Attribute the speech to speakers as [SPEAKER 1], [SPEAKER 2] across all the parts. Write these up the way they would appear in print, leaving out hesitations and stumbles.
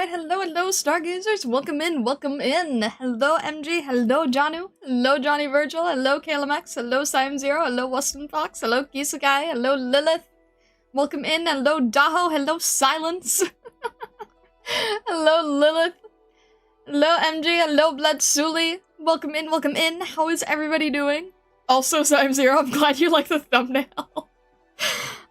[SPEAKER 1] Alright, hello, stargazers. Welcome in, welcome in. Hello, MG. Hello, Janu. Hello, Johnny Virgil. Hello, KLMX. Hello, Sim Zero. Hello, Weston Fox. Hello, Kisakai. Hello, Lilith. Welcome in. Hello, Daho. Hello, Silence. Hello, Lilith. Hello, MG. Hello, Bloodsuli. Welcome in, welcome in. How is everybody doing? Also, Sim Zero, I'm glad you like the thumbnail.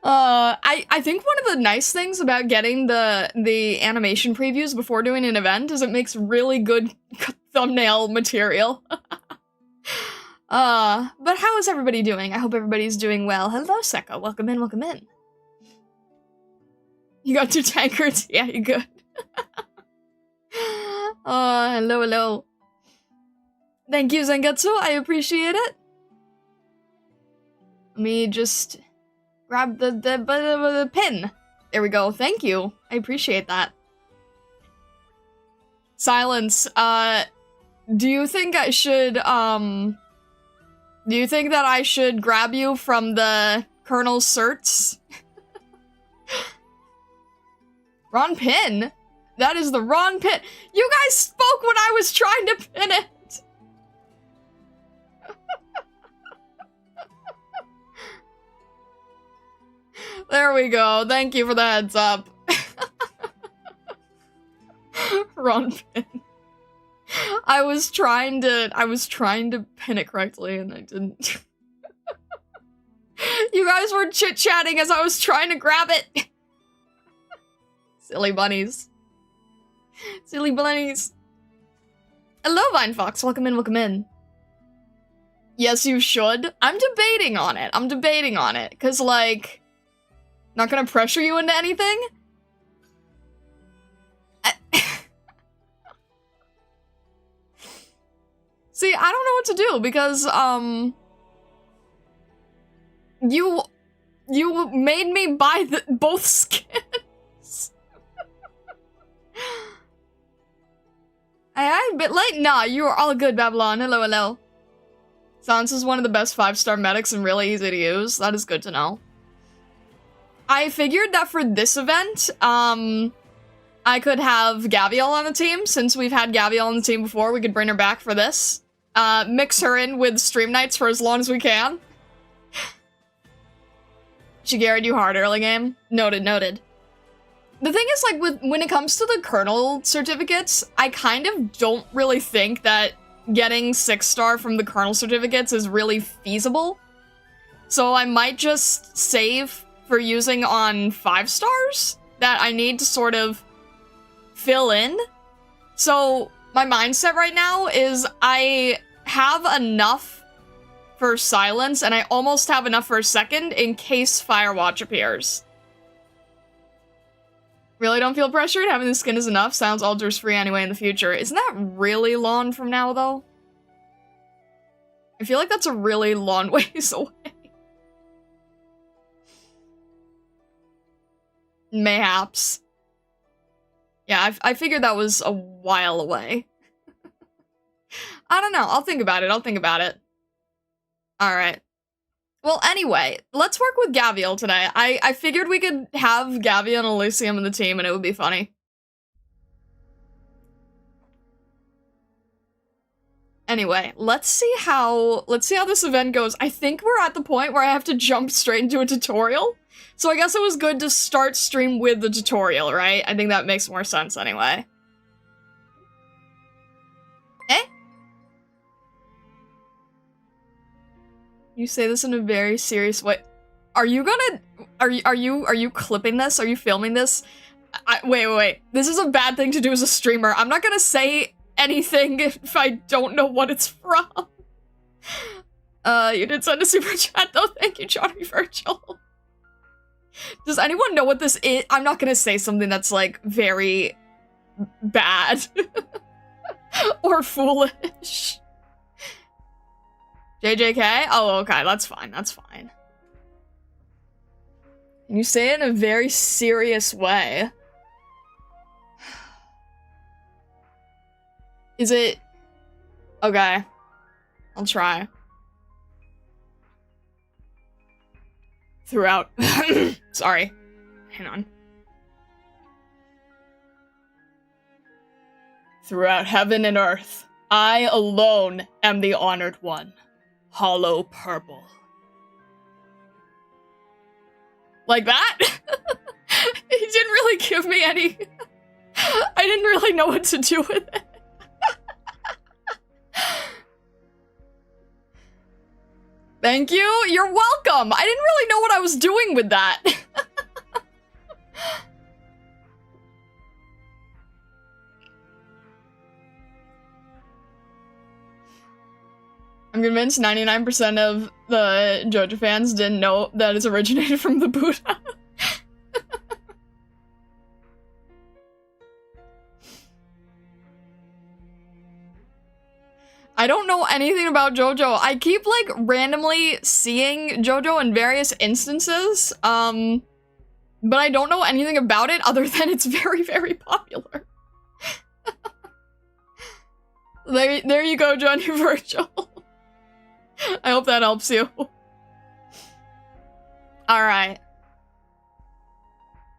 [SPEAKER 1] I think one of the nice things about getting the animation previews before doing an event is it makes really good thumbnail material. But how is everybody doing? I hope everybody's doing well. Hello, Seka. Welcome in, welcome in. You got 2 tankards? Yeah, you good. Hello, hello. Thank you, Zengetsu. I appreciate it. Let me just grab the pin. There we go. Thank you. I appreciate that. Silence. Do you think I should, do you think that I should grab you from the Colonel's certs? Wrong pin? That is the wrong pin. You guys spoke when I was trying to pin it. There we go. Thank you for the heads up. Wrong pin. I was trying to pin it correctly and I didn't. You guys were chit-chatting as I was trying to grab it. Silly bunnies. Silly bunnies. Hello, Vine Fox. Welcome in, welcome in. Yes, you should. I'm debating on it. Cause like, not gonna pressure you into anything? See, I don't know what to do because, you made me buy both skins. Aye, bit late? Nah, you are all good, Babylon. Hello, hello. Silence is one of the best 5-star medics and really easy to use. That is good to know. I figured that for this event, I could have Gaviel on the team. Since we've had Gaviel on the team before, we could bring her back for this. Mix her in with stream nights for as long as we can. She carried you hard early game. Noted, noted. The thing is, like, when it comes to the Colonel certificates, I kind of don't really think that getting 6-star from the Colonel certificates is really feasible. So I might just save for using on 5 stars that I need to sort of fill in. So my mindset right now is I have enough for Silence and I almost have enough for a second in case Firewatch appears. Really don't feel pressured? Having the skin is enough. Silence alters free anyway in the future. Isn't that really long from now though? I feel like that's a really long ways away. Mayhaps. Yeah, I figured that was a while away. I don't know. I'll think about it. Alright. Well, anyway, let's work with Gaviel today. I figured we could have Gaviel and Elysium in the team and it would be funny. Anyway, let's see how this event goes. I think we're at the point where I have to jump straight into a tutorial. So I guess it was good to start stream with the tutorial, right? I think that makes more sense anyway. Eh? You say this in a very serious way. Are you clipping this? Are you filming this? Wait. This is a bad thing to do as a streamer. I'm not gonna say anything if I don't know what it's from. You did send a super chat though. Thank you, Johnny Virgil. Does anyone know what this is? I'm not gonna say something that's, like, very bad. Or foolish. JJK? Oh, okay, that's fine, that's fine. And you say it in a very serious way. Is it... Okay. I'll try. Throughout. Sorry. Hang on. Throughout heaven and earth, I alone am the honored one. Hollow purple. Like that? He didn't really give me any... I didn't really know what to do with it. Thank you. You're welcome. I didn't really know what I was doing with that. I'm convinced 99% of the JoJo fans didn't know that it's originated from the Buddha. I don't know anything about JoJo. I keep, like, randomly seeing JoJo in various instances, but I don't know anything about it other than it's very, very popular. There you go, Johnny Virgil. I hope that helps you. Alright.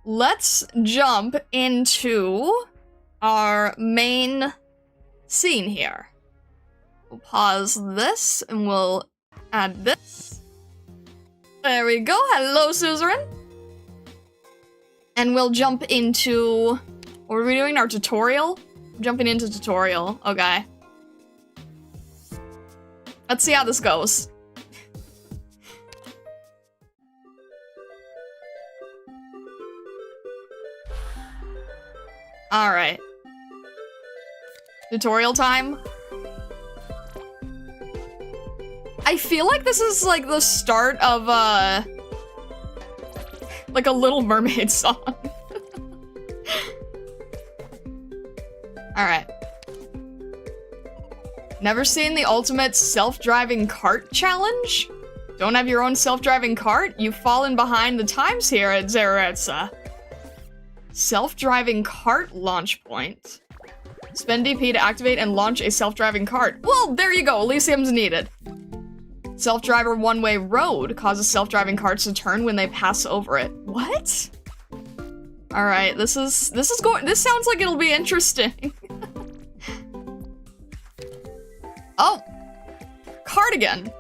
[SPEAKER 1] Let's jump into our main scene here. We'll pause this and we'll add this. There we go. Hello, Suzerain. And we'll jump into... What are we doing? Our tutorial? Jumping into tutorial. Okay. Let's see how this goes. Alright. Tutorial time. I feel like this is like the start of like a Little Mermaid song. Alright. Never seen the ultimate self-driving cart challenge? Don't have your own self-driving cart? You've fallen behind the times here at Zeretsa. Self-driving cart launch point. Spend DP to activate and launch a self-driving cart. Well, there you go. Elysium's needed. Self-driver one-way road causes self-driving carts to turn when they pass over it. What? All right, this sounds like it'll be interesting. Oh, cardigan.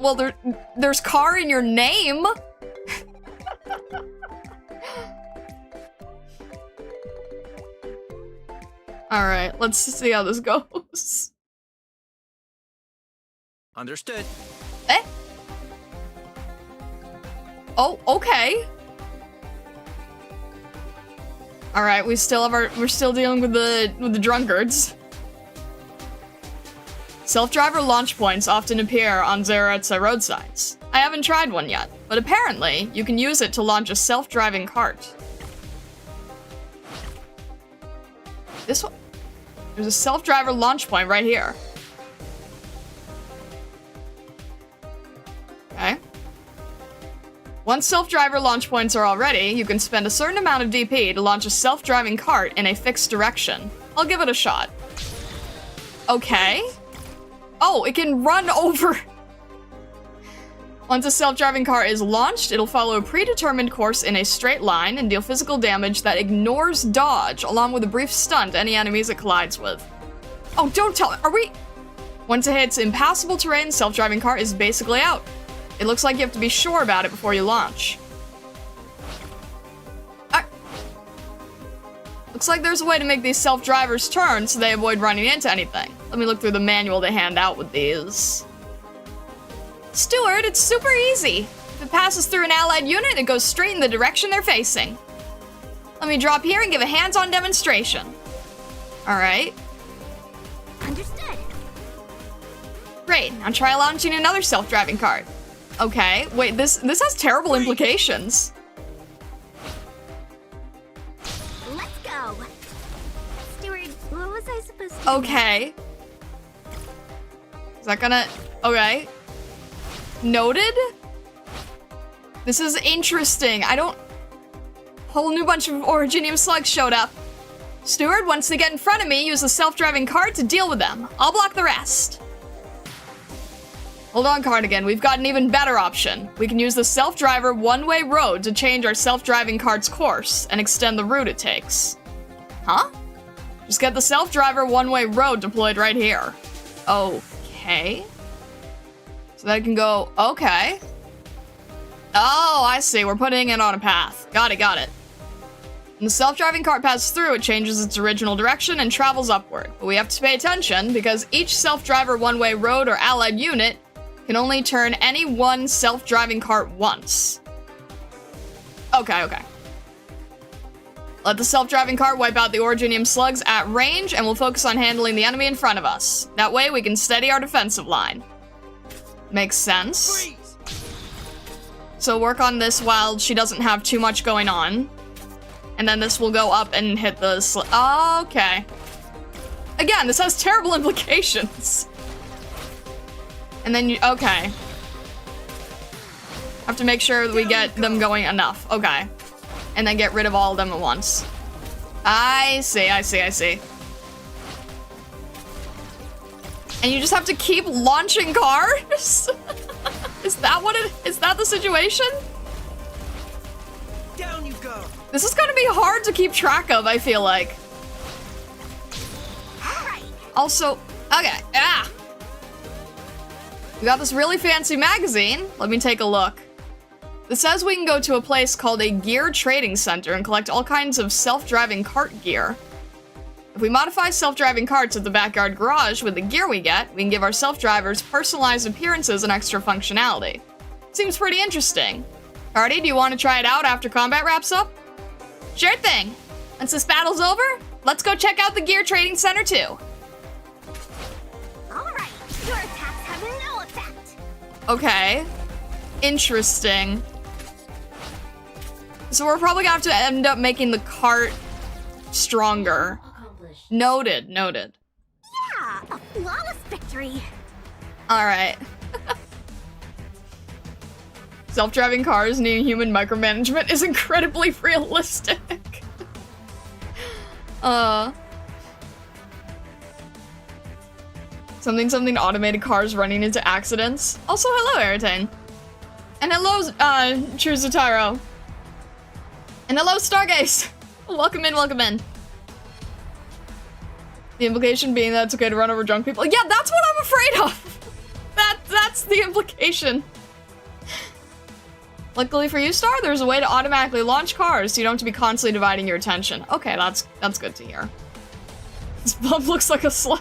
[SPEAKER 1] Well, there's car in your name. All right, let's see how this goes.
[SPEAKER 2] Understood.
[SPEAKER 1] Eh? Oh, okay. All right, we're still dealing with the drunkards. Self-driver launch points often appear on Zeretsa roadsides. I haven't tried one yet, but apparently you can use it to launch a self-driving cart. This one? There's a self-driver launch point right here. Okay. Once self-driver launch points are all ready, you can spend a certain amount of DP to launch a self-driving cart in a fixed direction. I'll give it a shot. Okay. Oh, it can run over. Once a self-driving car is launched, it'll follow a predetermined course in a straight line and deal physical damage that ignores dodge, along with a brief stun to any enemies it collides with. Oh, don't tell me. Are we... Once it hits impassable terrain, self-driving car is basically out. It looks like you have to be sure about it before you launch. Looks like there's a way to make these self-drivers turn so they avoid running into anything. Let me look through the manual they hand out with these. Steward, it's super easy. If it passes through an allied unit, it goes straight in the direction they're facing. Let me drop here and give a hands-on demonstration. All right.
[SPEAKER 3] Understood.
[SPEAKER 1] Great, now try launching another self-driving cart. Okay, wait, this has terrible implications.
[SPEAKER 3] Let's go. Steward, what was I supposed to do?
[SPEAKER 1] Okay. Is that gonna... Okay. Noted? This is interesting. I don't... Whole new bunch of Originium slugs showed up. Steward, once they get in front of me, use the self-driving cart to deal with them. I'll block the rest. Hold on, Cardigan. We've got an even better option. We can use the self-driver one-way road to change our self-driving cart's course and extend the route it takes. Huh? Just get the self-driver one-way road deployed right here. Okay. So that can go, okay. Oh, I see. We're putting it on a path. Got it, got it. When the self-driving cart passes through, it changes its original direction and travels upward. But we have to pay attention because each self-driver one-way road or allied unit can only turn any one self-driving cart once. Okay, okay. Let the self-driving cart wipe out the Originium slugs at range, and we'll focus on handling the enemy in front of us. That way, we can steady our defensive line. Makes sense. So work on this while she doesn't have too much going on. And then this will go up and hit the okay. Again, this has terrible implications. And then you, okay. Have to make sure that we get them going enough. Okay. And then get rid of all of them at once. I see, I see, I see. And you just have to keep launching cars? Is that what is that the situation?
[SPEAKER 2] Down you go.
[SPEAKER 1] This is gonna be hard to keep track of, I feel like. Also, okay, we got this really fancy magazine. Let me take a look. It says we can go to a place called a gear trading center and collect all kinds of self-driving cart gear. If we modify self-driving carts at the backyard garage with the gear we get, we can give our self-drivers personalized appearances and extra functionality. Seems pretty interesting. Party, do you want to try it out after combat wraps up? Sure thing. Once this battle's over, let's go check out the gear trading center too.
[SPEAKER 3] Alright, your attacks have no effect.
[SPEAKER 1] Okay. Interesting. So we're probably gonna have to end up making the cart stronger. Noted, noted.
[SPEAKER 3] Yeah, a flawless victory.
[SPEAKER 1] Alright. Self-driving cars needing human micromanagement is incredibly realistic. Something automated cars running into accidents. Also, hello, Aratane. And hello, Truzataro. And hello, Stargaze. Welcome in, welcome in. The implication being that it's okay to run over drunk people. Yeah, that's what I'm afraid of. That's the implication. Luckily for you, Star, there's a way to automatically launch cars, so you don't have to be constantly dividing your attention. Okay, that's good to hear. This bump looks like a slug.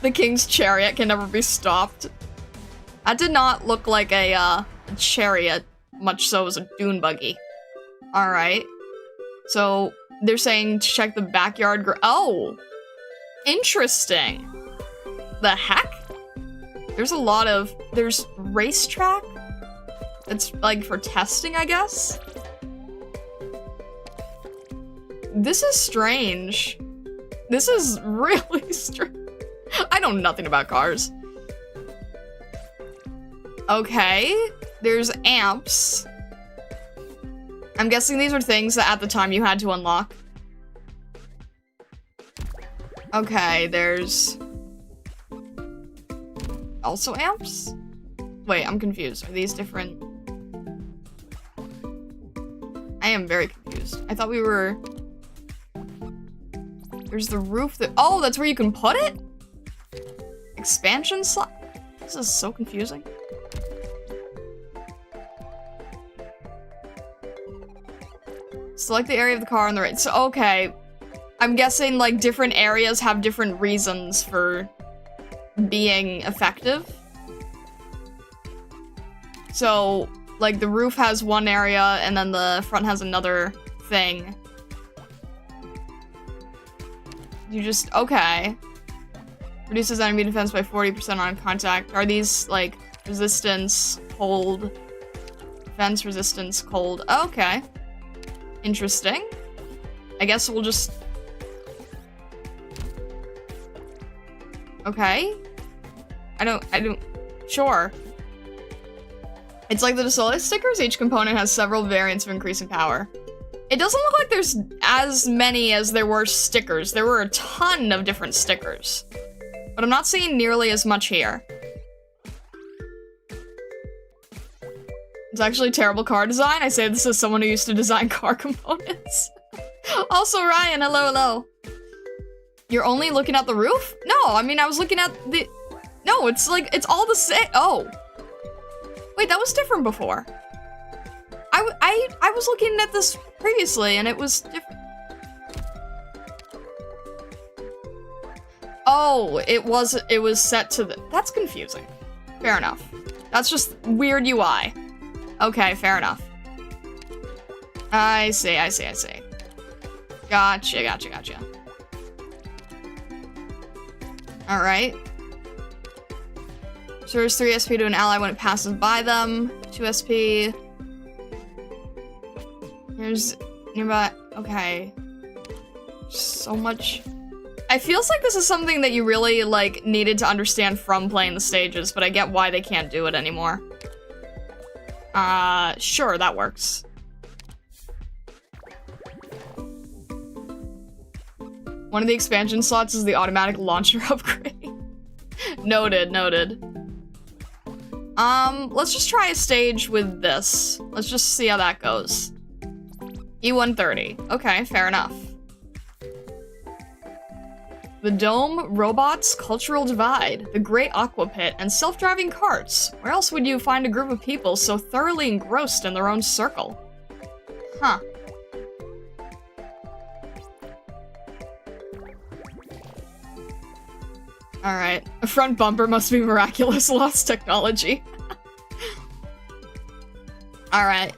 [SPEAKER 1] The king's chariot can never be stopped. That did not look like a chariot, much so as a dune buggy. Alright. So, they're saying to check the backyard oh! Interesting. The heck? There's a lot of... There's racetrack? It's like for testing, I guess? This is strange. This is really strange. I know nothing about cars. Okay, there's amps. I'm guessing these are things that at the time you had to unlock. Okay, there's also amps? Wait, I'm confused. Are these different? I am very confused. I thought we were... There's the roof that... Oh, that's where you can put it? Expansion slot? This is so confusing. Select the area of the car on the right. So, okay. I'm guessing, like, different areas have different reasons for being effective. So, like, the roof has one area, and then the front has another thing. You just... Okay. Reduces enemy defense by 40% on contact. Are these, like, resistance, cold... Defense, resistance, cold. Okay. Interesting. I guess we'll just... Okay. I don't... Sure. It's like the dissolve stickers. Each component has several variants of increasing power. It doesn't look like there's as many as there were stickers. There were a ton of different stickers. But I'm not seeing nearly as much here. It's actually terrible car design. I say this as someone who used to design car components. Also, Ryan, hello, hello. You're only looking at the roof? No, I mean, I was looking at the... No, it's like, it's all the same. Oh. Wait, that was different before. I was looking at this previously, and it was different. Oh, it was set to the... That's confusing. Fair enough. That's just weird UI. Okay, fair enough. I see. Gotcha. Alright. Restores 3 SP to an ally when it passes by them. 2 SP. Here's nearby. Okay. So much. I feels like this is something that you really, like, needed to understand from playing the stages, but I get why they can't do it anymore. Sure, that works. One of the expansion slots is the automatic launcher upgrade. Noted. Let's just try a stage with this. Let's just see how that goes. E130. Okay, fair enough. The Dome, Robots, Cultural Divide, the Great Aqua Pit, and self-driving carts. Where else would you find a group of people so thoroughly engrossed in their own circle? Huh. Alright. A front bumper must be miraculous lost technology. Alright.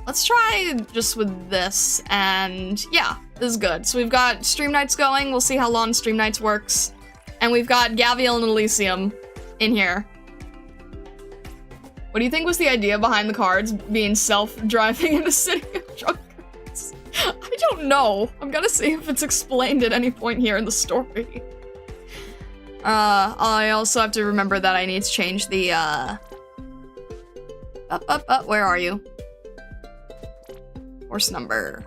[SPEAKER 1] Let's try just with this, and yeah, this is good. So we've got Stream Nights going, we'll see how long Stream Nights works. And we've got Gaviel and Elysium in here. What do you think was the idea behind the cards being self-driving in a city of drunkards? I don't know. I'm gonna see if it's explained at any point here in the story. I also have to remember that I need to change the, where are you? Horse number.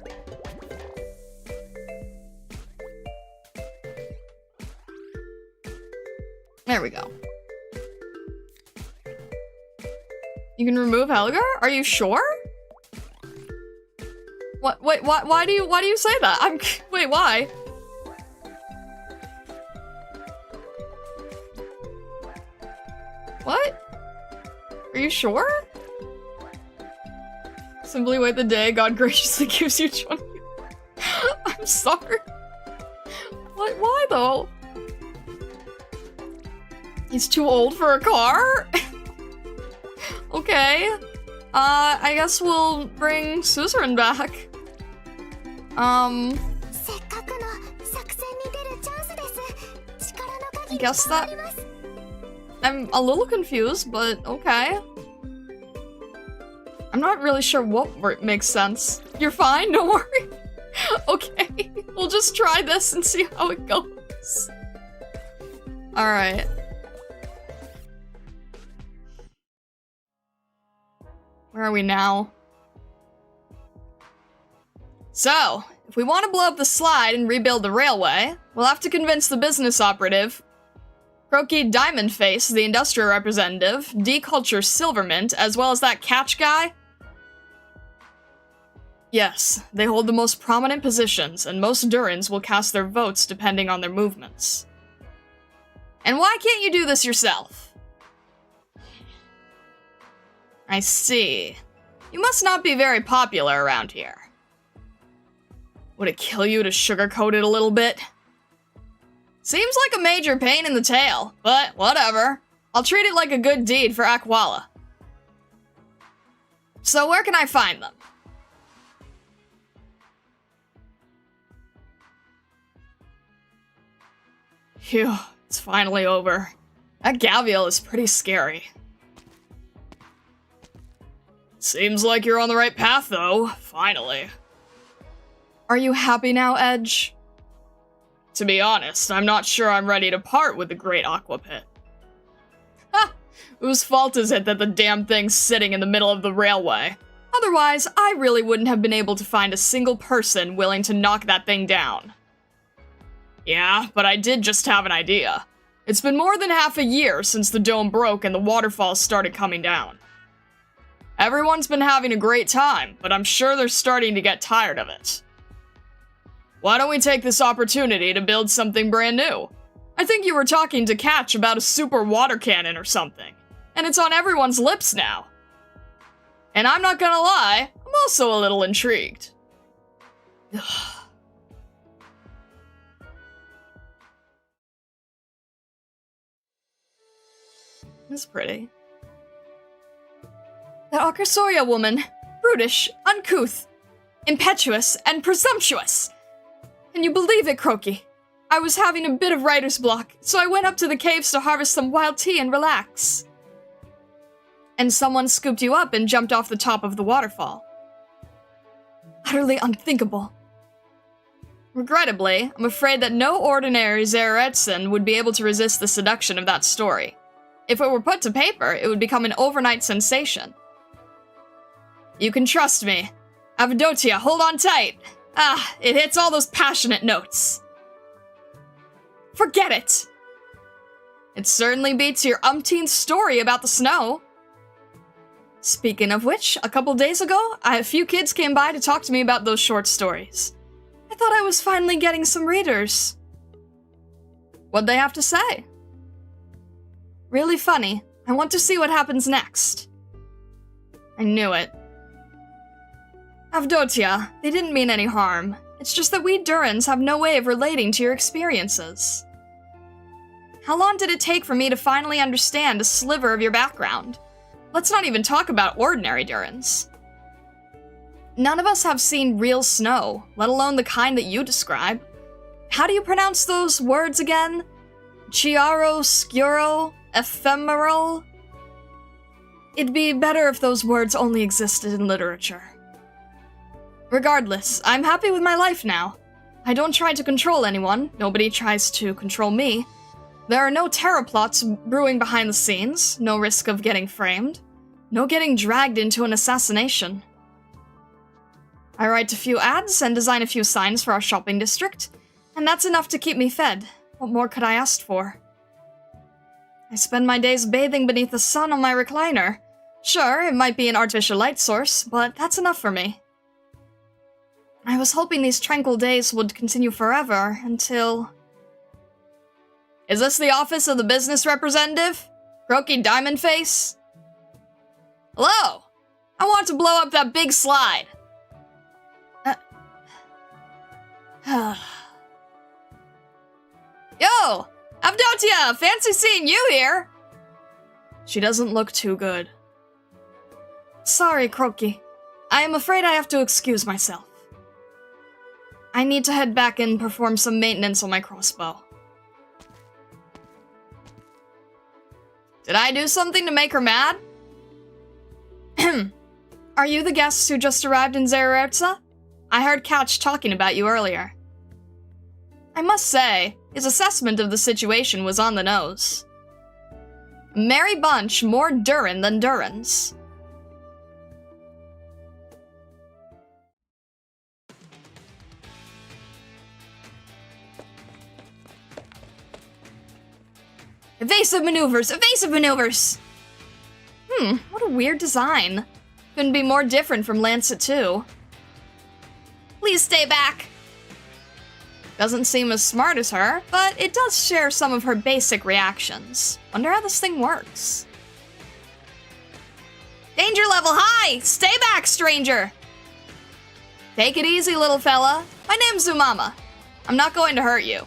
[SPEAKER 1] There we go. You can remove Helgar? Are you sure? What? Wait, why do you say that? Wait, why? What? Are you sure? Simply wait the day God graciously gives you 20. I'm sorry. What? Why though? He's too old for a car? Okay. I guess we'll bring Suzerain back. I guess that... I'm a little confused, but okay. I'm not really sure what makes sense. You're fine, don't worry. Okay, we'll just try this and see how it goes. Alright. Where are we now? So, if we want to blow up the slide and rebuild the railway, we'll have to convince the business operative, Croaky Diamond Face, the industrial representative, D-Culture Silvermint, as well as that catch guy. Yes, they hold the most prominent positions, and most Durans will cast their votes depending on their movements. And why can't you do this yourself? I see. You must not be very popular around here. Would it kill you to sugarcoat it a little bit? Seems like a major pain in the tail, but whatever. I'll treat it like a good deed for Akwala. So where can I find them? Phew, it's finally over. That Gaviel is pretty scary. Seems like you're on the right path, though. Finally. Are you happy now, Edge? To be honest, I'm not sure I'm ready to part with the Great Aqua Pit. Ha! Whose fault is it that the damn thing's sitting in the middle of the railway? Otherwise, I really wouldn't have been able to find a single person willing to knock that thing down. Yeah, but I did just have an idea. It's been more than half a year since the dome broke and the waterfalls started coming down. Everyone's been having a great time, but I'm sure they're starting to get tired of it. Why don't we take this opportunity to build something brand new? I think you were talking to Catch about a super water cannon or something, and it's on everyone's lips now. And I'm not gonna lie, I'm also a little intrigued. It's pretty. That Arkasoria woman, brutish, uncouth, impetuous, and presumptuous. Can you believe it, Croaky? I was having a bit of writer's block, so I went up to the caves to harvest some wild tea and relax. And someone scooped you up and jumped off the top of the waterfall. Utterly unthinkable. Regrettably, I'm afraid that no ordinary Zeretsen would be able to resist the seduction of that story. If it were put to paper, it would become an overnight sensation. You can trust me. Avdotia, hold on tight. It hits all those passionate notes. Forget it! It certainly beats your umpteenth story about the snow. Speaking of which, a couple days ago, a few kids came by to talk to me about those short stories. I thought I was finally getting some readers. What'd they have to say? Really funny. I want to see what happens next. I knew it. Avdotia, they didn't mean any harm. It's just that we Durans have no way of relating to your experiences. How long did it take for me to finally understand a sliver of your background? Let's not even talk about ordinary Durans. None of us have seen real snow, let alone the kind that you describe. How do you pronounce those words again? Chiaroscuro? Ephemeral? It'd be better if those words only existed in literature. Regardless, I'm happy with my life now. I don't try to control anyone, nobody tries to control me. There are no Terra plots brewing behind the scenes, no risk of getting framed, no getting dragged into an assassination. I write a few ads and design a few signs for our shopping district, and that's enough to keep me fed. What more could I ask for? I spend my days bathing beneath the sun on my recliner. Sure, it might be an artificial light source, but that's enough for me. I was hoping these tranquil days would continue forever, until... Is this the office of the business representative? Croaky Diamond Face? Hello! I want to blow up that big slide! Yo! Avdotia! Fancy seeing you here! She doesn't look too good. Sorry, Croaky. I am afraid I have to excuse myself. I need to head back and perform some maintenance on my crossbow. Did I do something to make her mad? Are you the guests who just arrived in Zererza? I heard Couch talking about you earlier. I must say, his assessment of the situation was on the nose. Merry bunch, more Duran than Durans. Evasive maneuvers! Evasive maneuvers! What a weird design. Couldn't be more different from Lancet 2. Please stay back! Doesn't seem as smart as her, but it does share some of her basic reactions. Wonder how this thing works. Danger level high! Stay back, stranger! Take it easy, little fella. My name's Zumama. I'm not going to hurt you.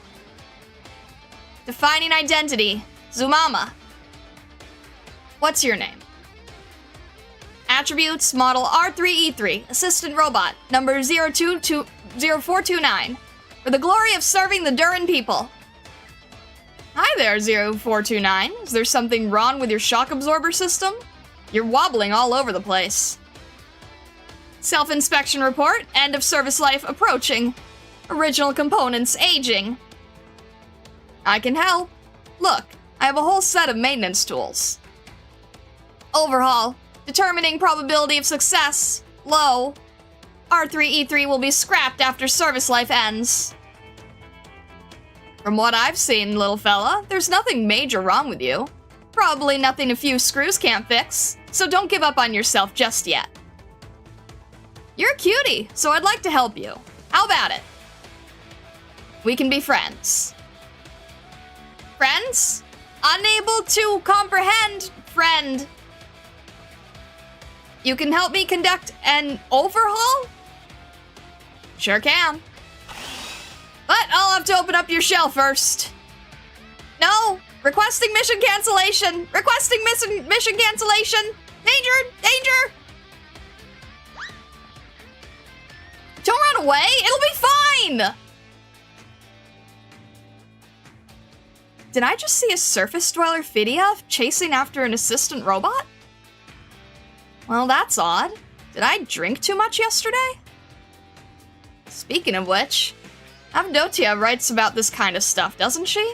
[SPEAKER 1] Defining identity. Zumama. What's your name? Attributes, model R3E3, assistant robot, number 0429. For the glory of serving the Duran people. Hi there, 0429. Is there something wrong with your shock absorber system? You're wobbling all over the place. Self-inspection report, end of service life approaching. Original components aging. I can help. Look, I have a whole set of maintenance tools. Overhaul. Determining probability of success. Low. R3E3 will be scrapped after service life ends. From what I've seen, little fella, there's nothing major wrong with you. Probably nothing a few screws can't fix, so don't give up on yourself just yet. You're a cutie, so I'd like to help you. How about it? We can be friends. Friends? Unable to comprehend, friend. You can help me conduct an overhaul? Sure can. But I'll have to open up your shell first. No! Requesting mission cancellation! Requesting mission cancellation! Danger! Danger! Don't run away! It'll be fine! Did I just see a surface dweller Phidia chasing after an assistant robot? Well, that's odd. Did I drink too much yesterday? Speaking of which, Avdotia writes about this kind of stuff, doesn't she?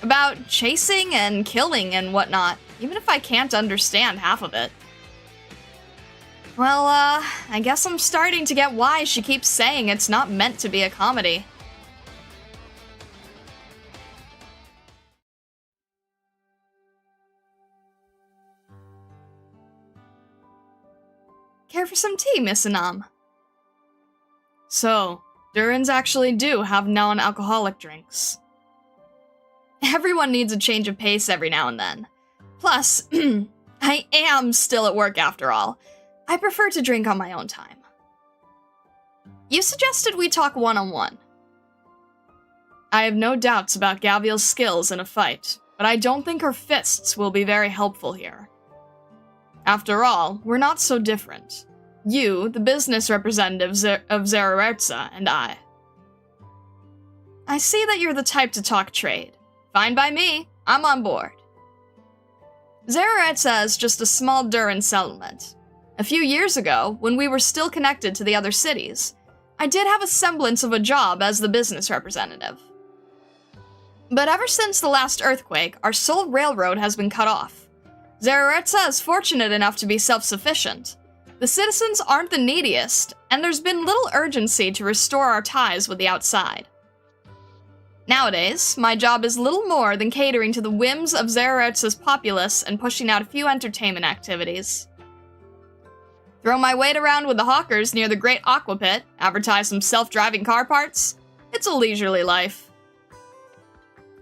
[SPEAKER 1] About chasing and killing and whatnot, even if I can't understand half of it. Well, I guess I'm starting to get why she keeps saying it's not meant to be a comedy. Care for some tea, Miss Anam? So, Durans actually do have non-alcoholic drinks. Everyone needs a change of pace every now and then. Plus, I am still at work after all. I prefer to drink on my own time. You suggested we talk one-on-one. I have no doubts about Gavial's skills in a fight, but I don't think her fists will be very helpful here. After all, we're not so different. You, the business representative of Zerertza, and I. I see that you're the type to talk trade. Fine by me. I'm on board. Zerertza is just a small Duran settlement. A few years ago, when we were still connected to the other cities, I did have a semblance of a job as the business representative. But ever since the last earthquake, our sole railroad has been cut off. Zerertza is fortunate enough to be self-sufficient. The citizens aren't the neediest, and there's been little urgency to restore our ties with the outside. Nowadays, my job is little more than catering to the whims of Zerertza's populace and pushing out a few entertainment activities. Throw my weight around with the hawkers near the Great Aqua Pit, advertise some self-driving car parts. It's a leisurely life.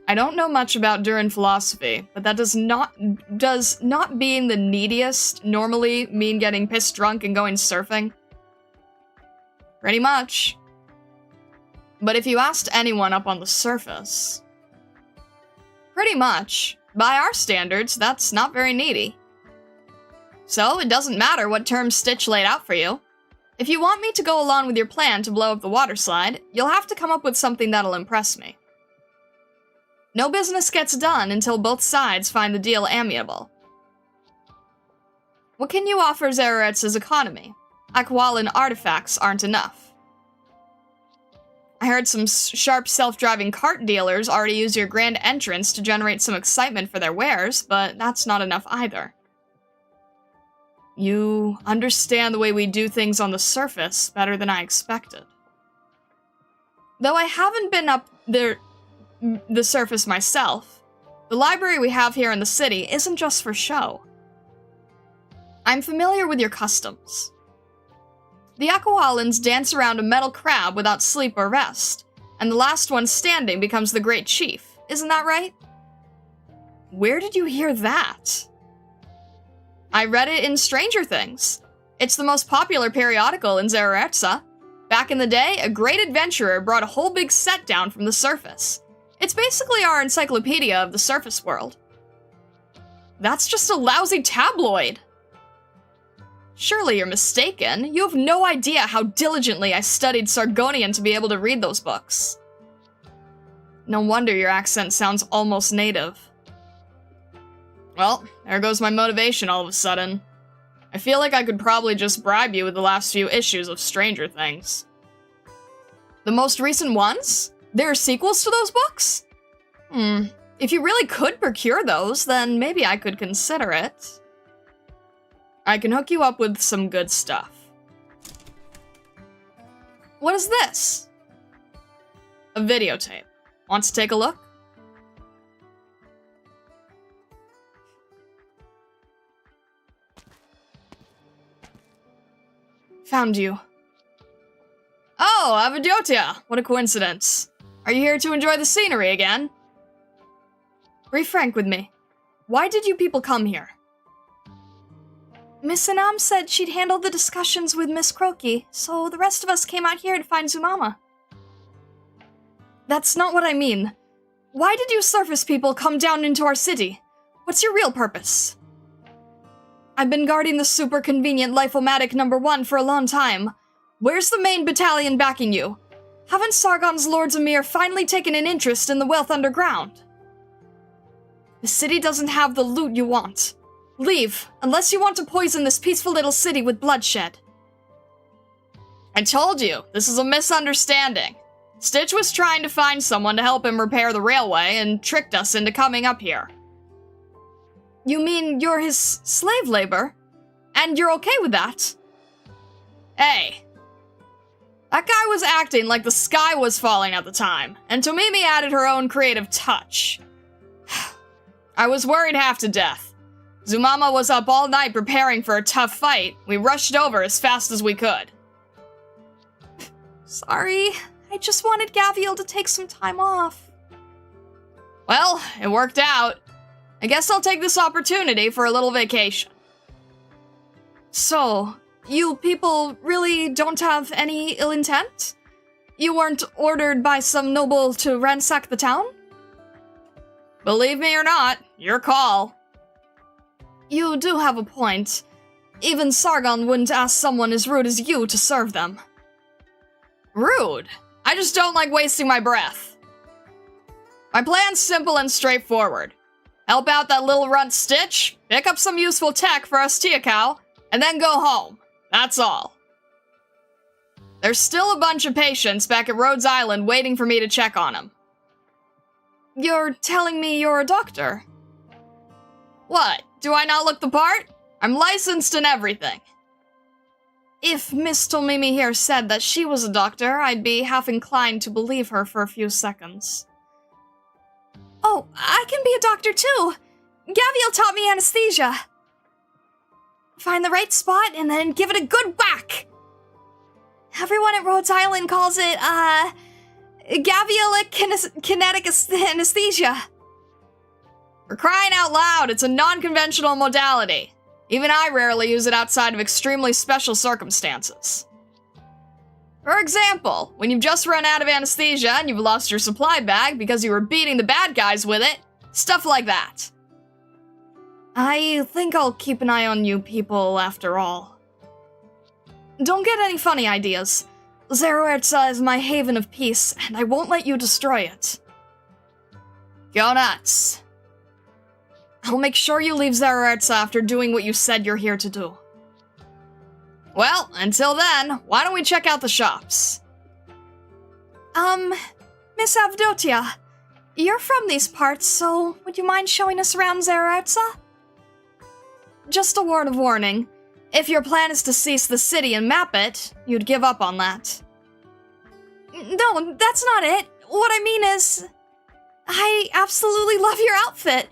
[SPEAKER 1] I don't know much about Duran philosophy, but that does not being the neediest normally mean getting pissed drunk and going surfing? Pretty much. But if you asked anyone up on the surface... Pretty much. By our standards, that's not very needy. So, it doesn't matter what terms Stitch laid out for you. If you want me to go along with your plan to blow up the water slide, you'll have to come up with something that'll impress me. No business gets done until both sides find the deal amiable. What can you offer Zerertza's economy? Aqualan artifacts aren't enough. I heard some sharp self-driving cart dealers already use your grand entrance to generate some excitement for their wares, but that's not enough either. You understand the way we do things on the surface better than I expected. Though I haven't been up the surface myself, the library we have here in the city isn't just for show. I'm familiar with your customs. The Aqualans dance around a metal crab without sleep or rest, and the last one standing becomes the great chief, isn't that right? Where did you hear that? I read it in Stranger Things. It's the most popular periodical in Zerertza. Back in the day, a great adventurer brought a whole big set down from the surface. It's basically our encyclopedia of the surface world. That's just a lousy tabloid. Surely you're mistaken. You have no idea how diligently I studied Sargonian to be able to read those books. No wonder your accent sounds almost native. Well, there goes my motivation all of a sudden. I feel like I could probably just bribe you with the last few issues of Stranger Things. The most recent ones? There are sequels to those books? If you really could procure those, then maybe I could consider it. I can hook you up with some good stuff. What is this? A videotape. Want to take a look? Found you. Oh, Avadiotia! What a coincidence. Are you here to enjoy the scenery again? Be frank with me. Why did you people come here? Miss Anam said she'd handle the discussions with Miss Croaky, so the rest of us came out here to find Zumama. That's not what I mean. Why did you surface people come down into our city? What's your real purpose? I've been guarding the super convenient Life-O-Matic number 1 for a long time. Where's the main battalion backing you? Haven't Sargon's Lords Amir finally taken an interest in the wealth underground? The city doesn't have the loot you want. Leave, unless you want to poison this peaceful little city with bloodshed. I told you, this is a misunderstanding. Stitch was trying to find someone to help him repair the railway and tricked us into coming up here. You mean you're his slave labor? And you're okay with that? Hey. That guy was acting like the sky was falling at the time, and Tomimi added her own creative touch. I was worried half to death. Zumama was up all night preparing for a tough fight. We rushed over as fast as we could. Sorry, I just wanted Gaviel to take some time off. Well, it worked out. I guess I'll take this opportunity for a little vacation. So, you people really don't have any ill intent? You weren't ordered by some noble to ransack the town? Believe me or not, your call. You do have a point. Even Sargon wouldn't ask someone as rude as you to serve them. Rude? I just don't like wasting my breath. My plan's simple and straightforward. Help out that little runt Stitch, pick up some useful tech for us Tiakau, and then go home. That's all. There's still a bunch of patients back at Rhodes Island waiting for me to check on them. You're telling me you're a doctor? What? Do I not look the part? I'm licensed and everything. If Miss Tomimi here said that she was a doctor, I'd be half inclined to believe her for a few seconds. Oh, I can be a doctor too! Gaviel taught me anesthesia. Find the right spot and then give it a good whack! Everyone at Rhodes Island calls it, Gavielic kinetic anesthesia. For crying out loud, it's a non-conventional modality. Even I rarely use it outside of extremely special circumstances. For example, when you've just run out of anesthesia and you've lost your supply bag because you were beating the bad guys with it, stuff like that. I think I'll keep an eye on you people after all. Don't get any funny ideas. Zeroerza is my haven of peace, and I won't let you destroy it. Go nuts. I'll make sure you leave Zeroerza after doing what you said you're here to do. Well, until then, why don't we check out the shops? Miss Avdotia, you're from these parts, so would you mind showing us around Zeroerza? Just a word of warning. If your plan is to seize the city and map it, you'd give up on that. No, that's not it. What I mean is, I absolutely love your outfit.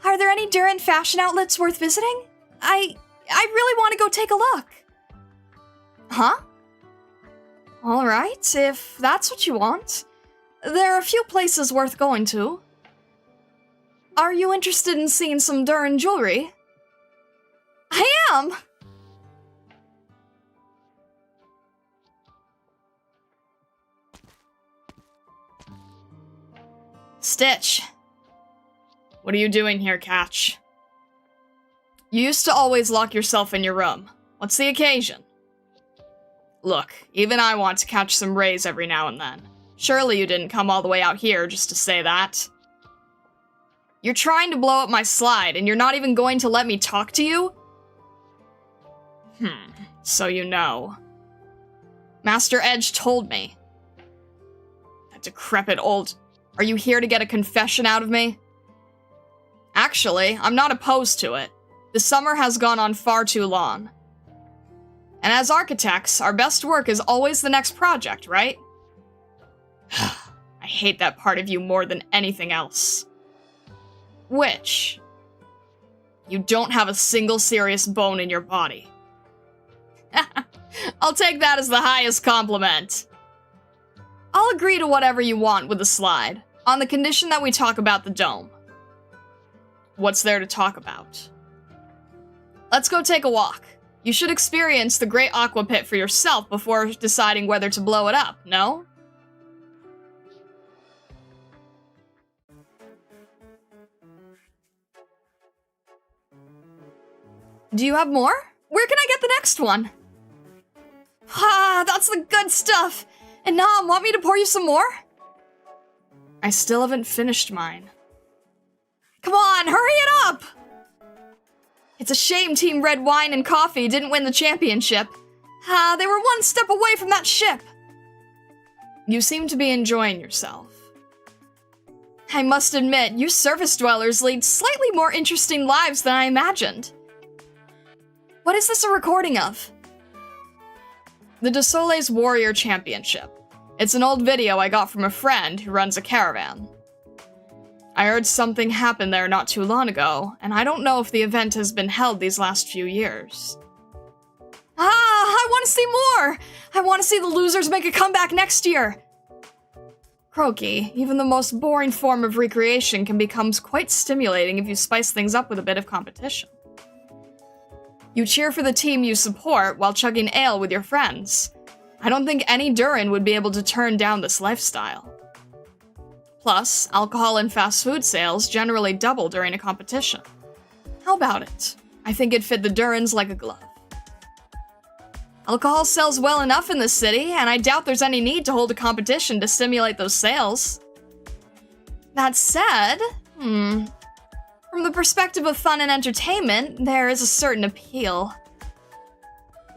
[SPEAKER 1] Are there any Duran fashion outlets worth visiting? I really want to go take a look. Huh? Alright, if that's what you want. There are a few places worth going to. Are you interested in seeing some Duran jewelry? I am! Stitch. What are you doing here, Catch? You used to always lock yourself in your room. What's the occasion? Look, even I want to catch some rays every now and then. Surely you didn't come all the way out here just to say that. You're trying to blow up my slide, and you're not even going to let me talk to you? So you know. Master Edge told me. That decrepit old... Are you here to get a confession out of me? Actually, I'm not opposed to it. The summer has gone on far too long. And as architects, our best work is always the next project, right? I hate that part of you more than anything else. Which? You don't have a single serious bone in your body. I'll take that as the highest compliment. I'll agree to whatever you want with the slide, on the condition that we talk about the dome. What's there to talk about? Let's go take a walk. You should experience the Great Aqua Pit for yourself before deciding whether to blow it up, no? Do you have more? Where can I get the next one? Ah, that's the good stuff! And Nom, want me to pour you some more? I still haven't finished mine. Come on, hurry it up! It's a shame Team Red Wine and Coffee didn't win the championship. Ah, they were one step away from that ship. You seem to be enjoying yourself. I must admit, you surface dwellers lead slightly more interesting lives than I imagined. What is this a recording of? The De Soleil's Warrior Championship. It's an old video I got from a friend who runs a caravan. I heard something happened there not too long ago, and I don't know if the event has been held these last few years. Ah, I want to see more! I want to see the losers make a comeback next year! Croaky, even the most boring form of recreation can become quite stimulating if you spice things up with a bit of competition. You cheer for the team you support while chugging ale with your friends. I don't think any Durin would be able to turn down this lifestyle. Plus, alcohol and fast food sales generally double during a competition. How about it? I think it'd fit the Durins like a glove. Alcohol sells well enough in this city, and I doubt there's any need to hold a competition to stimulate those sales. That said, from the perspective of fun and entertainment, there is a certain appeal.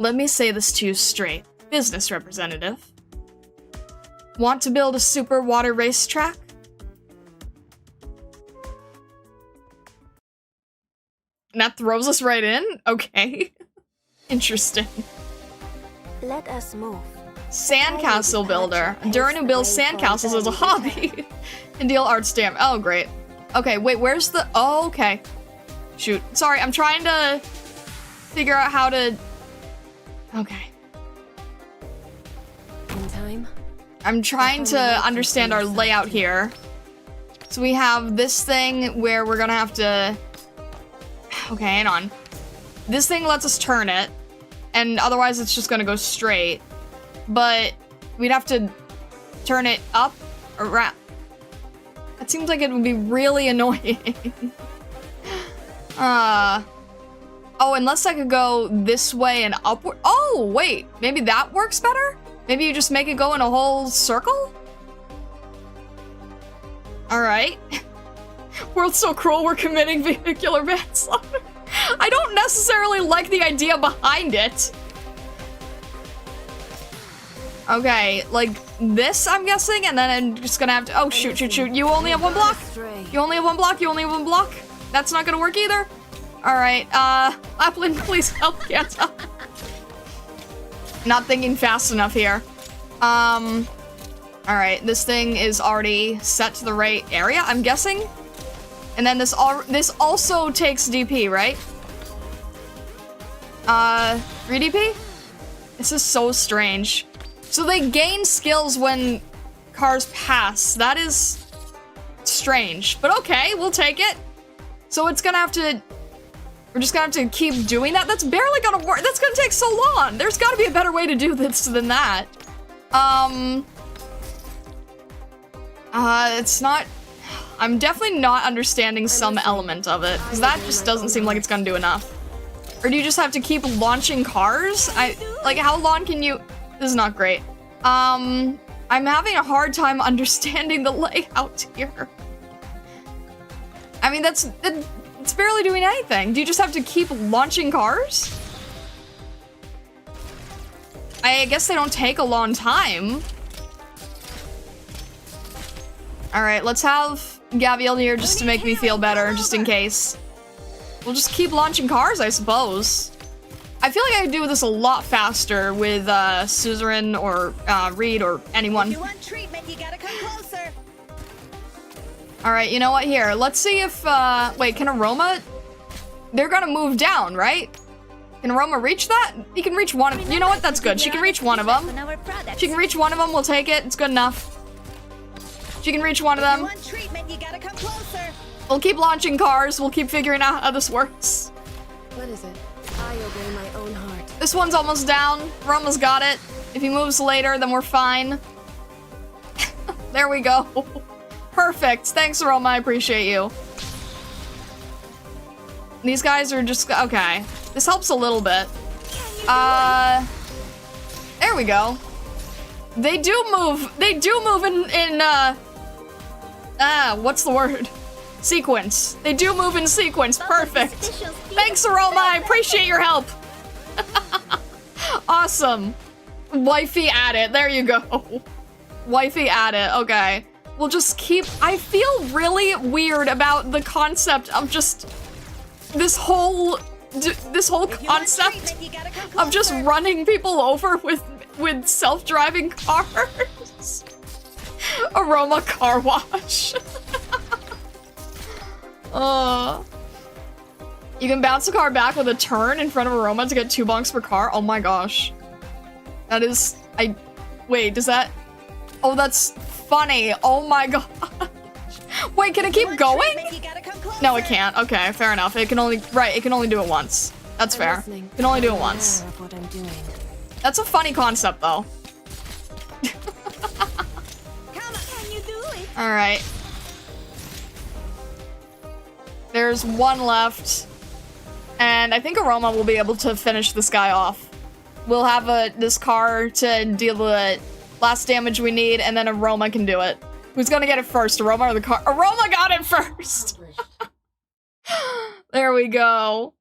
[SPEAKER 1] Let me say this to you straight, business representative. Want to build a super water racetrack? And that throws us right in? Okay. Interesting.
[SPEAKER 3] Let us move.
[SPEAKER 1] Sandcastle builder. Durin who builds sandcastles as a hobby. Ideal art stamp. Oh, great. Okay, wait, where's the... Oh, okay. Shoot. Sorry, I'm trying to figure out how to... Okay.
[SPEAKER 3] In time.
[SPEAKER 1] I'm trying to understand our layout here. So we have this thing where we're gonna have to... Okay, hang on. This thing lets us turn it, and otherwise it's just gonna go straight. But we'd have to turn it up or wrap. That seems like it would be really annoying. Oh, unless I could go this way and upward. Oh, wait, maybe that works better? Maybe you just make it go in a whole circle? All right. World's so cruel, we're committing vehicular manslaughter. I don't necessarily like the idea behind it. Okay, like this, I'm guessing, and then I'm just gonna have to- Oh, shoot, shoot, shoot. You only have one block? You only have one block? You only have one block? That's not gonna work either? Alright, Applin, please help. Can't help. Not thinking fast enough here. Alright, this thing is already set to the right area, I'm guessing? And then this also takes DP, right? 3 DP? This is so strange. So they gain skills when cars pass. That is strange, but okay, we'll take it. So it's gonna have to, we're just gonna have to keep doing that. That's barely gonna work. That's gonna take so long. There's gotta be a better way to do this than that. It's not, I'm definitely not understanding some element of it, because that just doesn't seem like it's gonna do enough. Or do you just have to keep launching cars? Like, how long can you... This is not great. I'm having a hard time understanding the layout here. I mean, it's barely doing anything. Do you just have to keep launching cars? I guess they don't take a long time. Alright, let's have Gabrielle here just to make me feel better, just in case. We'll just keep launching cars, I suppose. I feel like I could do this a lot faster with Suzerain or Reed or anyone.
[SPEAKER 2] If you want treatment, you gotta come closer.
[SPEAKER 1] Alright, you know what? Here, let's see if, wait, can Aroma? They're gonna move down, right? Can Aroma reach that? He can reach one of, you know what? That's good. She can reach one of them. She can reach one of them, we'll take it. It's good enough. If you can reach one of
[SPEAKER 2] If you
[SPEAKER 1] them,
[SPEAKER 2] want treatment, you gotta come closer.
[SPEAKER 1] we'll keep launching cars. We'll keep figuring out how this works.
[SPEAKER 4] What is it? I obey my own heart.
[SPEAKER 1] This one's almost down. Roma's got it. If he moves later, then we're fine. There we go. Perfect. Thanks, Roma. I appreciate you. These guys are just... Okay. This helps a little bit. There we go. They do move. They do move in what's the word? Sequence. They do move in sequence. Perfect. Thanks, Aroma. I appreciate your help. Awesome. Wifey at it. There you go. Wifey at it. Okay. We'll just keep... I feel really weird about the concept of just... This whole concept of just running people over with self-driving cars. Aroma car wash. You can bounce the car back with a turn in front of Aroma to get 2 bonks per car. Oh my gosh. That is... Wait, does that... Oh, that's funny. Oh my god. Wait, can it keep going? No, it can't. Okay, fair enough. It can only... Right, it can only do it once. That's fair. It can only do it once. That's a funny concept, though. Alright. There's one left. And I think Aroma will be able to finish this guy off. We'll have this car to deal with the last damage we need, and then Aroma can do it. Who's gonna get it first, Aroma or the car? Aroma got it first! There we go.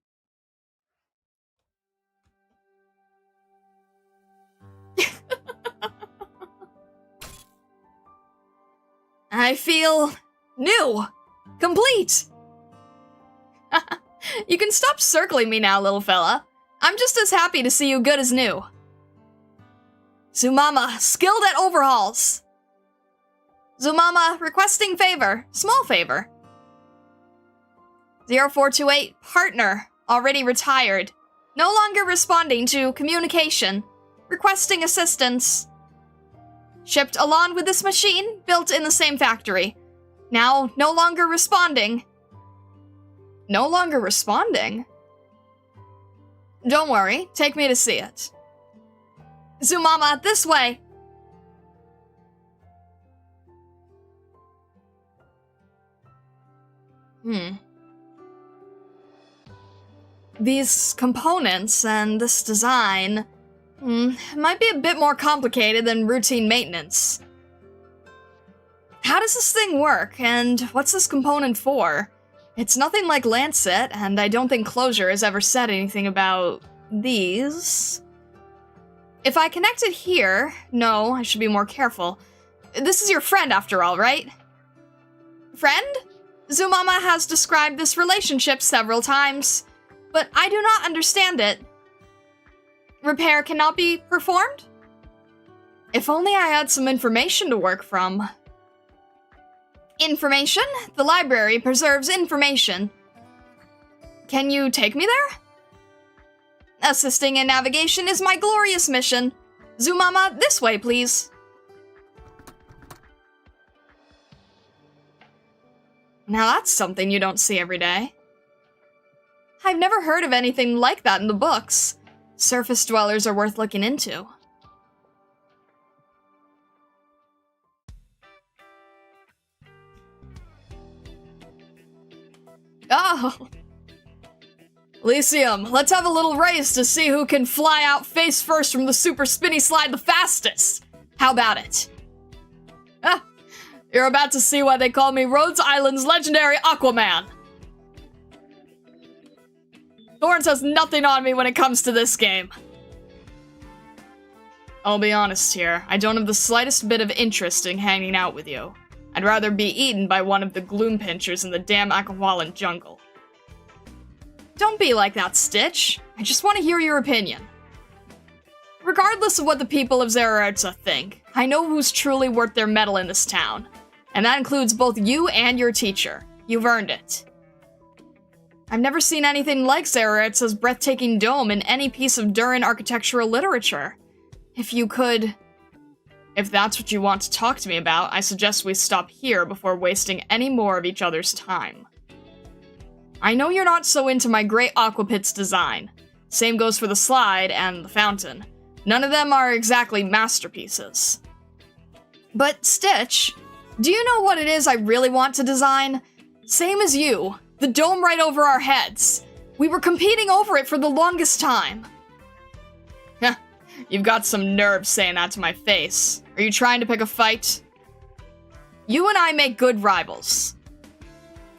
[SPEAKER 1] I feel new. Complete. You can stop circling me now, little fella. I'm just as happy to see you good as new. Zumama, skilled at overhauls. Zumama, requesting favor. Small favor. 0428, partner, already retired. No longer responding to communication. Requesting assistance. Shipped along with this machine, built in the same factory. Now, no longer responding. No longer responding? Don't worry, take me to see it. Zumama, this way! These components and this design might be a bit more complicated than routine maintenance. How does this thing work, and what's this component for? It's nothing like Lancet, and I don't think Closure has ever said anything about these. If I connect it here... No, I should be more careful. This is your friend, after all, right? Friend? Zumama has described this relationship several times, but I do not understand it. Repair cannot be performed? If only I had some information to work from. Information? The library preserves information. Can you take me there? Assisting in navigation is my glorious mission. Zumama, this way, please. Now that's something you don't see every day. I've never heard of anything like that in the books. Surface dwellers are worth looking into. Oh! Elysium, let's have a little race to see who can fly out face first from the super spinny slide the fastest! How about it? Ah, you're about to see why they call me Rhodes Island's legendary Aquaman. Thorns has nothing on me when it comes to this game. I'll be honest here, I don't have the slightest bit of interest in hanging out with you. I'd rather be eaten by one of the gloom pinchers in the damn Aquawalan jungle. Don't be like that, Stitch. I just want to hear your opinion. Regardless of what the people of Zerartsa think, I know who's truly worth their mettle in this town. And that includes both you and your teacher. You've earned it. I've never seen anything like Zerartsa's breathtaking dome in any piece of Duran architectural literature. If you could... If that's what you want to talk to me about, I suggest we stop here before wasting any more of each other's time. I know you're not so into my great aqua pits design. Same goes for the slide and the fountain. None of them are exactly masterpieces. But Stitch, do you know what it is I really want to design? Same as you, the dome right over our heads. We were competing over it for the longest time. Heh, you've got some nerve saying that to my face. Are you trying to pick a fight? You and I make good rivals.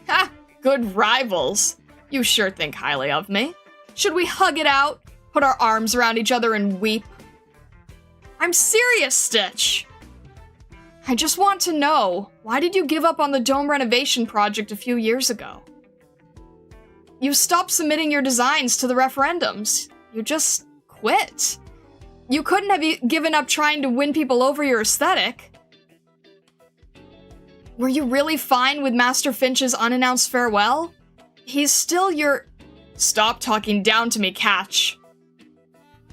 [SPEAKER 1] Ha! Good rivals? You sure think highly of me. Should we hug it out, put our arms around each other and weep? I'm serious, Stitch. I just want to know, why did you give up on the dome renovation project a few years ago? You stopped submitting your designs to the referendums. You just quit. You couldn't have given up trying to win people over your aesthetic. Were you really fine with Master Finch's unannounced farewell? He's still your... Stop talking down to me, Catch.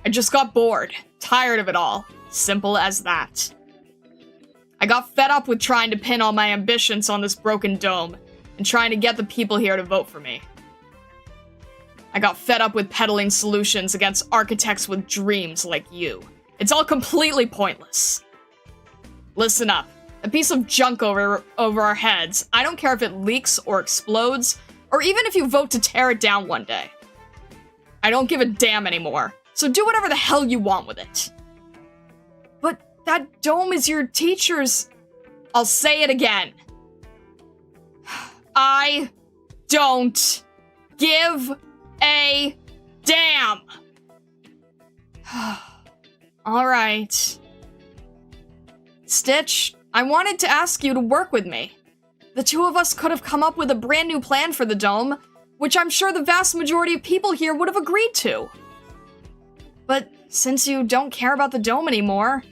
[SPEAKER 1] I just got bored, tired of it all. Simple as that. I got fed up with trying to pin all my ambitions on this broken dome, and trying to get the people here to vote for me. I got fed up with peddling solutions against architects with dreams like you. It's all completely pointless. Listen up. A piece of junk over our heads. I don't care if it leaks or explodes, or even if you vote to tear it down one day. I don't give a damn anymore, so do whatever the hell you want with it. But that dome is your teacher's... I'll say it again. I don't give a damn. All right. Stitch, I wanted to ask you to work with me. The two of us could have come up with a brand new plan for the dome, which I'm sure the vast majority of people here would have agreed to. But since you don't care about the dome anymore,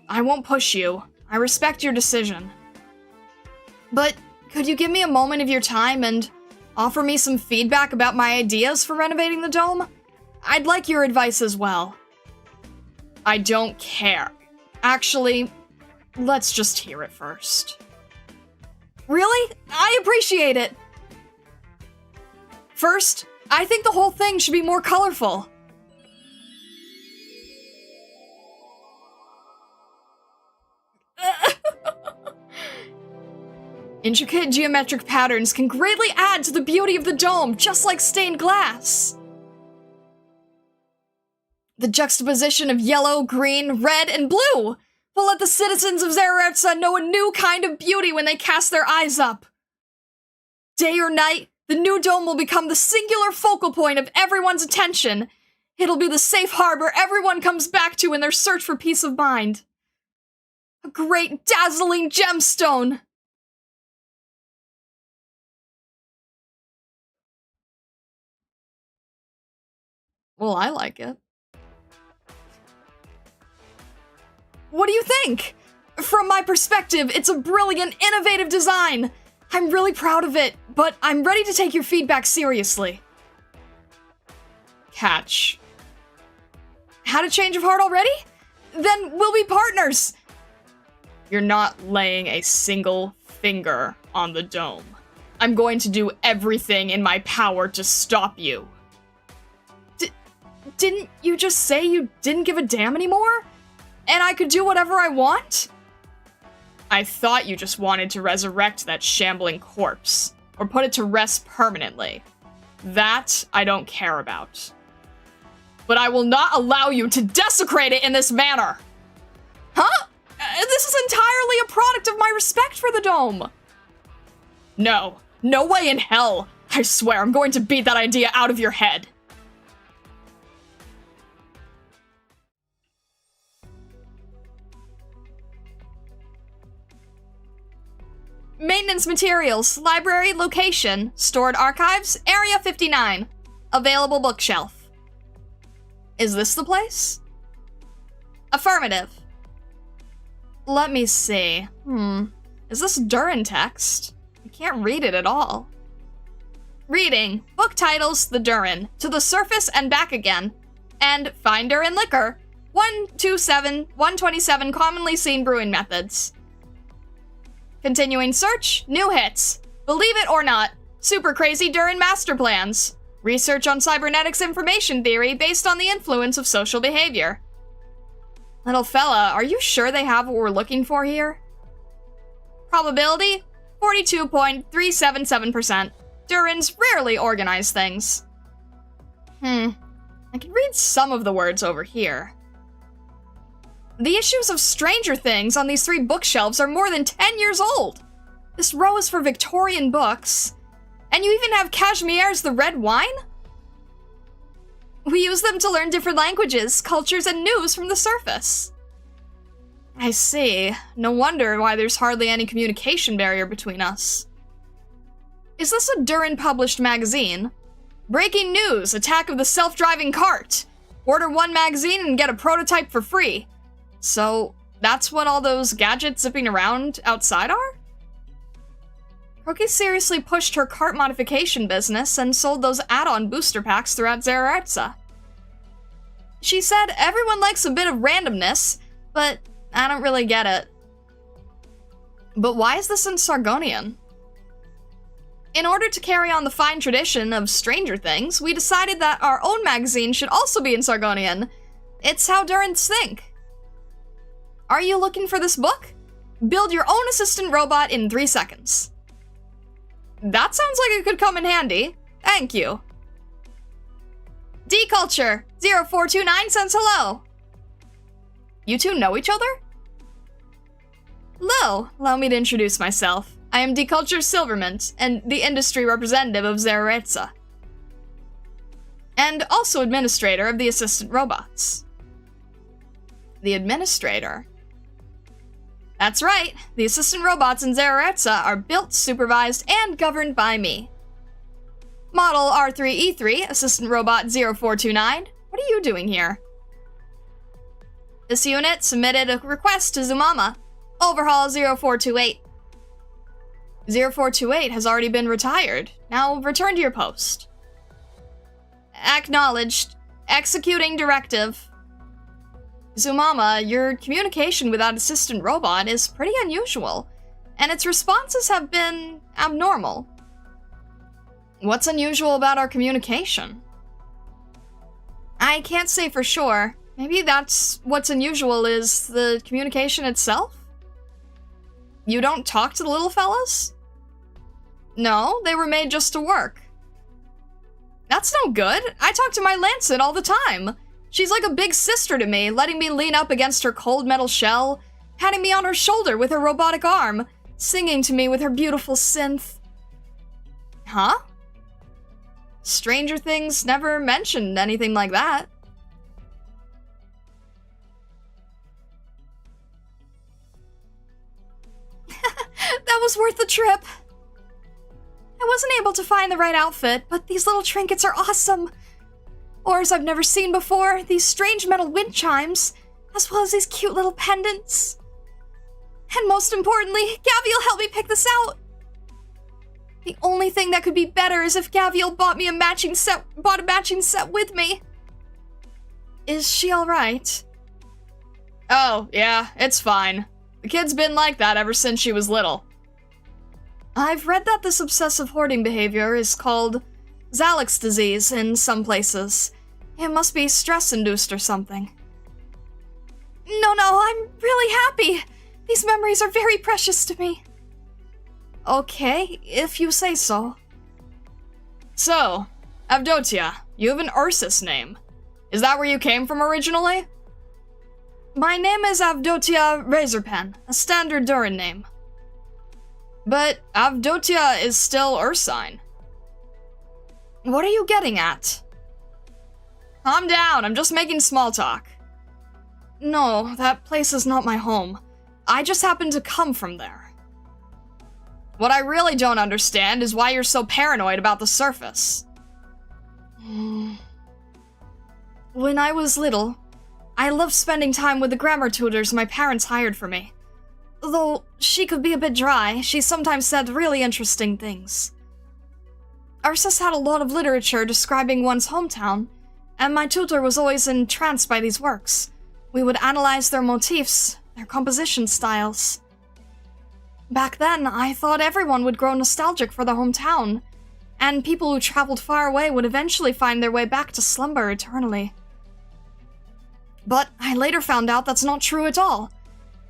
[SPEAKER 1] I won't push you. I respect your decision. But could you give me a moment of your time and offer me some feedback about my ideas for renovating the dome? I'd like your advice as well. I don't care. Actually, let's just hear it first. Really? I appreciate it. First, I think the whole thing should be more colorful. Intricate geometric patterns can greatly add to the beauty of the dome, just like stained glass. The juxtaposition of yellow, green, red, and blue will let the citizens of Zeretsa know a new kind of beauty when they cast their eyes up. Day or night, the new dome will become the singular focal point of everyone's attention. It'll be the safe harbor everyone comes back to in their search for peace of mind. A great, dazzling gemstone! Well, I like it. What do you think? From my perspective, it's a brilliant, innovative design. I'm really proud of it, but I'm ready to take your feedback seriously. Catch. Had a change of heart already? Then we'll be partners. You're not laying a single finger on the dome. I'm going to do everything in my power to stop you. Didn't you just say you didn't give a damn anymore? And I could do whatever I want? I thought you just wanted to resurrect that shambling corpse, or put it to rest permanently. That I don't care about. But I will not allow you to desecrate it in this manner! Huh? This is entirely a product of my respect for the dome! No. No way in hell! I swear I'm going to beat that idea out of your head. Maintenance materials, library, location, stored archives, area 59. Available bookshelf. Is this the place? Affirmative. Let me see. Is this Durin text? I can't read it at all. Reading. Book titles, The Durin, To the Surface and Back Again, and Finder and Liquor. 127, 127 commonly seen brewing methods. Continuing search, new hits. Believe it or not, super crazy Durin master plans. Research on cybernetics information theory based on the influence of social behavior. Little fella, are you sure they have what we're looking for here? Probability, 42.377%. Durins rarely organize things. I can read some of the words over here. The issues of Stranger Things on these 3 bookshelves are more than 10 years old. This row is for Victorian books. And you even have Cashmere's The Red Wine? We use them to learn different languages, cultures, and news from the surface. I see. No wonder why there's hardly any communication barrier between us. Is this a Durin-published magazine? Breaking news, attack of the self-driving cart. Order 1 magazine and get a prototype for free. So, that's what all those gadgets zipping around outside are? Kroki seriously pushed her cart modification business and sold those add-on booster packs throughout Zerartsa. She said everyone likes a bit of randomness, but I don't really get it. But why is this in Sargonian? In order to carry on the fine tradition of Stranger Things, we decided that our own magazine should also be in Sargonian. It's how Durins think. Are you looking for this book? Build your own assistant robot in 3 seconds. That sounds like it could come in handy. Thank you. D-Culture 0429 sends hello. You two know each other? Hello, allow me to introduce myself. I am D-Culture Silvermint, and the industry representative of Zerartsa. And also administrator of the assistant robots. The administrator? That's right, the assistant robots in Zerartsa are built, supervised, and governed by me. Model R3E3, assistant robot 0429, what are you doing here? This unit submitted a request to Zumama. Overhaul 0428. 0428 has already been retired. Now return to your post. Acknowledged. Executing directive. Zumama, your communication with that assistant robot is pretty unusual, and its responses have been abnormal. What's unusual about our communication? I can't say for sure. Maybe that's what's unusual is the communication itself? You don't talk to the little fellas? No, they were made just to work. That's no good. I talk to my Lancet all the time. She's like a big sister to me, letting me lean up against her cold metal shell, patting me on her shoulder with her robotic arm, singing to me with her beautiful synth. Huh? Stranger Things never mentioned anything like that. That was worth the trip. I wasn't able to find the right outfit, but these little trinkets are awesome. Ores I've never seen before, these strange metal wind chimes, as well as these cute little pendants. And most importantly, Gaviel helped me pick this out. The only thing that could be better is if Gaviel bought a matching set with me. Is she alright? Oh, yeah, it's fine. The kid's been like that ever since she was little. I've read that this obsessive hoarding behavior is called Zalix disease in some places. It must be stress-induced or something. No, I'm really happy. These memories are very precious to me. Okay, if you say so. So, Avdotia, you have an Ursus name. Is that where you came from originally? My name is Avdotia Razorpen, a standard Durin name. But Avdotia is still Ursine. What are you getting at? Calm down, I'm just making small talk. No, that place is not my home. I just happened to come from there. What I really don't understand is why you're so paranoid about the surface. When I was little, I loved spending time with the grammar tutors my parents hired for me. Though she could be a bit dry, she sometimes said really interesting things. Ursus had a lot of literature describing one's hometown, and my tutor was always entranced by these works. We would analyze their motifs, their composition styles. Back then, I thought everyone would grow nostalgic for their hometown, and people who traveled far away would eventually find their way back to slumber eternally. But I later found out that's not true at all.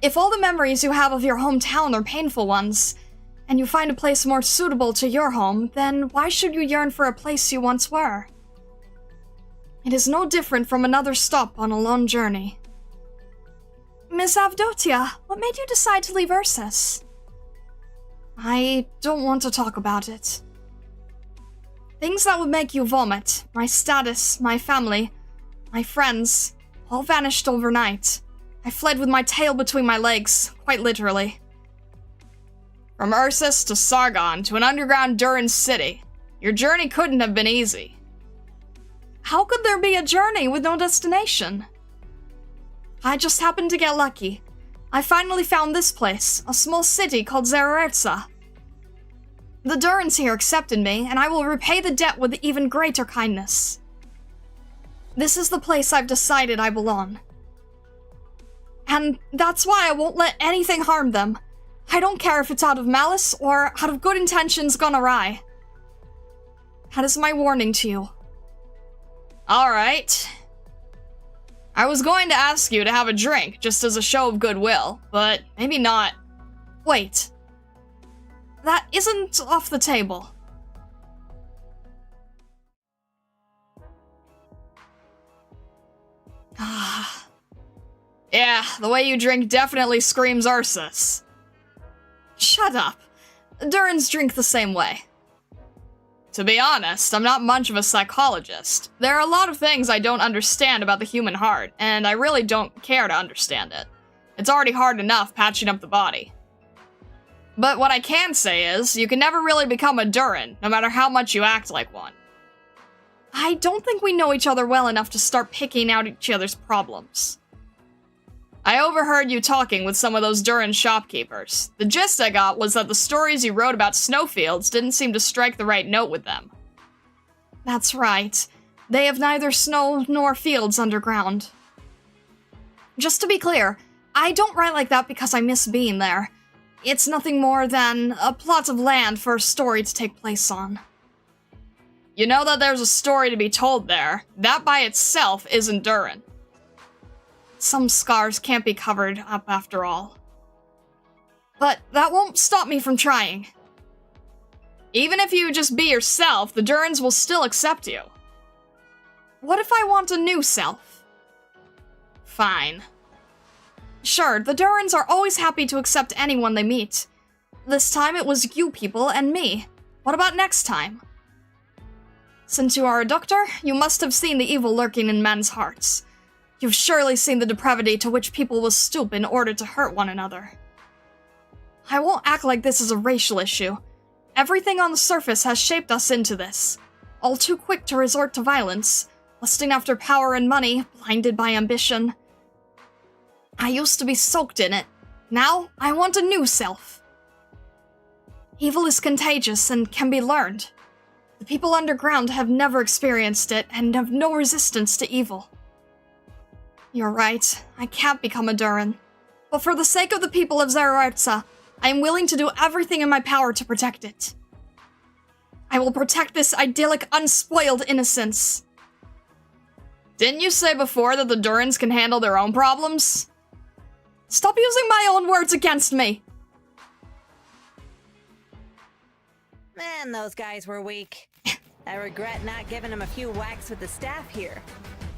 [SPEAKER 1] If all the memories you have of your hometown are painful ones, and you find a place more suitable to your home, then why should you yearn for a place you once were? It is no different from another stop on a long journey. Miss Avdotia, what made you decide to leave Ursus? I don't want to talk about it. Things that would make you vomit, my status, my family, my friends, all vanished overnight. I fled with my tail between my legs, quite literally. From Ursus to Sargon to an underground Duran city, your journey couldn't have been easy. How could there be a journey with no destination? I just happened to get lucky. I finally found this place, a small city called Zererza. The Durans here accepted me, and I will repay the debt with even greater kindness. This is the place I've decided I belong. And that's why I won't let anything harm them. I don't care if it's out of malice or out of good intentions gone awry. That is my warning to you. Alright. I was going to ask you to have a drink, just as a show of goodwill, but maybe not. Wait. That isn't off the table. Ah. Yeah, the way you drink definitely screams Ursus. Shut up. Durans drink the same way. To be honest, I'm not much of a psychologist. There are a lot of things I don't understand about the human heart, and I really don't care to understand it. It's already hard enough patching up the body. But what I can say is, you can never really become a Duran, no matter how much you act like one. I don't think we know each other well enough to start picking out each other's problems. I overheard you talking with some of those Duran shopkeepers. The gist I got was that the stories you wrote about snowfields didn't seem to strike the right note with them. That's right. They have neither snow nor fields underground. Just to be clear, I don't write like that because I miss being there. It's nothing more than a plot of land for a story to take place on. You know that there's a story to be told there. That by itself isn't Duran. Some scars can't be covered up after all. But that won't stop me from trying. Even if you just be yourself, the Durans will still accept you. What if I want a new self? Fine. Sure, the Durans are always happy to accept anyone they meet. This time it was you people and me. What about next time? Since you are a doctor, you must have seen the evil lurking in men's hearts. You've surely seen the depravity to which people will stoop in order to hurt one another. I won't act like this is a racial issue. Everything on the surface has shaped us into this. All too quick to resort to violence, lusting after power and money, blinded by ambition. I used to be soaked in it. Now, I want a new self. Evil is contagious and can be learned. The people underground have never experienced it and have no resistance to evil. You're right, I can't become a Duran. But for the sake of the people of Zererza, I am willing to do everything in my power to protect it. I will protect this idyllic, unspoiled innocence. Didn't you say before that the Durans can handle their own problems? Stop using my own words against me!
[SPEAKER 2] Man, those guys were weak. I regret not giving them a few whacks with the staff here.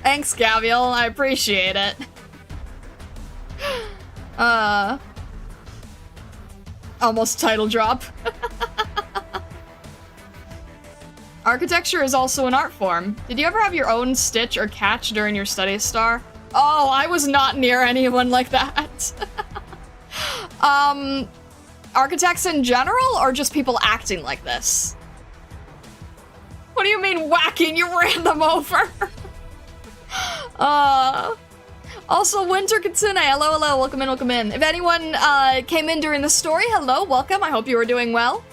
[SPEAKER 1] Thanks, Gaviel. I appreciate it. Almost title drop. Architecture is also an art form. Did you ever have your own stitch or catch during your studies star? Oh, I was not near anyone like that. Architects in general, or just people acting like this? What do you mean whacking? You ran them over. Also, Winter Kitsune, hello, hello, welcome in, welcome in. If anyone, came in during the story, hello, welcome, I hope you were doing well.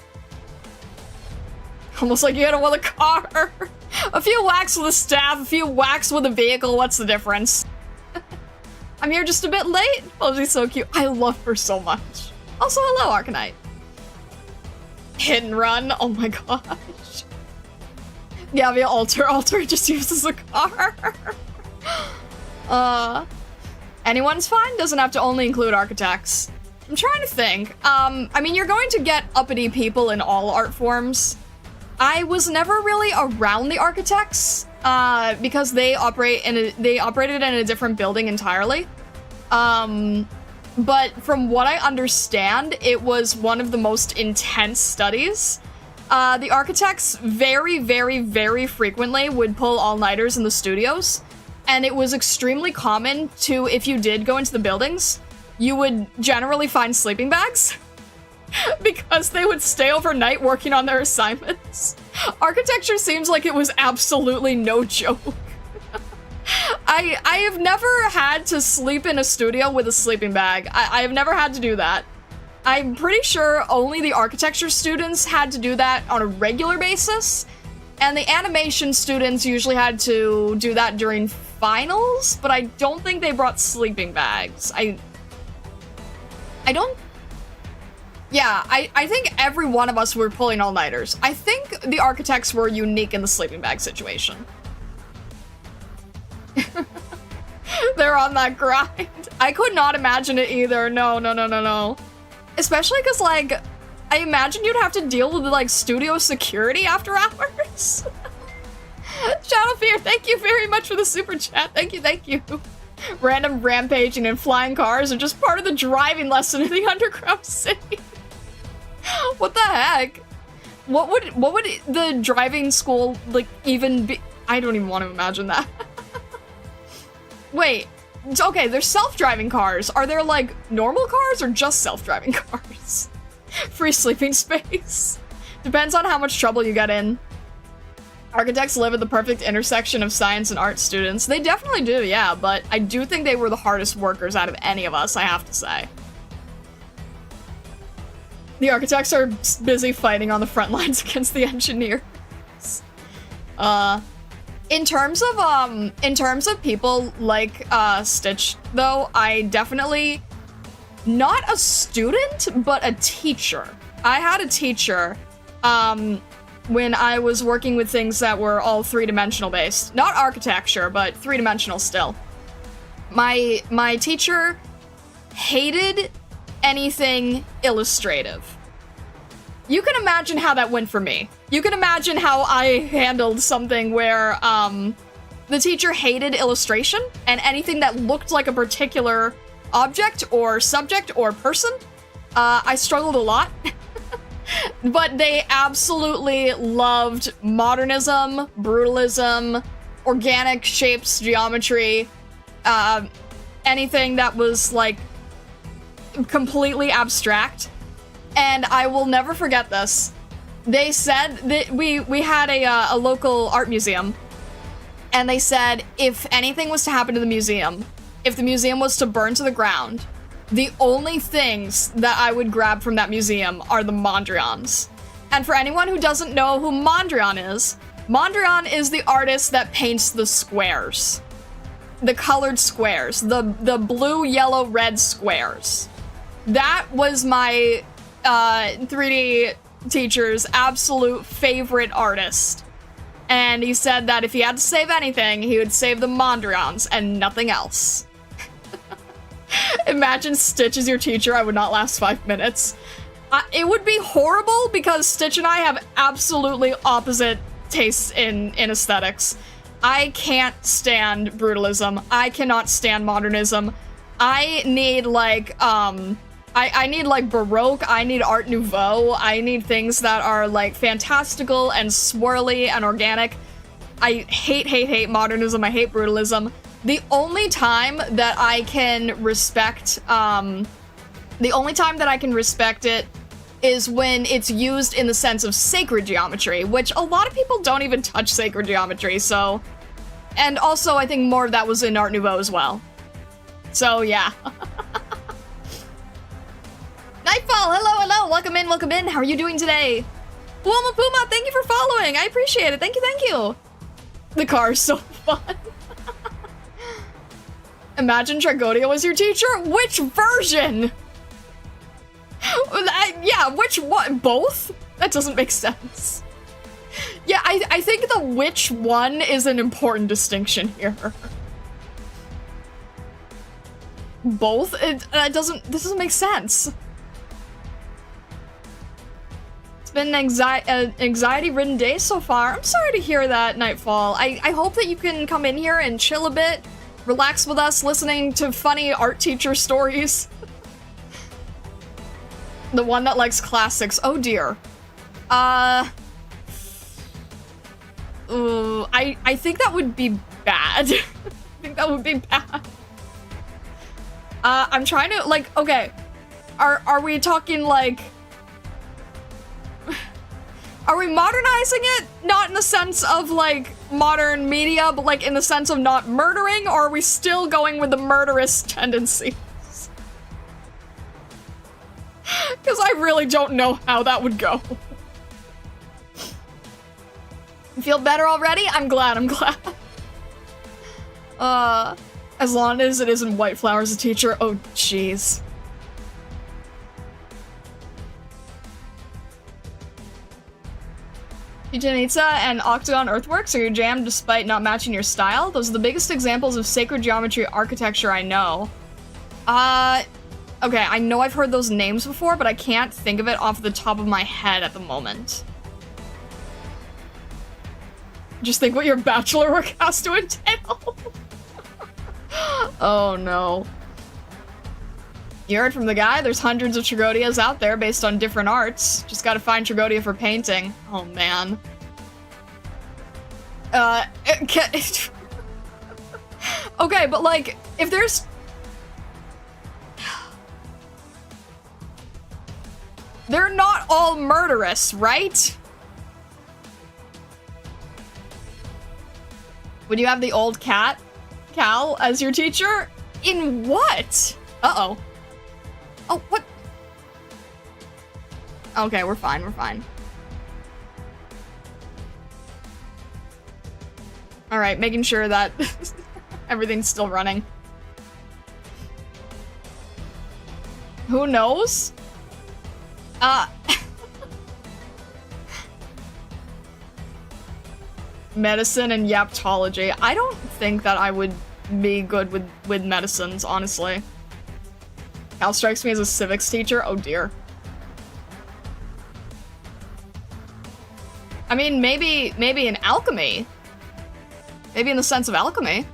[SPEAKER 1] Almost like you hit him with a car. A few whacks with a staff, a few whacks with a vehicle, what's the difference? I'm here just a bit late. Oh, she's so cute. I love her so much. Also, hello, Arknight. Hit and run. Oh my gosh. Yeah, via alter. Alter just uses a car. Anyone's fine. Doesn't have to only include architects. I'm trying to think. I mean, you're going to get uppity people in all art forms. I was never really around the architects because they operated in a different building entirely. But from what I understand, it was one of the most intense studies. The architects very, very, very frequently would pull all-nighters in the studios, and it was extremely common to, if you did go into the buildings, you would generally find sleeping bags because they would stay overnight working on their assignments. Architecture seems like it was absolutely no joke. I have never had to sleep in a studio with a sleeping bag. I have never had to do that. I'm pretty sure only the architecture students had to do that on a regular basis, and the animation students usually had to do that during finals, but I don't think they brought sleeping bags. I think every one of us were pulling all-nighters. I think the architects were unique in the sleeping bag situation. They're on that grind. I could not imagine it either. No. Especially because, like, I imagine you'd have to deal with, like, studio security after hours. Shadow Fear, thank you very much for the super chat. Thank you. Random rampaging and flying cars are just part of the driving lesson in the underground city. What the heck? What would the driving school, like, even be? I don't even want to imagine that. Wait, okay, there's self-driving cars. Are there, like, normal cars or just self-driving cars? Free sleeping space. Depends on how much trouble you get in. Architects live at the perfect intersection of science and art students. They definitely do, yeah, but I do think they were the hardest workers out of any of us, I have to say. The architects are busy fighting on the front lines against the engineers. In terms of people like Stitch, though, I definitely, not a student, but a teacher. I had a teacher when I was working with things that were all three-dimensional based. Not architecture, but three-dimensional still. My teacher hated anything illustrative. You can imagine how that went for me. You can imagine how I handled something where the teacher hated illustration and anything that looked like a particular object or subject or person. I struggled a lot. But they absolutely loved modernism, brutalism, organic shapes, geometry, anything that was, like, completely abstract. And I will never forget this. They said that we had a local art museum, and they said if anything was to happen to the museum, if the museum was to burn to the ground, the only things that I would grab from that museum are the Mondrians. And for anyone who doesn't know who Mondrian is the artist that paints the squares. The colored squares. The blue, yellow, red squares. That was my 3D teacher's absolute favorite artist. And he said that if he had to save anything, he would save the Mondrians and nothing else. Imagine Stitch as your teacher. I would not last 5 minutes. It would be horrible because Stitch and I have absolutely opposite tastes in aesthetics. I can't stand brutalism. I cannot stand modernism. I need, like, I need, like, Baroque. I need Art Nouveau. I need things that are, like, fantastical and swirly and organic. I hate modernism. I hate brutalism. The only time that I can respect, it is when it's used in the sense of sacred geometry, which a lot of people don't even touch sacred geometry, so... And also, I think more of that was in Art Nouveau as well. So, yeah. Nightfall, hello, welcome in, how are you doing today? Puma, thank you for following, I appreciate it, thank you. The car is so fun. Imagine Tragonia was your teacher? Which version? Yeah, which one? Both? That doesn't make sense. Yeah, I think the which one is an important distinction here. Both? This doesn't make sense. It's been an anxiety-ridden day so far. I'm sorry to hear that, Nightfall. I hope that you can come in here and chill a bit, relax with us, listening to funny art teacher stories. The one that likes classics. Oh dear. I think that would be bad. I think that would be bad. I'm trying to, like, okay. Are we talking, like... Are we modernizing it? Not in the sense of, like, modern media, but, like, in the sense of not murdering? Or are we still going with the murderous tendencies? Because I really don't know how that would go. You feel better already? I'm glad, I'm glad. As long as it isn't White Flower as a teacher. Oh, jeez. Pijanitsa and Octagon Earthworks are your jam despite not matching your style. Those are the biggest examples of sacred geometry architecture I know. Okay, I know I've heard those names before, but I can't think of it off the top of my head at the moment. Just think what your bachelor work has to entail. Oh no. You heard from the guy, there's hundreds of Tragodias out there based on different arts. Just gotta find Tragodia for painting. Oh man. Okay, but like, if there's... They're not all murderous, right? Would you have the old cat, Cal, as your teacher? In what? Uh-oh. Oh, what? Okay, we're fine, we're fine. Alright, making sure that everything's still running. Who knows? Medicine and yaptology. I don't think that I would be good with medicines, honestly. Cal strikes me as a civics teacher. Oh dear. I mean, maybe in alchemy. Maybe in the sense of alchemy.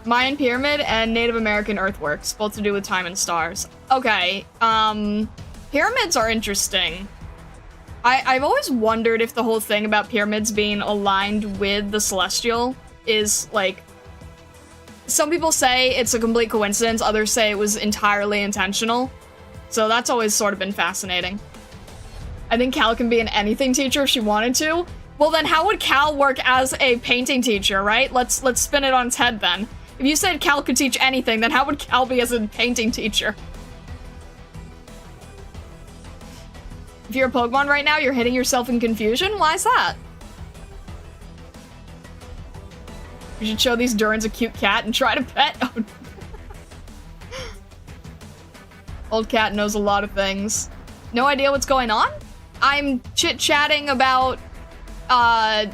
[SPEAKER 1] Mayan pyramid and Native American earthworks, both to do with time and stars. Okay, pyramids are interesting. I've always wondered if the whole thing about pyramids being aligned with the celestial is, like... Some people say it's a complete coincidence, others say it was entirely intentional. So that's always sort of been fascinating. I think Cal can be an anything teacher if she wanted to. Well then how would Cal work as a painting teacher, right? Let's spin it on its head then. If you said Cal could teach anything, then how would Cal be as a painting teacher? If you're a Pokemon right now, you're hitting yourself in confusion? Why is that? You should show these Durans a cute cat and try to pet. Oh. Old cat knows a lot of things. No idea what's going on? I'm chit-chatting about, I'm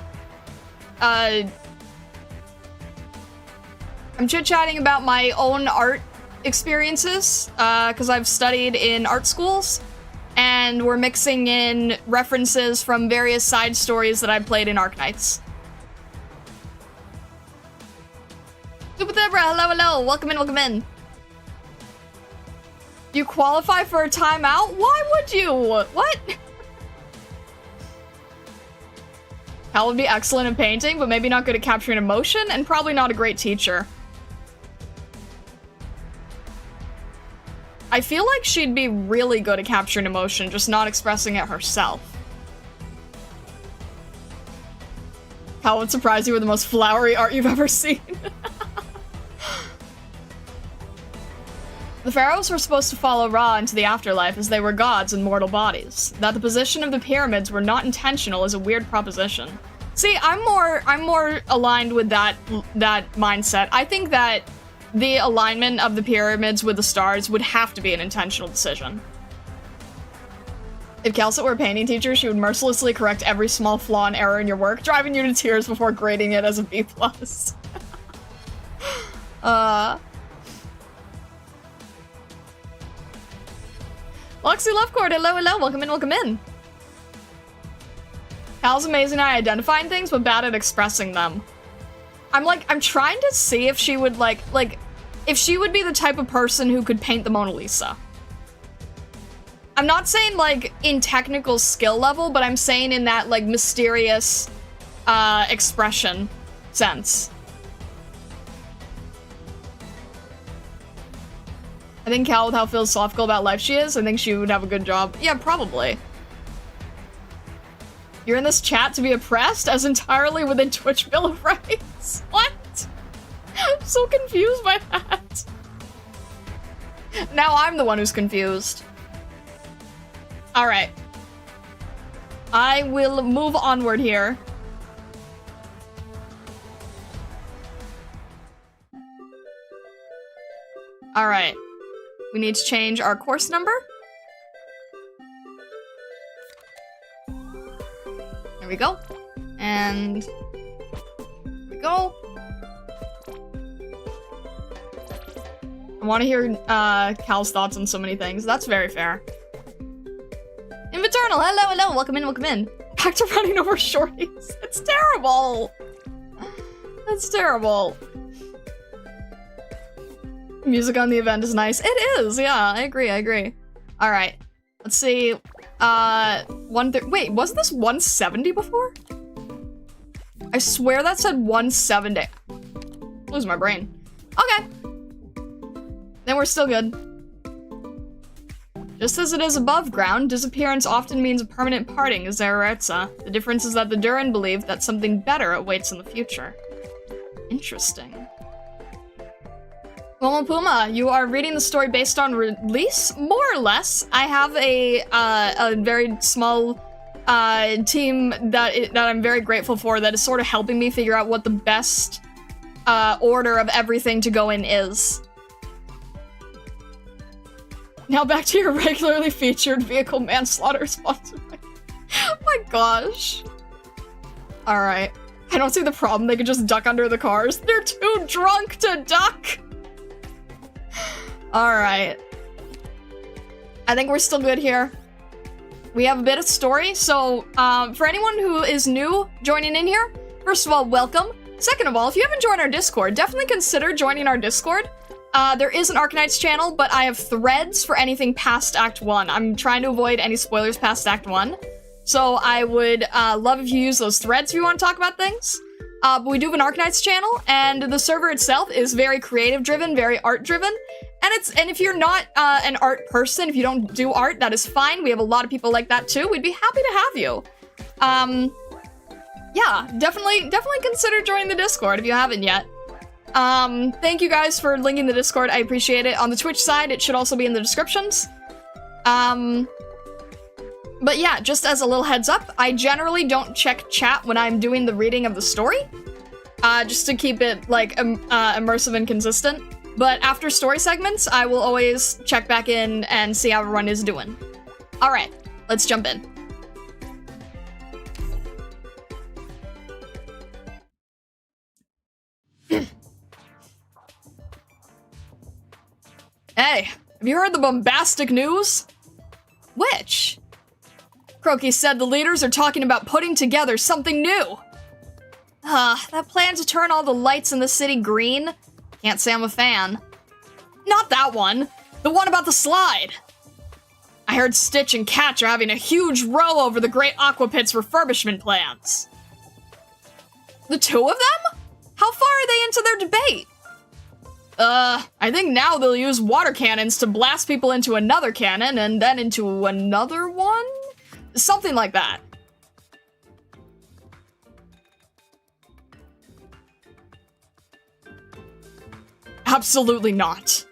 [SPEAKER 1] chit-chatting about my own art experiences, because I've studied in art schools, and we're mixing in references from various side stories that I've played in ARKNIGHTS. Super Debra, hello, hello, welcome in, welcome in. You qualify for a timeout? Why would you? What? Cal would be excellent at painting, but maybe not good at capturing emotion, and probably not a great teacher. I feel like she'd be really good at capturing emotion, just not expressing it herself. Cal would surprise you with the most flowery art you've ever seen. The pharaohs were supposed to follow Ra into the afterlife as they were gods in mortal bodies. That the position of the pyramids were not intentional is a weird proposition. See, I'm more aligned with that mindset. I think that the alignment of the pyramids with the stars would have to be an intentional decision. If Calcit were a painting teacher, she would mercilessly correct every small flaw and error in your work, driving you to tears before grading it as a B+. Loxy Lovecord, hello, hello, welcome in, welcome in. Cal's amazing at identifying things, but bad at expressing them. I'm trying to see if she would if she would be the type of person who could paint the Mona Lisa. I'm not saying in technical skill level, but I'm saying in that mysterious expression sense. I think Cal, with how philosophical about life she is, I think she would have a good job. Yeah, probably. You're in this chat to be oppressed as entirely within Twitch Bill of Rights. What? I'm so confused by that. Now I'm the one who's confused. All right. I will move onward here. All right. We need to change our course number. There we go. And there we go. I want to hear Cal's thoughts on so many things. That's very fair. Inviternal, hello, hello, welcome in, welcome in. Back to running over shorties. It's terrible. That's terrible. Music on the event is nice. It is, yeah, I agree, I agree. All right, let's see. Wait, wasn't this 170 before? I swear that said 170. Lose my brain. Okay. Then we're still good. Just as it is above ground, disappearance often means a permanent parting, is Zeretza. The difference is that the Durin believe that something better awaits in the future. Interesting. Momo Puma, you are reading the story based on release? More or less. I have a very small team that I'm very grateful for that is sort of helping me figure out what the best order of everything to go in is. Now back to your regularly featured vehicle manslaughter sponsored by... Oh my gosh. Alright. I don't see the problem. They could just duck under the cars. They're too drunk to duck! Alright. I think we're still good here. We have a bit of story, so for anyone who is new joining in here, first of all, welcome. Second of all, if you haven't joined our Discord, definitely consider joining our Discord. There is an ARKNIGHTS channel, but I have threads for anything past Act 1. I'm trying to avoid any spoilers past Act 1. So I would love if you use those threads if you want to talk about things. But we do have an ARKNIGHTS channel, and the server itself is very creative-driven, very art-driven. And if you're not an art person, if you don't do art, that is fine. We have a lot of people like that too. We'd be happy to have you. Yeah, definitely consider joining the Discord if you haven't yet. Thank you guys for linking the Discord. I appreciate it. On the Twitch side, it should also be in the descriptions. But yeah, just as a little heads up, I generally don't check chat when I'm doing the reading of the story. Just to keep it, immersive and consistent. But after story segments, I will always check back in and see how everyone is doing. Alright, let's jump in. Hey, have you heard the bombastic news? Which? Croaky said the leaders are talking about putting together something new. That plan to turn all the lights in the city green? Can't say I'm a fan. Not that one. The one about the slide. I heard Stitch and Catch are having a huge row over the Great Aqua Pit's refurbishment plans. The two of them? How far are they into their debate? I think now they'll use water cannons to blast people into another cannon and then into another one? Something like that. Absolutely not.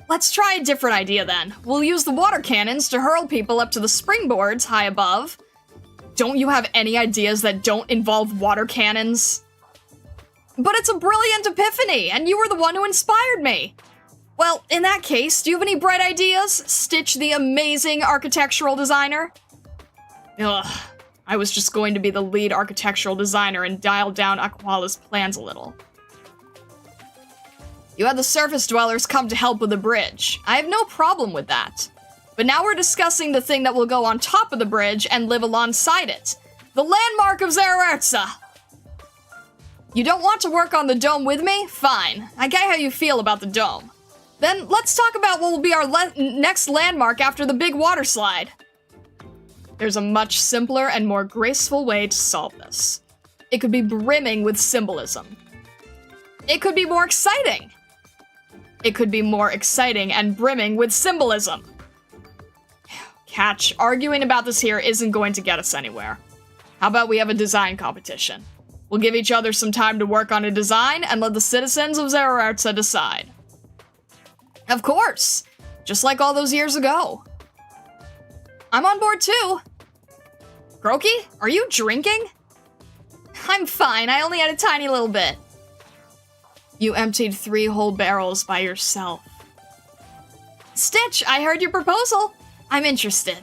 [SPEAKER 1] Let's try a different idea then. We'll use the water cannons to hurl people up to the springboards high above Don't you have any ideas that don't involve water cannons? But it's a brilliant epiphany, and you were the one who inspired me! Well, in that case, do you have any bright ideas, Stitch the amazing architectural designer? Ugh, I was just going to be the lead architectural designer and dial down Aquala's plans a little. You had the surface dwellers come to help with the bridge. I have no problem with that. But now we're discussing the thing that will go on top of the bridge and live alongside it. The landmark of Zererza! You don't want to work on the dome with me? Fine. I get how you feel about the dome. Then let's talk about what will be our next landmark after the big water slide. There's a much simpler and more graceful way to solve this. It could be brimming with symbolism. It could be more exciting. It could be more exciting and brimming with symbolism. Catch, arguing about this here isn't going to get us anywhere. How about we have a design competition? We'll give each other some time to work on a design and let the citizens of Zererza decide. Of course! Just like all those years ago. I'm on board too. Croaky, are you drinking? I'm fine, I only had a tiny little bit. You emptied 3 whole barrels by yourself. Stitch, I heard your proposal. I'm interested.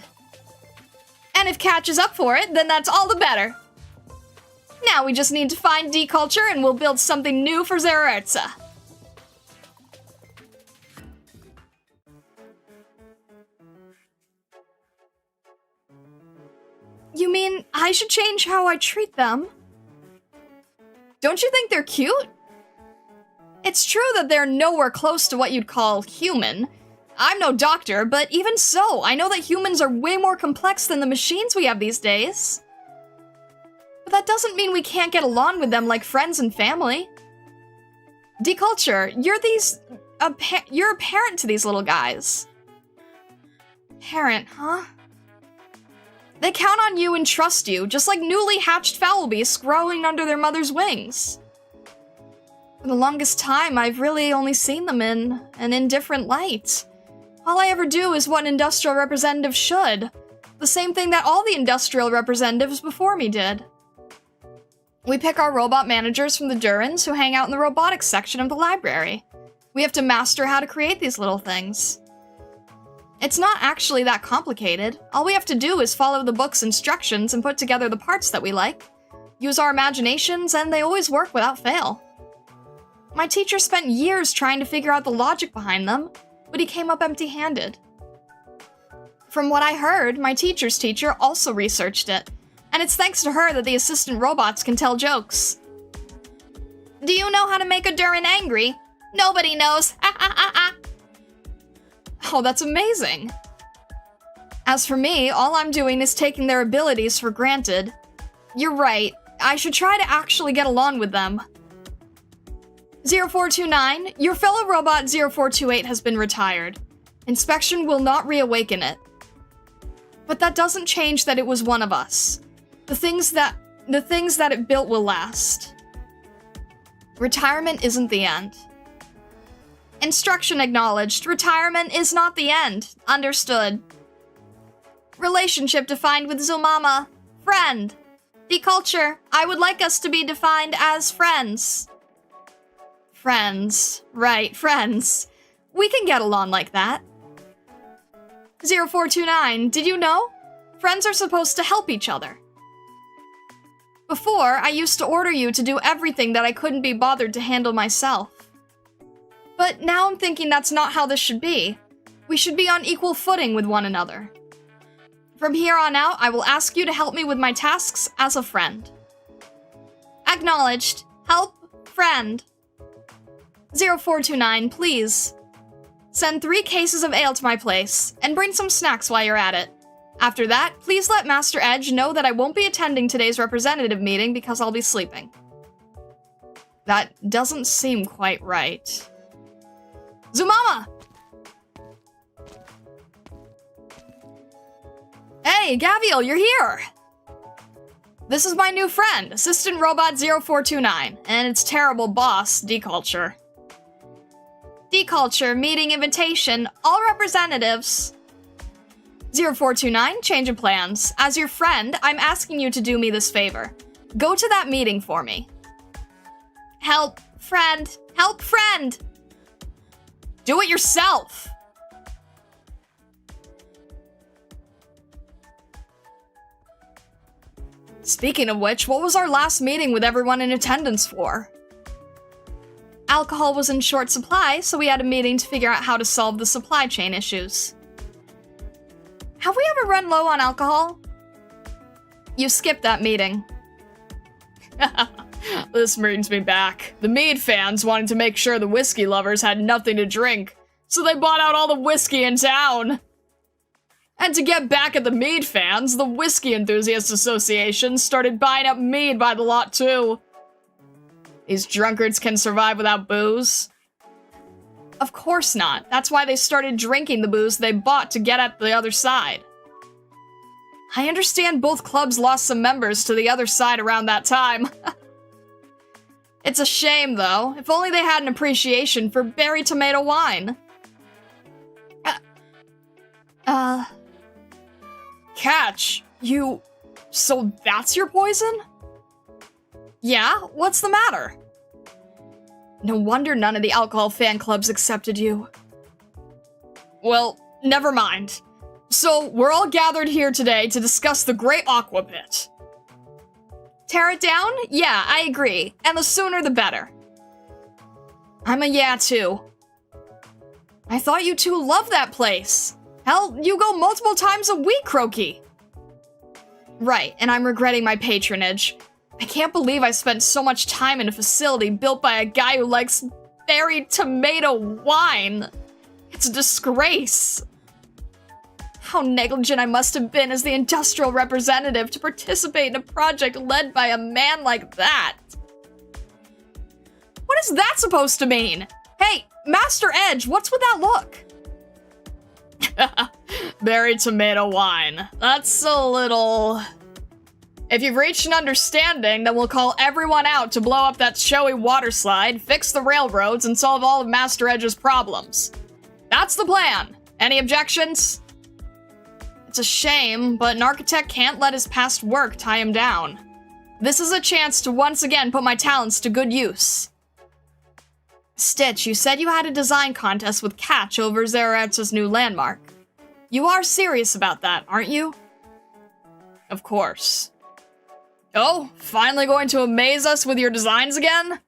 [SPEAKER 1] And if Catch is up for it, then that's all the better. Now we just need to find D-Culture and we'll build something new for Zererza. You mean I should change how I treat them? Don't you think they're cute? It's true that they're nowhere close to what you'd call human. I'm no doctor, but even so, I know that humans are way more complex than the machines we have these days. But that doesn't mean we can't get along with them like friends and family. D-Culture, you're a parent to these little guys. Parent, huh? They count on you and trust you, just like newly hatched fowl beasts growing under their mother's wings. For the longest time, I've really only seen them in an indifferent light. All I ever do is what an industrial representative should. The same thing that all the industrial representatives before me did. We pick our robot managers from the Durans who hang out in the robotics section of the library. We have to master how to create these little things. It's not actually that complicated. All we have to do is follow the book's instructions and put together the parts that we like. Use our imaginations, and they always work without fail. My teacher spent years trying to figure out the logic behind them, but he came up empty-handed. From what I heard, my teacher's teacher also researched it, and it's thanks to her that the assistant robots can tell jokes. Do you know how to make a Duran angry? Nobody knows. Oh, that's amazing. As for me, all I'm doing is taking their abilities for granted. You're right, I should try to actually get along with them. 0429, your fellow robot 0428 has been retired. Inspection will not reawaken it. But that doesn't change that it was one of us. The things that it built will last. Retirement isn't the end. Instruction acknowledged. Retirement is not the end. Understood. Relationship defined with Zumama. Friend. D-Culture, I would like us to be defined as friends. Friends. Right, friends. We can get along like that. 0429, did you know? Friends are supposed to help each other. Before, I used to order you to do everything that I couldn't be bothered to handle myself. But now I'm thinking that's not how this should be. We should be on equal footing with one another. From here on out, I will ask you to help me with my tasks as a friend. Acknowledged. Help. Friend. 0429, please. Send 3 cases of ale to my place, and bring some snacks while you're at it. After that, please let Master Edge know that I won't be attending today's representative meeting because I'll be sleeping. That doesn't seem quite right. Zumama! Hey, Gaviel, you're here! This is my new friend, Assistant Robot 0429, and its terrible boss, D-Culture. D-Culture, meeting invitation, all representatives. 0429, change of plans. As your friend, I'm asking you to do me this favor. Go to that meeting for me. Help, friend. Help, friend. Do it yourself. Speaking of which, what was our last meeting with everyone in attendance for? Alcohol was in short supply, so we had a meeting to figure out how to solve the supply chain issues. Have we ever run low on alcohol? You skipped that meeting. This brings me back. The mead fans wanted to make sure the whiskey lovers had nothing to drink, so they bought out all the whiskey in town. And to get back at the mead fans, the Whiskey Enthusiasts Association started buying up mead by the lot too. These drunkards can survive without booze? Of course not. That's why they started drinking the booze they bought to get at the other side. I understand both clubs lost some members to the other side around that time. It's a shame, though. If only they had an appreciation for berry tomato wine. Catch, you... So that's your poison? Yeah, what's the matter? No wonder none of the alcohol fan clubs accepted you. Well, never mind. So, we're all gathered here today to discuss the Great Aqua Pit. Tear it down? Yeah, I agree. And the sooner the better. I'm a yeah, too. I thought you two loved that place. Hell, you go multiple times a week, Croaky. Right, and I'm regretting my patronage. I can't believe I spent so much time in a facility built by a guy who likes berry tomato wine. It's a disgrace. How negligent I must have been as the industrial representative to participate in a project led by a man like that. What is that supposed to mean? Hey, Master Edge, what's with that look? Berry tomato wine. That's a little... If you've reached an understanding, then we'll call everyone out to blow up that showy water slide, fix the railroads, and solve all of Master Edge's problems. That's the plan. Any objections? It's a shame, but an architect can't let his past work tie him down. This is a chance to once again put my talents to good use. Stitch, you said you had a design contest with Catch over Zeratz's new landmark. You are serious about that, aren't you? Of course. Oh, finally going to amaze us with your designs again?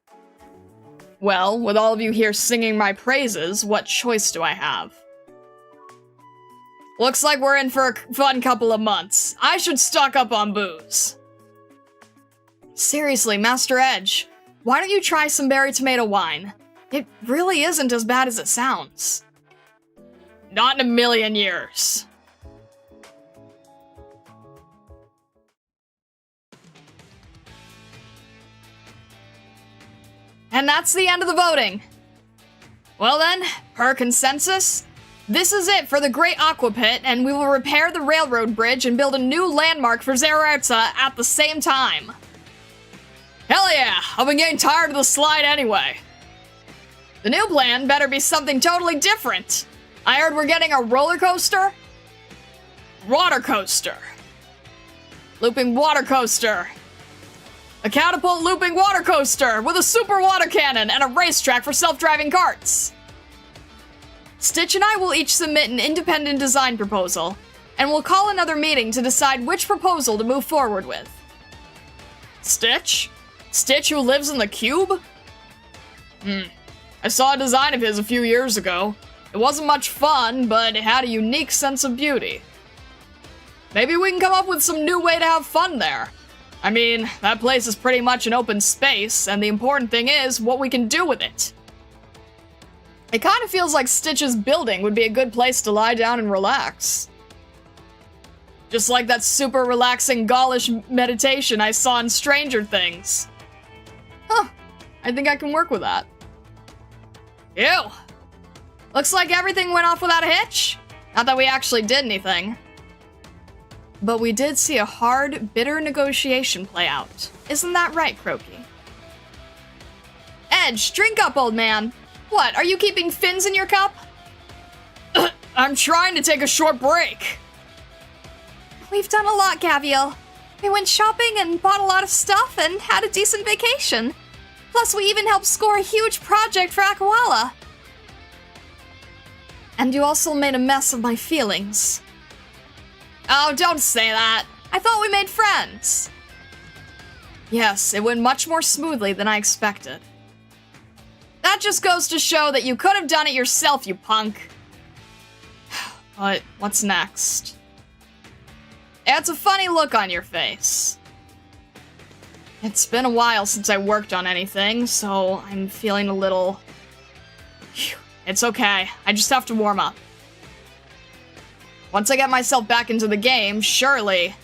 [SPEAKER 1] Well, with all of you here singing my praises, what choice do I have? Looks like we're in for a fun couple of months. I should stock up on booze. Seriously, Master Edge, why don't you try some berry tomato wine? It really isn't as bad as it sounds. Not in a million years. And that's the end of the voting. Well then, per consensus, this is it for the Great Aqua Pit, and we will repair the railroad bridge and build a new landmark for Zeratza at the same time. Hell yeah, I've been getting tired of the slide anyway. The new plan better be something totally different. I heard we're getting a roller coaster? Water coaster. Looping water coaster. A catapult looping water coaster with a super water cannon and a racetrack for self-driving carts. Stitch and I will each submit an independent design proposal, and we'll call another meeting to decide which proposal to move forward with. Stitch? Stitch who lives in the cube? I saw a design of his a few years ago. It wasn't much fun, but it had a unique sense of beauty. Maybe we can come up with some new way to have fun there. I mean, that place is pretty much an open space, and the important thing is what we can do with it. It kind of feels like Stitch's building would be a good place to lie down and relax. Just like that super relaxing Gaulish meditation I saw in Stranger Things. Huh, I think I can work with that. Ew. Looks like everything went off without a hitch. Not that we actually did anything. But we did see a hard, bitter negotiation play out. Isn't that right, Croaky? Edge, drink up, old man. What, are you keeping fins in your cup? I'm trying to take a short break. We've done a lot, Gabriel. We went shopping and bought a lot of stuff and had a decent vacation. Plus, we even helped score a huge project for Akawala. And you also made a mess of my feelings. Oh, don't say that. I thought we made friends. Yes, it went much more smoothly than I expected. That just goes to show that you could have done it yourself, you punk. But what's next? It's a funny look on your face. It's been a while since I worked on anything, so I'm feeling a little... Phew. It's okay. I just have to warm up. Once I get myself back into the game, surely...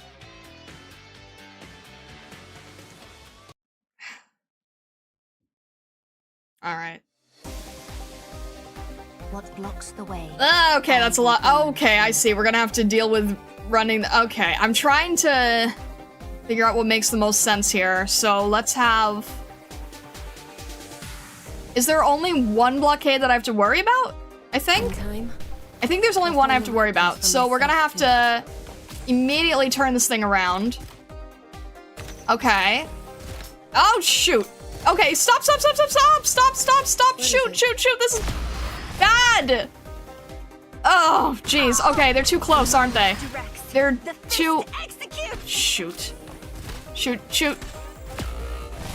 [SPEAKER 1] Alright.
[SPEAKER 3] What blocks the way?
[SPEAKER 1] Okay, that's a lot. Okay, I see. We're gonna have to deal with running... Okay, I'm trying to figure out what makes the most sense here. So let's have... Is there only one blockade that I have to worry about? I think? I think there's only one I have to worry about. So we're gonna have to immediately turn this thing around. Okay. Oh, shoot. Okay, stop. Shoot. This is bad. Oh, jeez. Okay, they're too close, aren't they? They're too... Shoot.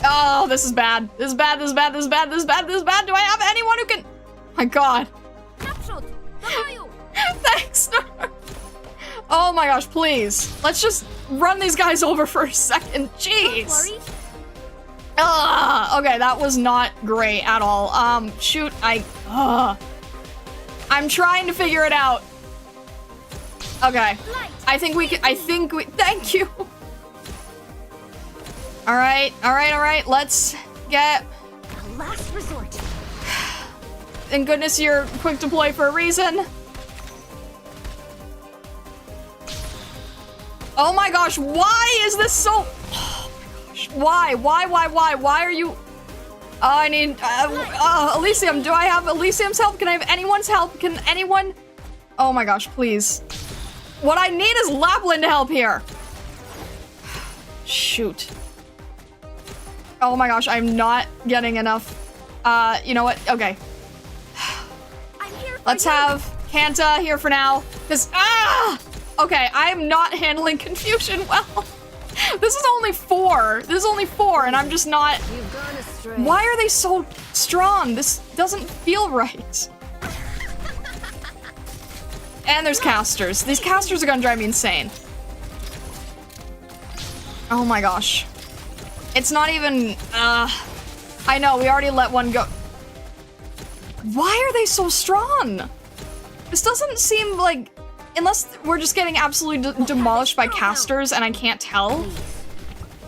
[SPEAKER 1] Oh, this is bad. This is bad. Do I have anyone who can... My God. Thanks. Oh my gosh, please. Let's just run these guys over for a second. Jeez. Okay, that was not great at all. Shoot, I'm trying to figure it out. Okay. I think we thank you. All right. Let's get...
[SPEAKER 3] Last resort.
[SPEAKER 1] Thank goodness you're quick deploy for a reason. Oh my gosh, why is this so... Oh my gosh, why? Why are you... I need... Elysium, do I have Elysium's help? Can I have anyone's help? Can anyone... Oh my gosh, please. What I need is Lapland help here. Shoot. Oh my gosh, I'm not getting enough. You know what? Okay. Let's have Kanta here for now. Because, okay, I am not handling confusion well. This is only 4. And I'm just not... Why are they so strong? This doesn't feel right. And there's casters. These casters are gonna drive me insane. Oh my gosh. It's not even... I know, we already let one go. Why are they so strong? This doesn't seem like... Unless we're just getting absolutely demolished by casters and I can't tell.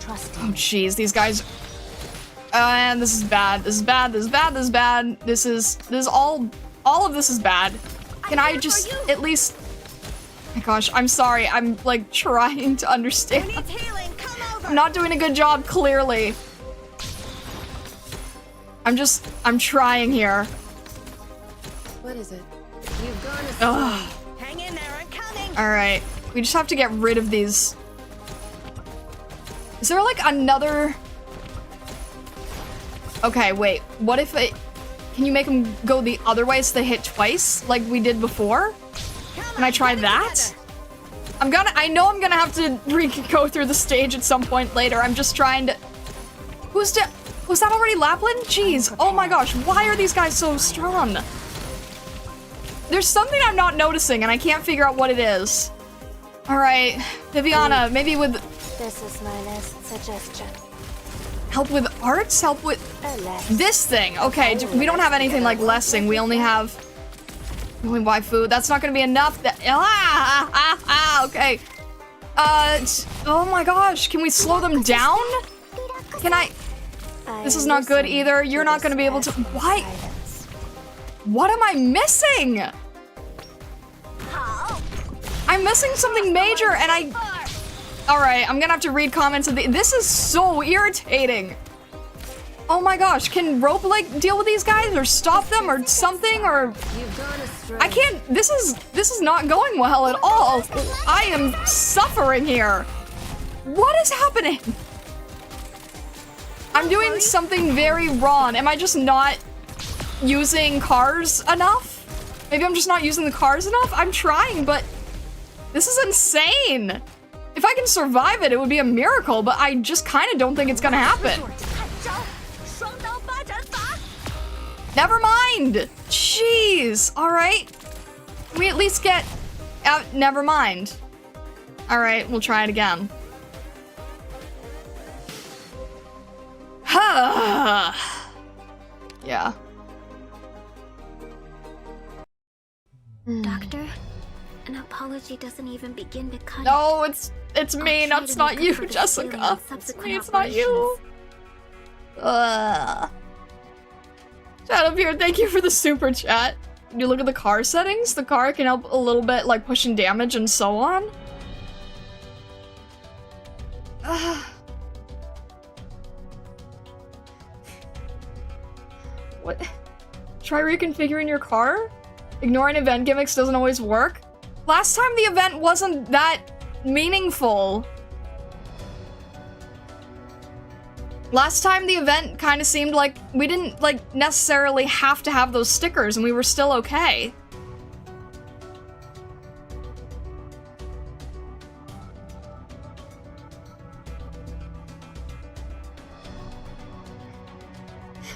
[SPEAKER 1] Oh jeez, these guys... And this is bad. This is all of this is bad. Can I just at least... Oh my gosh, I'm sorry. I'm like trying to understand. I'm not doing a good job, clearly. I'm trying here.
[SPEAKER 4] What is it?
[SPEAKER 3] You've gone astray.
[SPEAKER 1] Ugh.
[SPEAKER 2] Hang in there, I'm coming.
[SPEAKER 1] Alright. We just have to get rid of these. Is there like another... Okay, wait. What if it... Can you make them go the other way so they hit twice, like we did before? Can I try that? I know I'm gonna have to go through the stage at some point later. I'm just trying to... Was that already Lapland? Jeez. Oh my gosh. Why are these guys so strong? There's something I'm not noticing and I can't figure out what it is. Alright. Viviana, maybe with...
[SPEAKER 3] This is my last suggestion.
[SPEAKER 1] Help with arts? Help with... This thing. Okay, we don't have anything like Lessing. We only have... Only waifu. That's not gonna be enough. Okay. Oh my gosh. Can we slow them down? Can I... This is not good either. You're not gonna be able to... Why? What am I missing? I'm missing something major and I... Alright, I'm gonna have to read comments of the... This is so irritating. Oh my gosh, can rope like deal with these guys or stop them or something or
[SPEAKER 4] You've gone astray.
[SPEAKER 1] I can't this is not going well at all. I am suffering here. What is happening? I'm doing something very wrong. Am I just not using cars enough? Maybe I'm just not using the cars enough? I'm trying, but this is insane. If I can survive it, it would be a miracle, but I just kind of don't think it's gonna happen. Never mind. Jeez. All right. Can we at least get out? Never mind. All right, we'll try it again. Yeah.
[SPEAKER 3] Doctor, an apology doesn't even begin to cut.
[SPEAKER 1] No, it's me.
[SPEAKER 3] I'll
[SPEAKER 1] No, it's
[SPEAKER 3] try to
[SPEAKER 1] not
[SPEAKER 3] make
[SPEAKER 1] you,
[SPEAKER 3] up for this
[SPEAKER 1] Jessica.
[SPEAKER 3] feeling in
[SPEAKER 1] It's
[SPEAKER 3] subsequent
[SPEAKER 1] me. It's not you. Chat up here. Thank you for the super chat. Can you look at the car settings? The car can help a little bit, like pushing damage and so on. What? Try reconfiguring your car? Ignoring event gimmicks doesn't always work? Last time the event wasn't that meaningful. Last time the event kind of seemed like we didn't like necessarily have to have those stickers and we were still okay.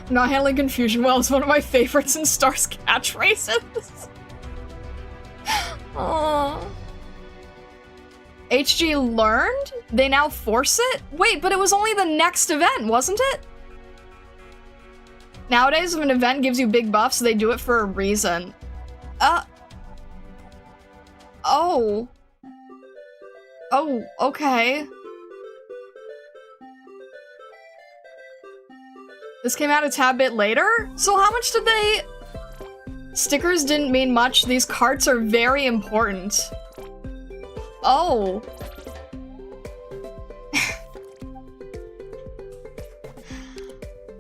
[SPEAKER 1] Not handling confusion well is one of my favorites in Star's catchphrases. Aww. HG learned? They now force it? Wait, but it was only the next event, wasn't it? Nowadays, if an event gives you big buffs, they do it for a reason. Oh. Oh, okay. This came out a tad bit later? So how much did they... Stickers didn't mean much. These carts are very important. Oh.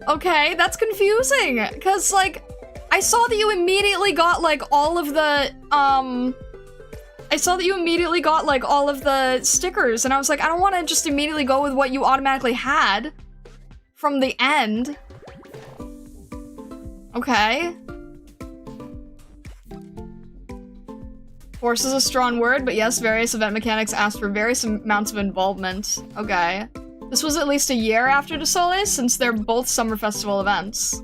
[SPEAKER 1] Okay, that's confusing. Because, like, I saw that you immediately got, like, all of the, I saw that you immediately got, like, all of the stickers. And I was like, I don't want to just immediately go with what you automatically had from the end. Okay. Force is a strong word, but yes, various event mechanics asked for various amounts of involvement. Okay. This was at least a year after the Soleil, since they're both summer festival events.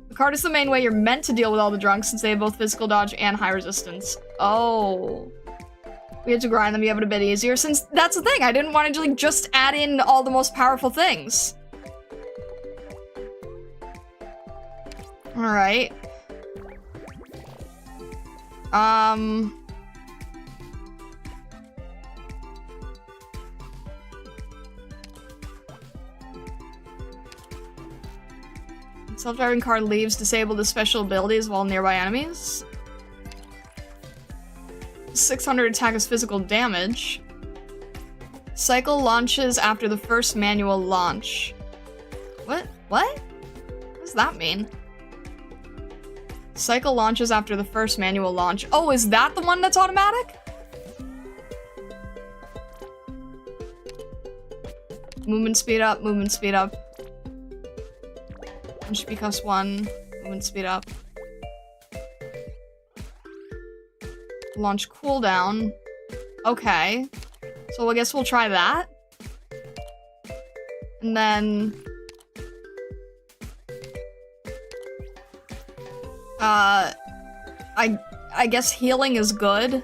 [SPEAKER 1] The card is the main way you're meant to deal with all the drunks, since they have both physical dodge and high resistance. Oh. We had to grind them to have it a bit easier, since that's the thing, I didn't want to like, just add in all the most powerful things. Alright. Self-driving car leaves disabled the special abilities while nearby enemies. 600 attack is physical damage. Cycle launches after the first manual launch. What? What? What does that mean? Cycle launches after the first manual launch. Oh, is that the one that's automatic? Movement speed up, movement speed up. Launch speed costs 1, movement speed up. Launch cooldown. Okay. So I guess we'll try that. And then... I guess healing is good.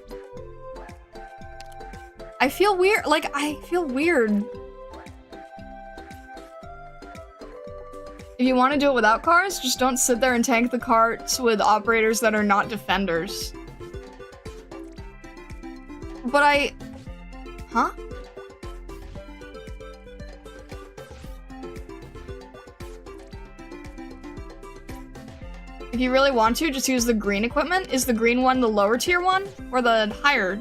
[SPEAKER 1] I feel weird, like, I feel weird. If you want to do it without cars, just don't sit there and tank the carts with operators that are not defenders. But huh? If you really want to, just use the green equipment. Is the green one the lower tier one? Or the higher?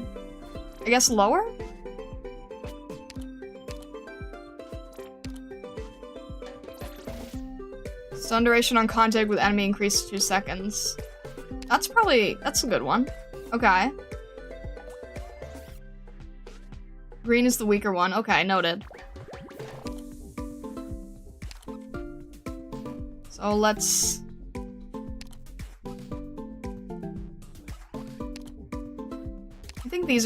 [SPEAKER 1] I guess lower? Stun duration on contact with enemy increased to 2 seconds. That's a good one. Okay. Green is the weaker one. Okay, noted. So let's... I think these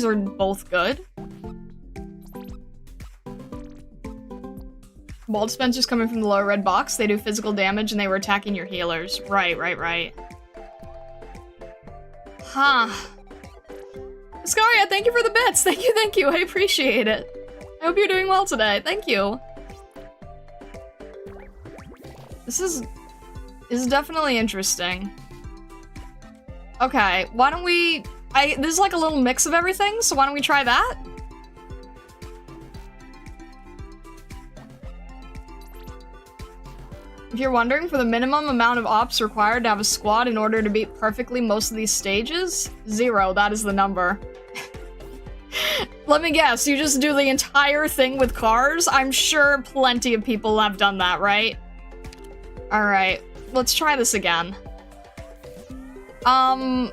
[SPEAKER 1] are both good. Ball dispensers coming from the lower red box. They do physical damage and they were attacking your healers. Right. Huh. Scaria, thank you for the bits. Thank you. I appreciate it. I hope you're doing well today. Thank you. This is definitely interesting. Okay, why don't we... this is like a little mix of everything, so why don't we try that? If you're wondering, for the minimum amount of ops required to have a squad in order to beat perfectly most of these stages, 0, that is the number. Let me guess, you just do the entire thing with cars? I'm sure plenty of people have done that, right? Alright, let's try this again. I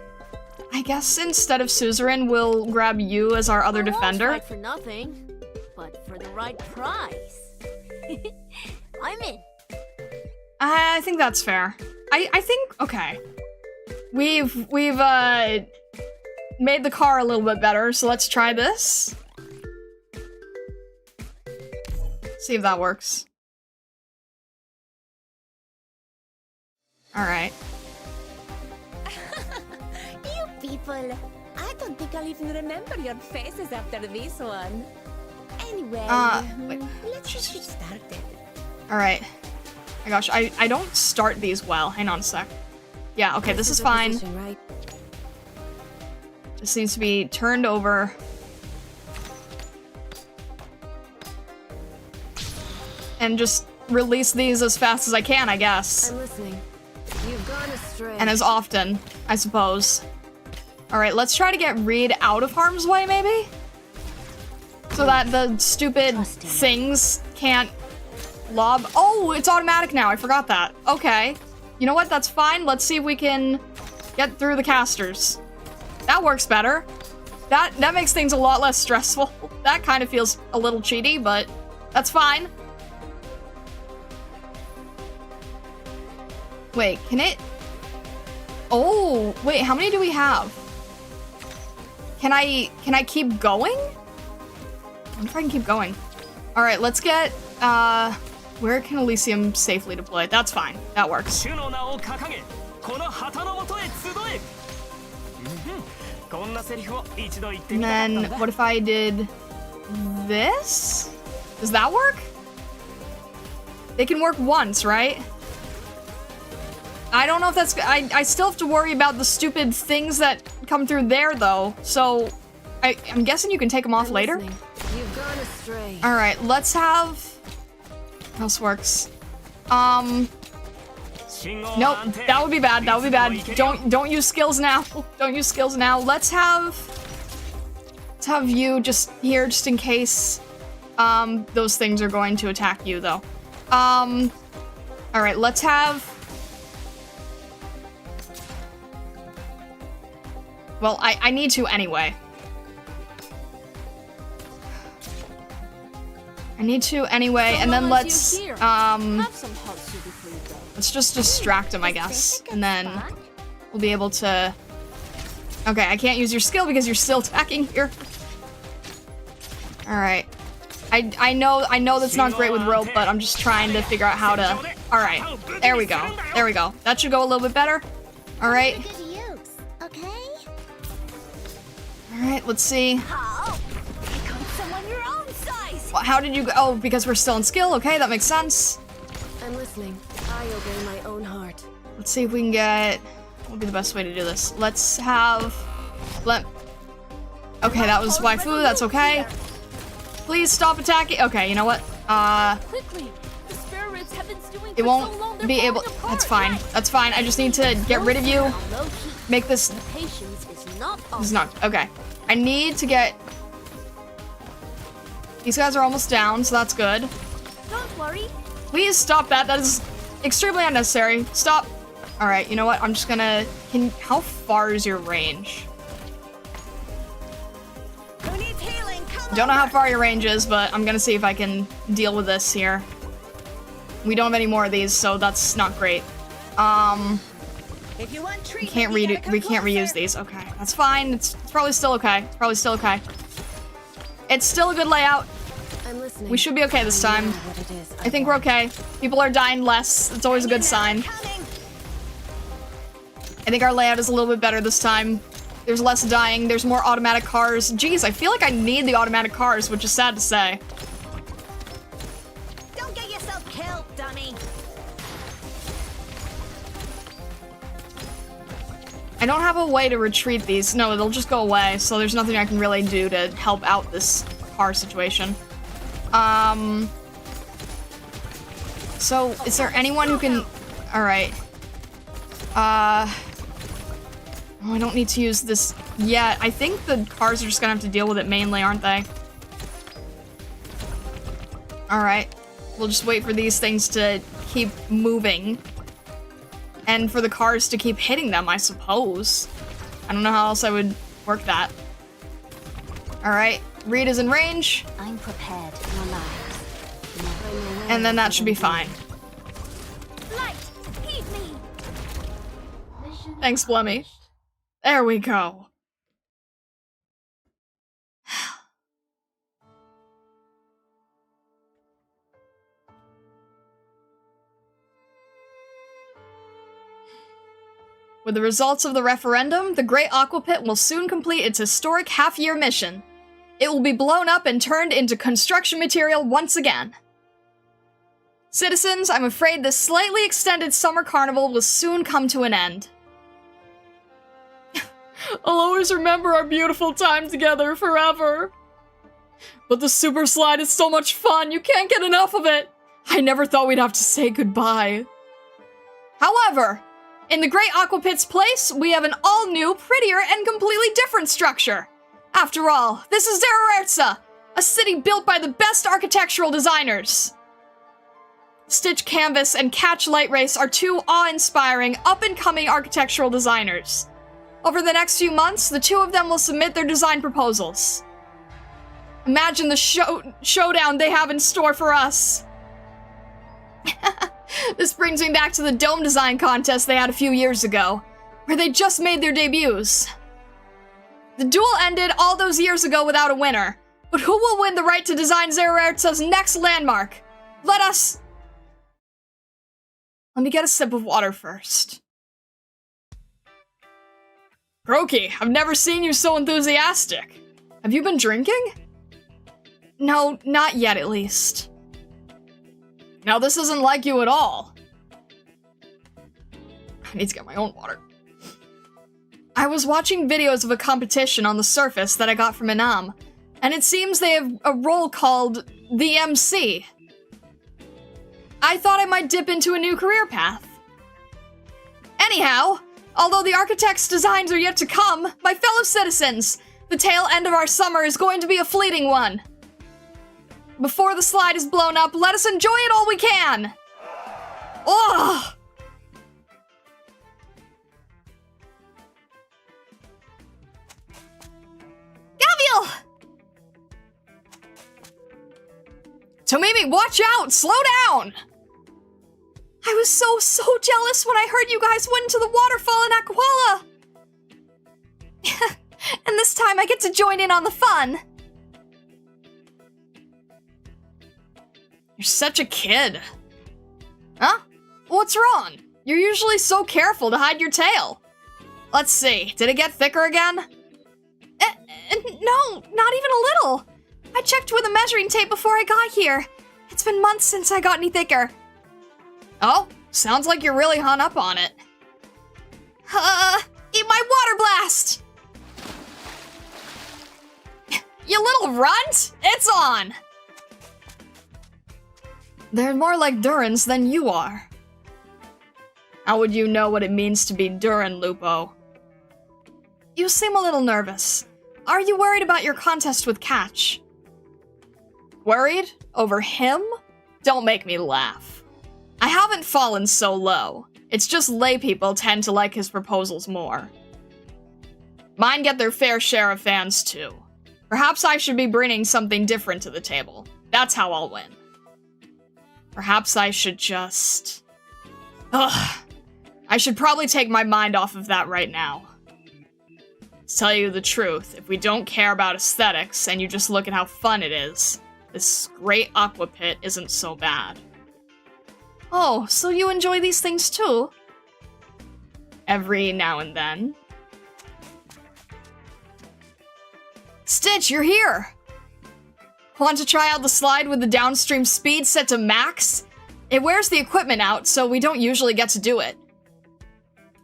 [SPEAKER 1] guess instead of Suzerain, we'll grab you as our other defender.
[SPEAKER 3] I won't fight for nothing, but for the right price. I'm in.
[SPEAKER 1] I think that's fair. I think, okay. We've made the car a little bit better, so let's try this. See if that works. Alright.
[SPEAKER 5] You people, I don't think I'll even remember your faces after this one. Anyway,
[SPEAKER 1] wait.
[SPEAKER 5] let's just get started.
[SPEAKER 1] Alright. My gosh, I don't start these well. Hang on a sec. Yeah, okay, this is fine.
[SPEAKER 5] Position, right?
[SPEAKER 1] This needs to be turned over. And just release these as fast as I can, I guess.
[SPEAKER 5] I'm listening. You've gone astray.
[SPEAKER 1] And as often, I suppose. Alright, let's try to get Reed out of harm's way, maybe? So that the stupid things can't lob. Oh, it's automatic now. I forgot that. Okay. You know what? That's fine. Let's see if we can get through the casters. That works better. That makes things a lot less stressful. That kind of feels a little cheaty, but that's fine. Wait, can it? Oh, wait, how many do we have? Can I keep going? I wonder if I can keep going. All right, let's get, where can Elysium safely deploy? That's fine, that works. And then, what if I did this? Does that work? They can work once, right? I don't know if that's... I still have to worry about the stupid things that come through there, though. So, I'm guessing you can take them off later?
[SPEAKER 5] You've gone astray.
[SPEAKER 1] Alright, let's have... What else works? Nope, that would be bad, that would be bad. Don't use skills now. Don't use skills now. Let's have you just here, just in case those things are going to attack you, though. Alright, let's have... Well, I need to anyway. I need to anyway, and then let's just distract him, I guess. And then we'll be able to... Okay, I can't use your skill because you're still attacking here. Alright. I know that's not great with rope, but I'm just trying to figure out how to... Alright, there we go. There we go. That should go a little bit better. Alright. Alright, let's see. Well, how did you go? Oh, because we're still in skill? Okay, that makes sense.
[SPEAKER 5] I'm listening. I obey my own heart.
[SPEAKER 1] Let's see if we can get... What would be the best way to do this? Let's have... Okay, that was waifu, that's okay. Please stop attacking. Okay, you know what? It won't be able... That's fine. That's fine. I just need to get rid of you. Make this... This is not... Okay. I need to get... These guys are almost down, so that's good.
[SPEAKER 3] Don't worry.
[SPEAKER 1] Please stop that. That is extremely unnecessary. Stop. All right, you know what? I'm just gonna... How far is your range?
[SPEAKER 2] Who needs healing? Come
[SPEAKER 1] Don't know how
[SPEAKER 2] over.
[SPEAKER 1] far your range is, but I'm gonna see if I can deal with this here. We don't have any more of these, so that's not great.
[SPEAKER 2] If you want
[SPEAKER 1] We
[SPEAKER 2] treatment,
[SPEAKER 1] can't
[SPEAKER 2] you
[SPEAKER 1] read
[SPEAKER 2] gotta
[SPEAKER 1] it.
[SPEAKER 2] come
[SPEAKER 1] We can't reuse
[SPEAKER 2] closer.
[SPEAKER 1] these. Okay, that's fine. It's probably still okay. It's probably still okay. It's still a good layout.
[SPEAKER 4] I'm listening.
[SPEAKER 1] We should be okay this time.
[SPEAKER 4] What it is
[SPEAKER 1] I think we're okay. People are dying less. It's always a good sign.
[SPEAKER 2] Coming.
[SPEAKER 1] I think our layout is a little bit better this time. There's less dying. There's more automatic cars. Jeez, I feel like I need the automatic cars, which is sad to say.
[SPEAKER 2] Don't get yourself killed, dummy.
[SPEAKER 1] I don't have a way to retreat these. No, they'll just go away, so there's nothing I can really do to help out this car situation. So, is there anyone who can... Alright. Oh, I don't need to use this yet. I think the cars are just gonna have to deal with it mainly, aren't they? Alright. We'll just wait for these things to keep moving. And for the cars to keep hitting them, I suppose. I don't know how else I would work that. Alright, Reed is in range,
[SPEAKER 3] I'm prepared for your lives.
[SPEAKER 1] and then that should be fine.
[SPEAKER 3] Light, heed me.
[SPEAKER 1] Thanks, Blemmy. There we go. With the results of the referendum, the Great Aqua Pit will soon complete its historic half-year mission. It will be blown up and turned into construction material once again. Citizens, I'm afraid this slightly extended summer carnival will soon come to an end. I'll always remember our beautiful time together forever. But the super slide is so much fun, you can't get enough of it. I never thought we'd have to say goodbye. However, in the Great Aqua Pit's place, we have an all-new, prettier, and completely different structure. After all, this is Zerererza, a city built by the best architectural designers. Stitch Canvas and Catch Light Race are two awe-inspiring, up-and-coming architectural designers. Over the next few months, the two of them will submit their design proposals. Imagine the showdown they have in store for us. This brings me back to the dome design contest they had a few years ago, where they just made their debuts. The duel ended all those years ago without a winner, but who will win the right to design Zerererza's next landmark? Let me get a sip of water first. Croaky, I've never seen you so enthusiastic. Have you been drinking? No, not yet at least. Now this isn't like you at all. I need to get my own water. I was watching videos of a competition on the surface that I got from Inam, and it seems they have a role called the MC. I thought I might dip into a new career path. Anyhow, although the architect's designs are yet to come, my fellow citizens, the tail end of our summer is going to be a fleeting one. Before the slide is blown up, let us enjoy it all we can! Ugh! Gaviel! Tomimi, watch out! Slow down! I was so jealous when I heard you guys went into the waterfall in Aquala! And this time I get to join in on the fun! You're such a kid. Huh? What's wrong? You're usually so careful to hide your tail. Let's see, did it get thicker again? No, not even a little. I checked with a measuring tape before I got here. It's been months since I got any thicker. Oh, sounds like you're really hung up on it. Eat my water blast! You little runt! It's on! They're more like Durans than you are. How would you know what it means to be Duran, Lupo? You seem a little nervous. Are you worried about your contest with Catch? Worried? Over him? Don't make me laugh. I haven't fallen so low. It's just lay people tend to like his proposals more. Mine get their fair share of fans too. Perhaps I should be bringing something different to the table. That's how I'll win. Perhaps I should just... Ugh. I should probably take my mind off of that right now. To tell you the truth, if we don't care about aesthetics and you just look at how fun it is, this great aqua pit isn't so bad. Oh, so you enjoy these things too? Every now and then. Stitch, you're here! Want to try out the slide with the downstream speed set to max? It wears the equipment out, so we don't usually get to do it.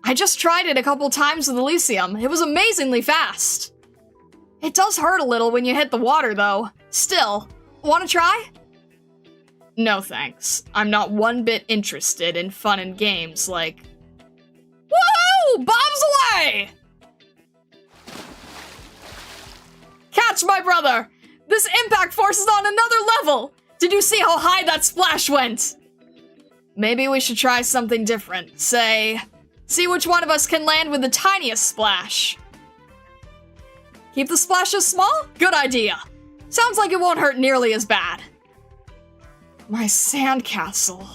[SPEAKER 1] I just tried it a couple times with Elysium. It was amazingly fast. It does hurt a little when you hit the water, though. Still, want to try? No thanks. I'm not one bit interested in fun and games like... Woo! Bombs away! Catch, my brother! This impact force is on another level! Did you see how high that splash went? Maybe we should try something different. Say, see which one of us can land with the tiniest splash. Keep the splashes small? Good idea. Sounds like it won't hurt nearly as bad. My sandcastle.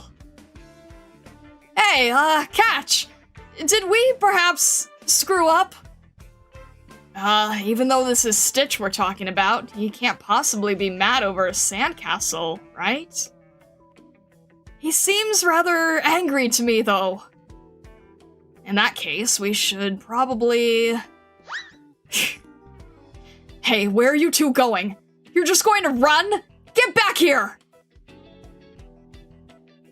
[SPEAKER 1] Hey, Catch! Did we perhaps screw up? Even though this is Stitch we're talking about, he can't possibly be mad over a sandcastle, right? He seems rather angry to me, though. In that case, we should probably... Hey, where are you two going? You're just going to run? Get back here!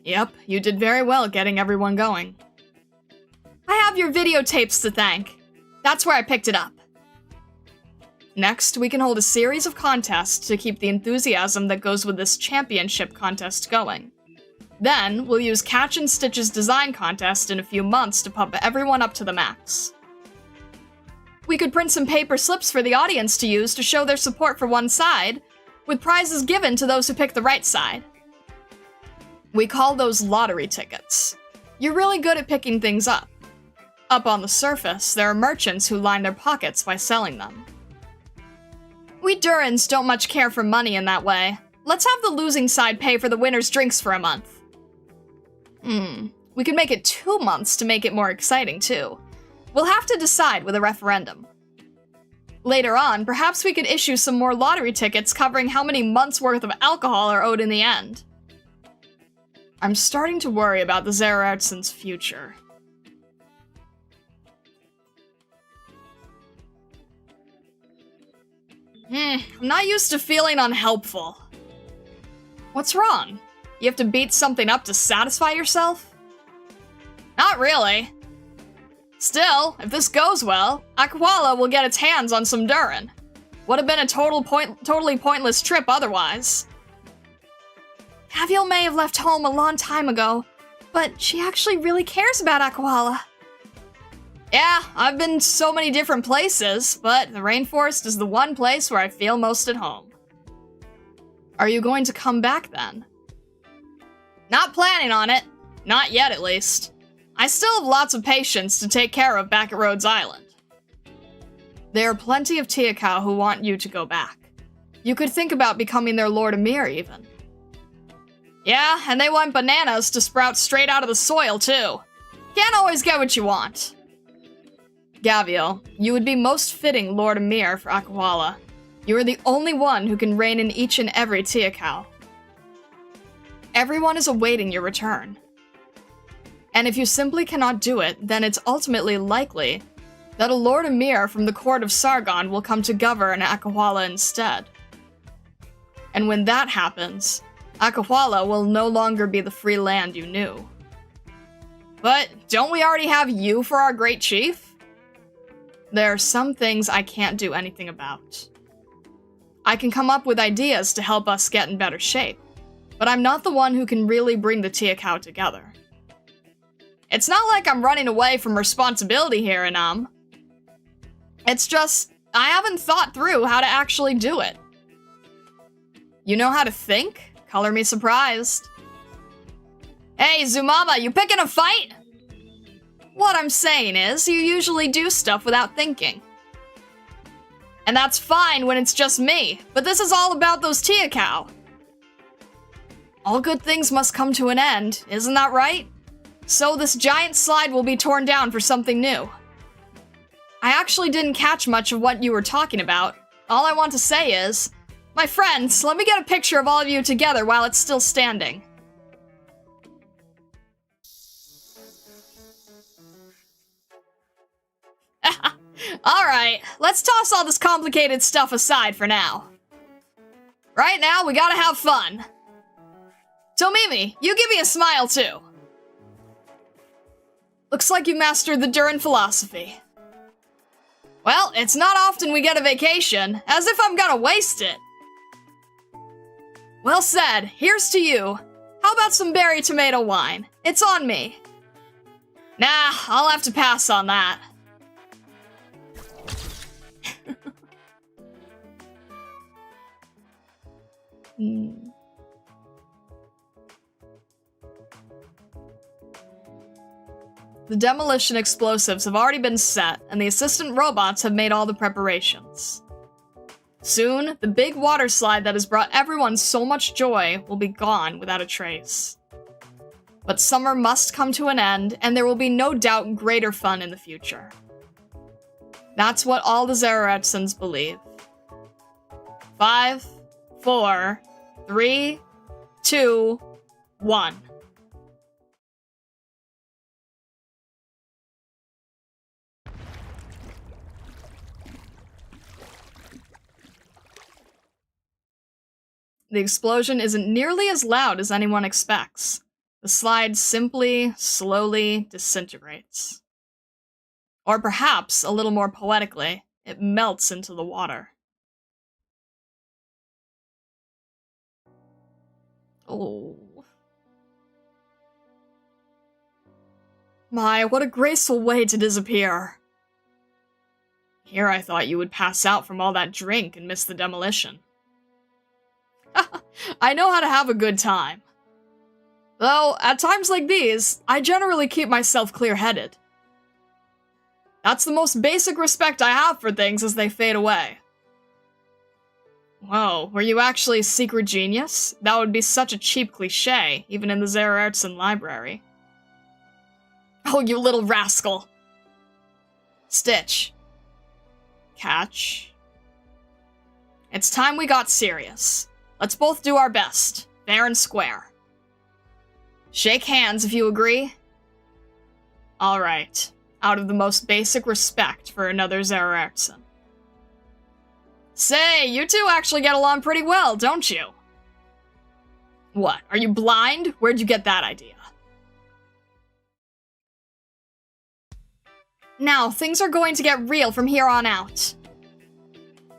[SPEAKER 1] Yep, you did very well getting everyone going. I have your videotapes to thank. That's where I picked it up. Next, we can hold a series of contests to keep the enthusiasm that goes with this championship contest going. Then, we'll use Catch and Stitch's design contest in a few months to pump everyone up to the max. We could print some paper slips for the audience to use to show their support for one side, with prizes given to those who pick the right side. We call those lottery tickets. You're really good at picking things up. Up on the surface, there are merchants who line their pockets by selling them. We Durans don't much care for money in that way. Let's have the losing side pay for the winner's drinks for a month. We could make it 2 months to make it more exciting, too. We'll have to decide with a referendum. Later on, perhaps we could issue some more lottery tickets covering how many months' worth of alcohol are owed in the end. I'm starting to worry about the Zerartson's future. I'm not used to feeling unhelpful. What's wrong? You have to beat something up to satisfy yourself? Not really. Still, if this goes well, Aquala will get its hands on some Durin. Would have been a totally pointless trip otherwise. Gaviel may have left home a long time ago, but she actually really cares about Aquala. Yeah, I've been so many different places, but the rainforest is the one place where I feel most at home. Are you going to come back then? Not planning on it. Not yet, at least. I still have lots of patients to take care of back at Rhodes Island. There are plenty of Tiakau who want you to go back. You could think about becoming their Lord Emir, even. Yeah, and they want bananas to sprout straight out of the soil, too. Can't always get what you want. Gaviel, you would be most fitting Lord Emir for Aquala. You are the only one who can reign in each and every Tiakau. Everyone is awaiting your return. And if you simply cannot do it, then it's ultimately likely that a Lord Emir from the court of Sargon will come to govern Aquala instead. And when that happens, Aquala will no longer be the free land you knew. But don't we already have you for our great chief? There are some things I can't do anything about. I can come up with ideas to help us get in better shape, but I'm not the one who can really bring the Tiakau together. It's not like I'm running away from responsibility here, Inam. It's just, I haven't thought through how to actually do it. You know how to think? Color me surprised. Hey, Zumama, you picking a fight? What I'm saying is, you usually do stuff without thinking. And that's fine when it's just me, but this is all about those Tia Cow. All good things must come to an end, isn't that right? So this giant slide will be torn down for something new. I actually didn't catch much of what you were talking about. All I want to say is, my friends, let me get a picture of all of you together while it's still standing. Alright, let's toss all this complicated stuff aside for now. Right now, we gotta have fun. Tomimi, you give me a smile too. Looks like you mastered the Durin philosophy. Well, it's not often we get a vacation, as if I'm gonna waste it. Well said, here's to you. How about some berry tomato wine? It's on me. Nah, I'll have to pass on that. The demolition explosives have already been set, and the assistant robots have made all the preparations. Soon, the big water slide that has brought everyone so much joy will be gone without a trace. But summer must come to an end, and there will be no doubt greater fun in the future. That's what all the Zeroretsons believe. 5, 4, 3, 2, 1. The explosion isn't nearly as loud as anyone expects. The slide simply, slowly disintegrates. Or perhaps, a little more poetically, it melts into the water. Oh. My, what a graceful way to disappear. Here I thought you would pass out from all that drink and miss the demolition. I know how to have a good time. Though, at times like these, I generally keep myself clear-headed. That's the most basic respect I have for things as they fade away. Whoa, were you actually a secret genius? That would be such a cheap cliché, even in the Zerortson library. Oh, you little rascal! Stitch. Catch. It's time we got serious. Let's both do our best, fair and square. Shake hands if you agree. Alright, out of the most basic respect for another Zerortson. Say, you two actually get along pretty well, don't you? What, are you blind? Where'd you get that idea? Now, things are going to get real from here on out.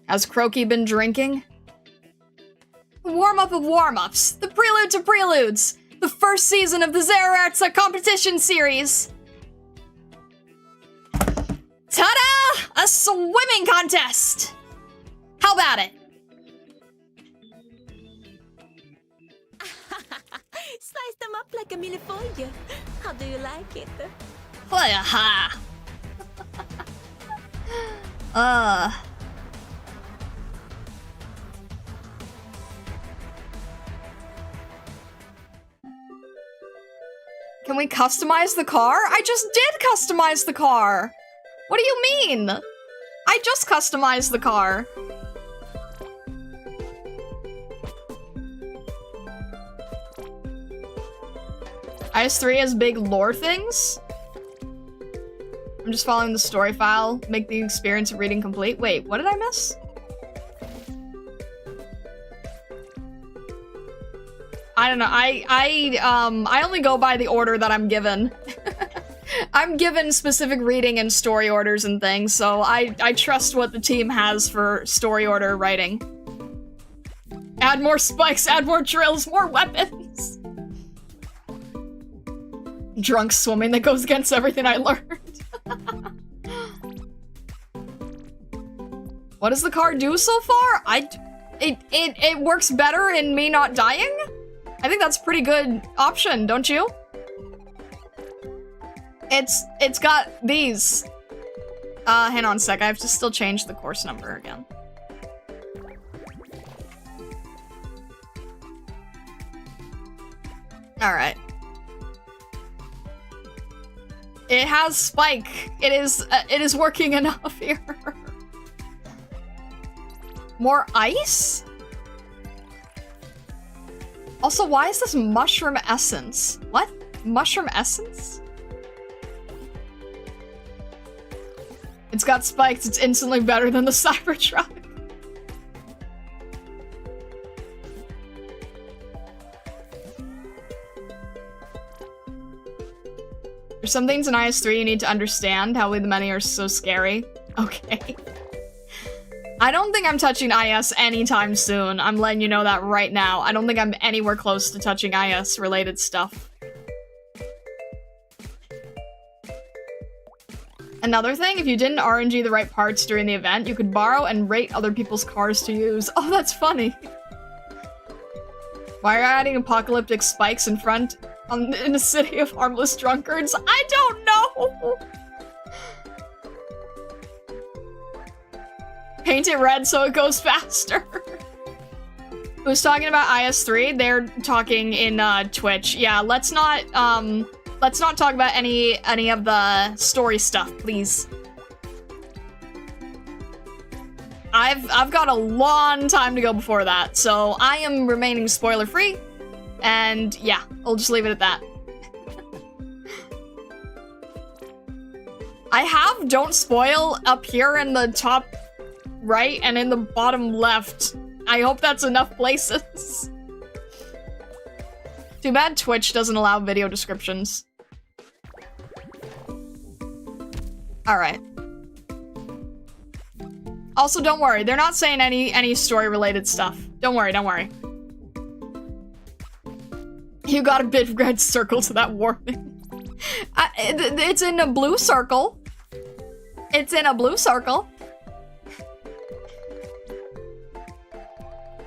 [SPEAKER 1] Has Croaky been drinking? The warm-up of warm-ups, the prelude to preludes, the first season of the Zerortson competition series. Ta-da! A swimming contest! How about it?
[SPEAKER 5] Slice them up like a millefeuille. How do you like it?
[SPEAKER 1] Ha! Can we customize the car? I just did customize the car! What do you mean? I just customized the car. IS3 has big lore things? I'm just following the story file. Make the experience of reading complete. Wait, what did I miss? I don't know. I only go by the order that I'm given. I'm given specific reading and story orders and things, so I trust what the team has for story order writing. Add more spikes, add more drills, more weapons. Drunk swimming that goes against everything I learned. What does the car do so far? It works better in me not dying? I think that's a pretty good option, don't you? It's got these. Hang on a sec, I have to still change the course number again. Alright. It has Spike. It is working enough here. More ice? Also, why is this mushroom essence? What? Mushroom essence? It's got spikes, it's instantly better than the Cybertruck. There's some things in IS3 you need to understand, how we the many are so scary. Okay. I don't think I'm touching IS anytime soon. I'm letting you know that right now. I don't think I'm anywhere close to touching IS related stuff. Another thing, if you didn't RNG the right parts during the event, you could borrow and rate other people's cars to use. Oh, that's funny. Why are you adding apocalyptic spikes in front in a city of harmless drunkards? I don't know! Paint it red so it goes faster. Who's talking about IS3? They're talking in Twitch. Yeah, let's not talk about any of the story stuff, please. I've got a long time to go before that, so I am remaining spoiler free. And yeah, I'll just leave it at that. I have don't spoil up here in the top right and in the bottom left. I hope that's enough places. Too bad Twitch doesn't allow video descriptions. Alright. Also, don't worry, they're not saying any story-related stuff. Don't worry, don't worry. You got a big red circle to that warning. It's in a blue circle. It's in a blue circle.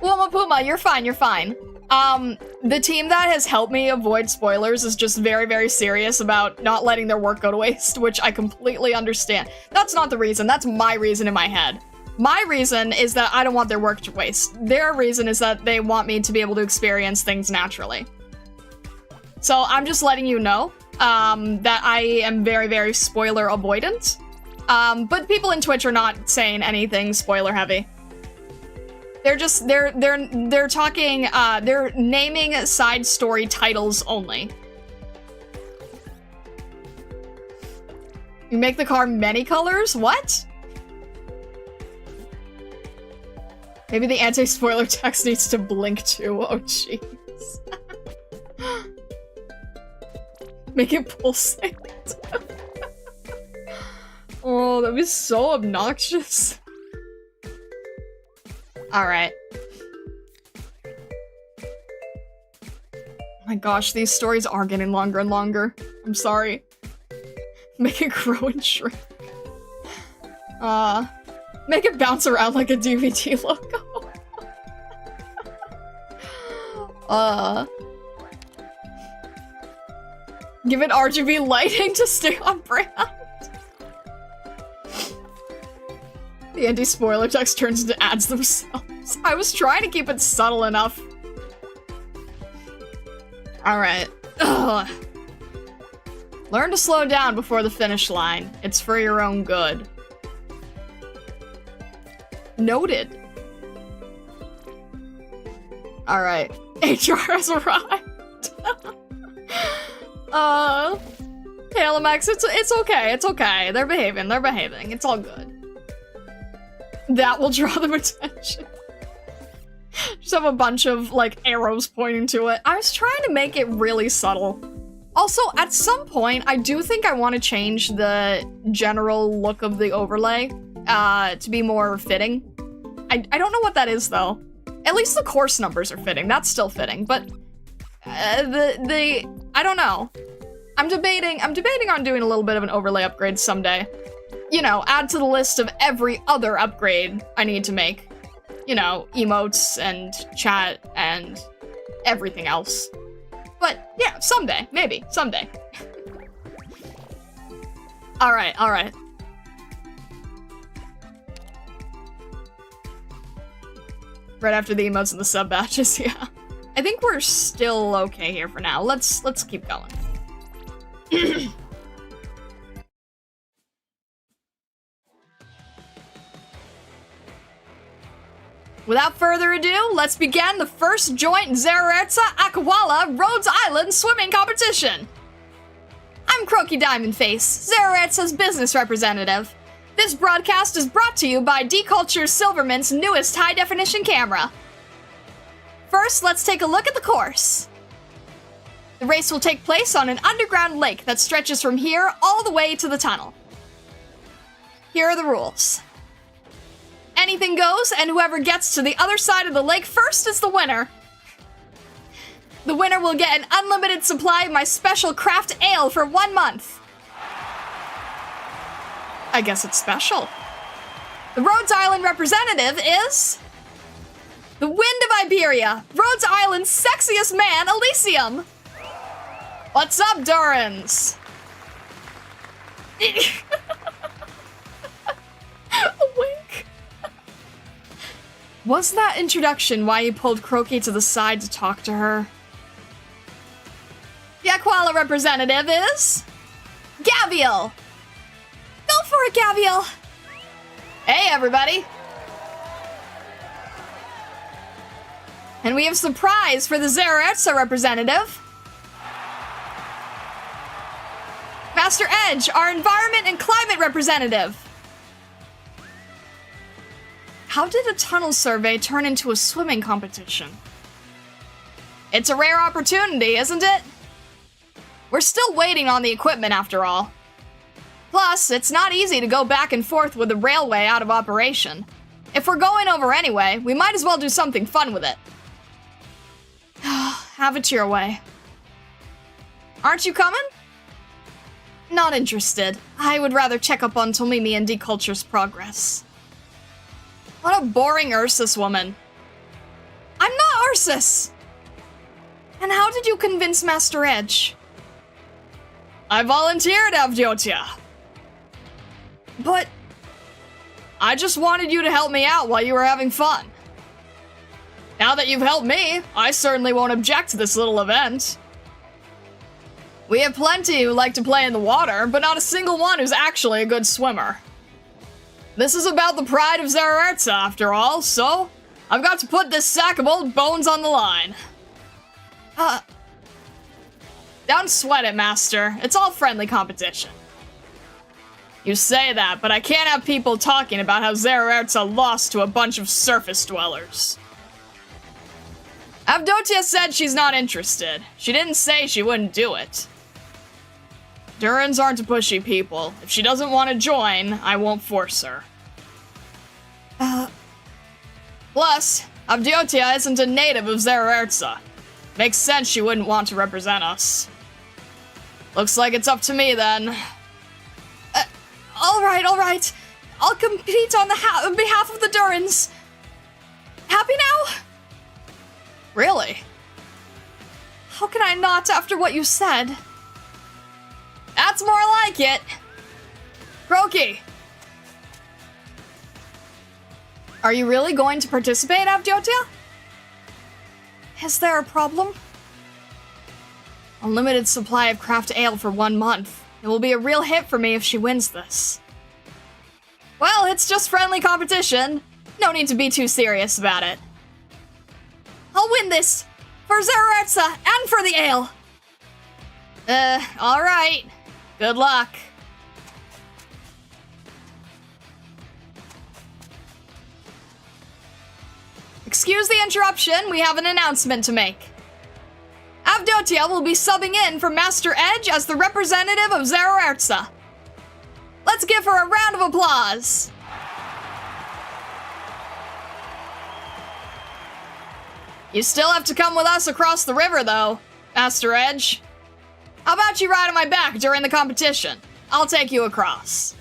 [SPEAKER 1] Woma Puma, you're fine, you're fine. The team that has helped me avoid spoilers is just very, very serious about not letting their work go to waste, which I completely understand. That's not the reason, that's my reason in my head. My reason is that I don't want their work to waste. Their reason is that they want me to be able to experience things naturally. So I'm just letting you know that I am very, very spoiler avoidant. But people in Twitch are not saying anything spoiler heavy. They're just, they're talking, they're naming side story titles only. You make the car many colors? What? Maybe the anti-spoiler text needs to blink too. Oh, jeez. Make it pulsate. Oh, that was so obnoxious. Alright. Oh my gosh, these stories are getting longer and longer. I'm sorry. Make it grow and shrink. Make it bounce around like a DVD logo. Give it RGB lighting to stay on brand. The anti-spoiler text turns into ads themselves. I was trying to keep it subtle enough. Alright. Learn to slow down before the finish line. It's for your own good. Noted. Alright. HR has arrived. Halomax, it's okay, it's okay. They're behaving. It's all good. That will draw them attention. Just have a bunch of, like, arrows pointing to it. I was trying to make it really subtle. Also, at some point, I do think I want to change the general look of the overlay to be more fitting. I don't know what that is, though. At least the course numbers are fitting. That's still fitting, but I don't know. I'm debating on doing a little bit of an overlay upgrade someday. You know, add to the list of every other upgrade I need to make. You know, emotes and chat and everything else. But yeah, someday, maybe, someday. Alright, alright. Right after the emotes and the sub batches, yeah. I think we're still okay here for now. Let's keep going. Without further ado, let's begin the first joint Zererza Aquala Rhodes Island swimming competition. I'm Croaky Diamondface, Zererza's business representative. This broadcast is brought to you by D-Culture Silverman's newest high-definition camera. First, let's take a look at the course. The race will take place on an underground lake that stretches from here all the way to the tunnel. Here are the rules. Anything goes, and whoever gets to the other side of the lake first is the winner. The winner will get an unlimited supply of my special craft ale for 1 month. I guess it's special. The Rhodes Island representative is... the Wind of Iberia, Rhodes Island's sexiest man, Elysium. What's up, Durans? A wink. Was that introduction why you pulled Croaky to the side to talk to her? The Aquala representative is... Gaviel. Go for it, Gaviel. Hey, everybody. And we have surprise for the Zererza representative. Master Edge, our environment and climate representative. How did a tunnel survey turn into a swimming competition? It's a rare opportunity, isn't it? We're still waiting on the equipment after all. Plus, it's not easy to go back and forth with the railway out of operation. If we're going over anyway, we might as well do something fun with it. Have it your way. Aren't you coming? Not interested. I would rather check up on Tomimi and D-Culture's progress. What a boring Ursus woman. I'm not Ursus! And how did you convince Master Edge? I volunteered, Avdotya. But... I just wanted you to help me out while you were having fun. Now that you've helped me, I certainly won't object to this little event. We have plenty who like to play in the water, but not a single one who's actually a good swimmer. This is about the pride of Zererza, after all, so I've got to put this sack of old bones on the line. Don't sweat it, Master. It's all friendly competition. You say that, but I can't have people talking about how Zererza lost to a bunch of surface dwellers. Avdotya said she's not interested. She didn't say she wouldn't do it. Durans aren't pushy people. If she doesn't want to join, I won't force her. Plus, Avdotya isn't a native of Zererza. Makes sense she wouldn't want to represent us. Looks like it's up to me then. All right. I'll compete on behalf of the Durans. Happy now? Really? How can I not after what you said? That's more like it. Croaky. Are you really going to participate, Avdotya? Is there a problem? Unlimited supply of craft ale for 1 month. It will be a real hit for me if she wins this. Well, it's just friendly competition. No need to be too serious about it. I'll win this! For Zererza and for the ale! Alright. Good luck. Excuse the interruption, we have an announcement to make. Avdotya will be subbing in for Master Edge as the representative of Zererza. Let's give her a round of applause. You still have to come with us across the river, though, Master Edge. How about you ride on my back during the competition? I'll take you across.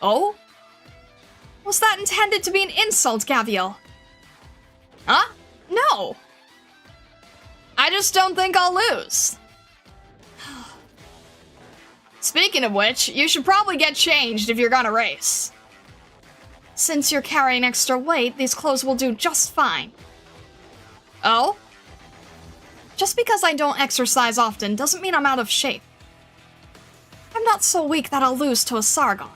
[SPEAKER 1] Oh? Was that intended to be an insult, Gaviel? Huh? No. I just don't think I'll lose. Speaking of which, you should probably get changed if you're gonna race. Since you're carrying extra weight, these clothes will do just fine. Oh? Just because I don't exercise often doesn't mean I'm out of shape. I'm not so weak that I'll lose to a Sargon.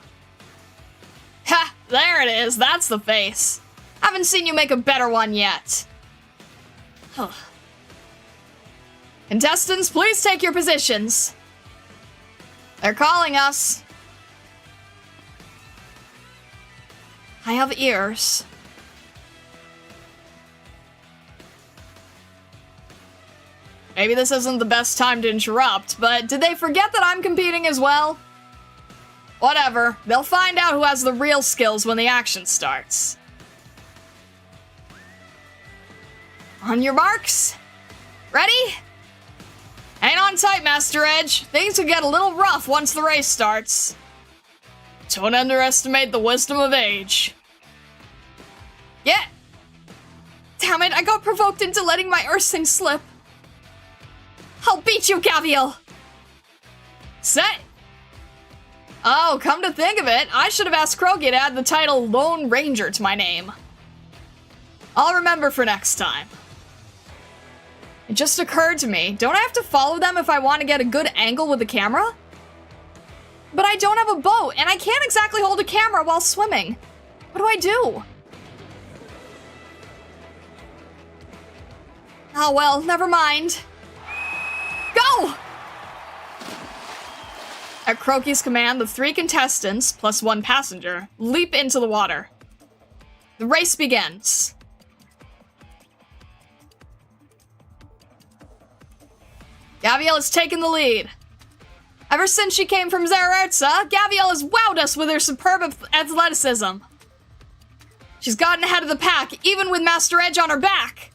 [SPEAKER 1] Ha! There it is, that's the face. Haven't seen you make a better one yet. Contestants, please take your positions. They're calling us. I have ears. Maybe this isn't the best time to interrupt, but did they forget that I'm competing as well? Whatever, they'll find out who has the real skills when the action starts. On your marks. Ready? Hang on tight, Master Edge. Things will get a little rough once the race starts. Don't underestimate the wisdom of age. Yeah. Damn it, I got provoked into letting my Ursing slip. I'll beat you, Gaviel! Set! Oh, come to think of it, I should have asked Croaky to add the title Lone Ranger to my name. I'll remember for next time. It just occurred to me, don't I have to follow them if I want to get a good angle with the camera? But I don't have a boat, and I can't exactly hold a camera while swimming. What do I do? Oh well, never mind. Go! At Croaky's command, the 3 contestants, plus 1 passenger, leap into the water. The race begins. Gaviel has taken the lead. Ever since she came from Zerertza, Gaviel has wowed us with her superb athleticism. She's gotten ahead of the pack, even with Master Edge on her back.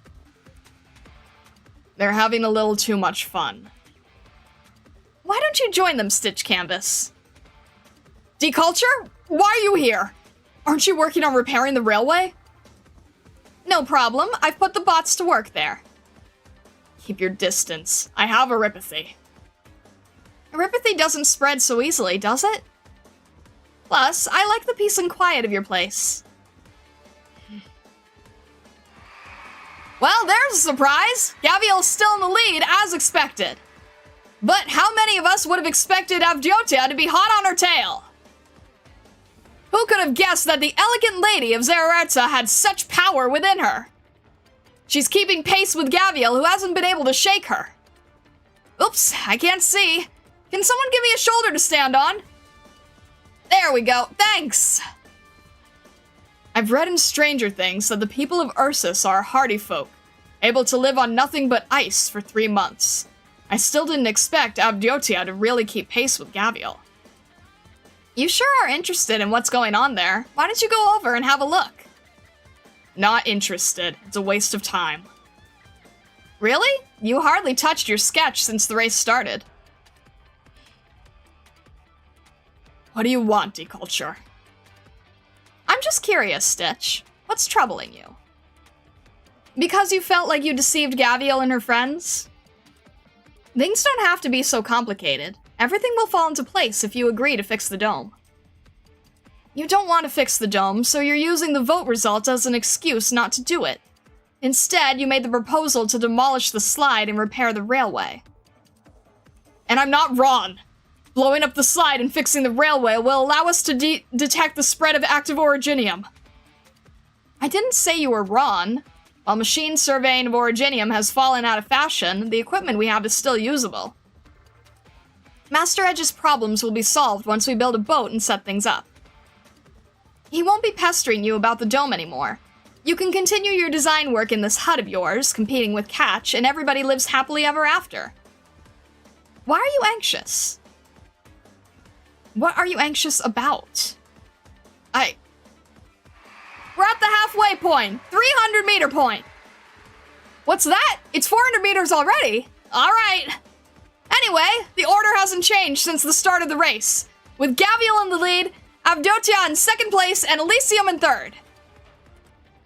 [SPEAKER 1] They're having a little too much fun. Why don't you join them, Stitch Canvas? Deculture? Why are you here? Aren't you working on repairing the railway? No problem, I've put the bots to work there. Keep your distance. I have Eripathy. Eripathy doesn't spread so easily, does it? Plus, I like the peace and quiet of your place. Well, there's a surprise! Gaviel's still in the lead, as expected. But how many of us would have expected Avdyotia to be hot on her tail? Who could have guessed that the elegant lady of Zerertza had such power within her? She's keeping pace with Gaviel, who hasn't been able to shake her. Oops, I can't see. Can someone give me a shoulder to stand on? There we go, thanks! I've read in Stranger Things that the people of Ursus are hardy folk, able to live on nothing but ice for 3 months. I still didn't expect Avdyotia to really keep pace with Gaviel. You sure are interested in what's going on there. Why don't you go over and have a look? Not interested. It's a waste of time. Really? You hardly touched your sketch since the race started. What do you want, Deculture? I'm just curious, Stitch. What's troubling you? Because you felt like you deceived Gaviel and her friends? Things don't have to be so complicated. Everything will fall into place if you agree to fix the dome. You don't want to fix the dome, so you're using the vote result as an excuse not to do it. Instead, you made the proposal to demolish the slide and repair the railway. And I'm not wrong. Blowing up the slide and fixing the railway will allow us to detect the spread of active originium. I didn't say you were wrong. While machine surveying of originium has fallen out of fashion, the equipment we have is still usable. Master Edge's problems will be solved once we build a boat and set things up. He won't be pestering you about the dome anymore. You can continue your design work in this hut of yours, competing with Catch, and everybody lives happily ever after. Why are you anxious? What are you anxious about? We're at the halfway point! 300-meter point! What's that? It's 400 meters already? Alright. Anyway, the order hasn't changed since the start of the race, with Gaviel in the lead, Avdyotia in second place, and Elysium in third.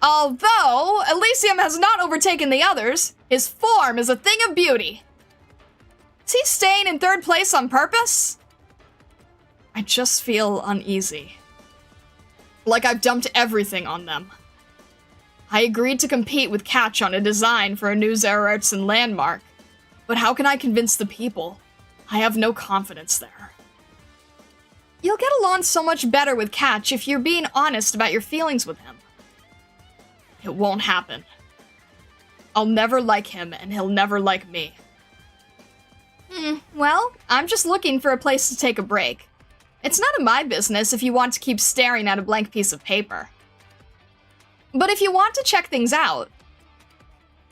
[SPEAKER 1] Although Elysium has not overtaken the others, his form is a thing of beauty. Is he staying in third place on purpose? I just feel uneasy. Like I've dumped everything on them. I agreed to compete with Catch on a design for a new Zerartsen landmark, but how can I convince the people? I have no confidence there. You'll get along so much better with Catch if you're being honest about your feelings with him. It won't happen. I'll never like him, and he'll never like me. Well, I'm just looking for a place to take a break. It's none of my business if you want to keep staring at a blank piece of paper. But if you want to check things out...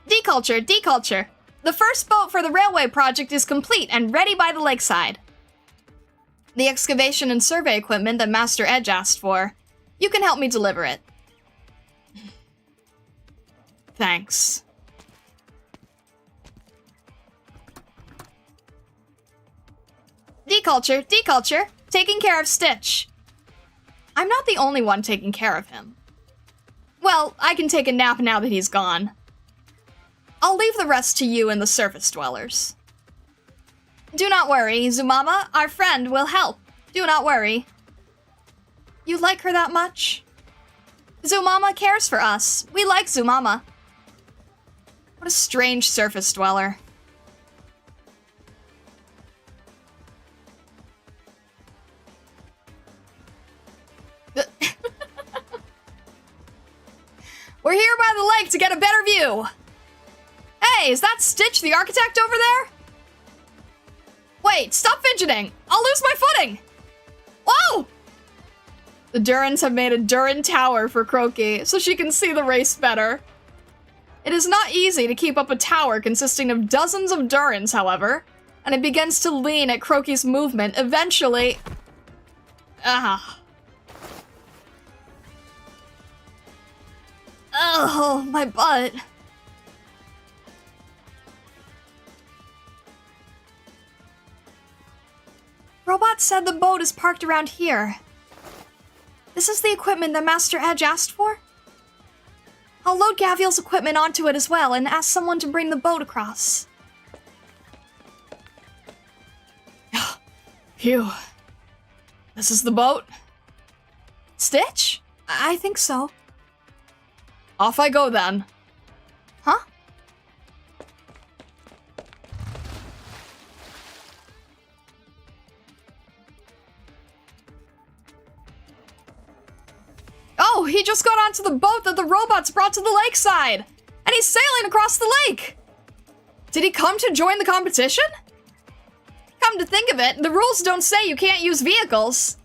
[SPEAKER 1] Deculture, deculture! The first boat for the railway project is complete and ready by the lakeside. The excavation and survey equipment that Master Edge asked for. You can help me deliver it. Thanks. Deculture, deculture! Taking care of Stitch. I'm not the only one taking care of him. Well, I can take a nap now that he's gone. I'll leave the rest to you and the surface dwellers. Do not worry, Zumama. Our friend will help. Do not worry. You like her that much? Zumama cares for us. We like Zumama. What a strange surface dweller. We're here by the lake to get a better view. Hey, is that Stitch the architect over there? Wait, stop fidgeting. I'll lose my footing. Whoa! The Durans have made a Duran tower for Croaky so she can see the race better. It is not easy to keep up a tower consisting of dozens of Durans, however, and it begins to lean at Croaky's movement, eventually... Oh, my butt. Robot said the boat is parked around here. This is the equipment that Master Edge asked for? I'll load Gaviel's equipment onto it as well and ask someone to bring the boat across. Phew. This is the boat? Stitch? I think so. Off I go then. Huh? Oh, he just got onto the boat that the robots brought to the lakeside! And he's sailing across the lake! Did he come to join the competition? Come to think of it, the rules don't say you can't use vehicles.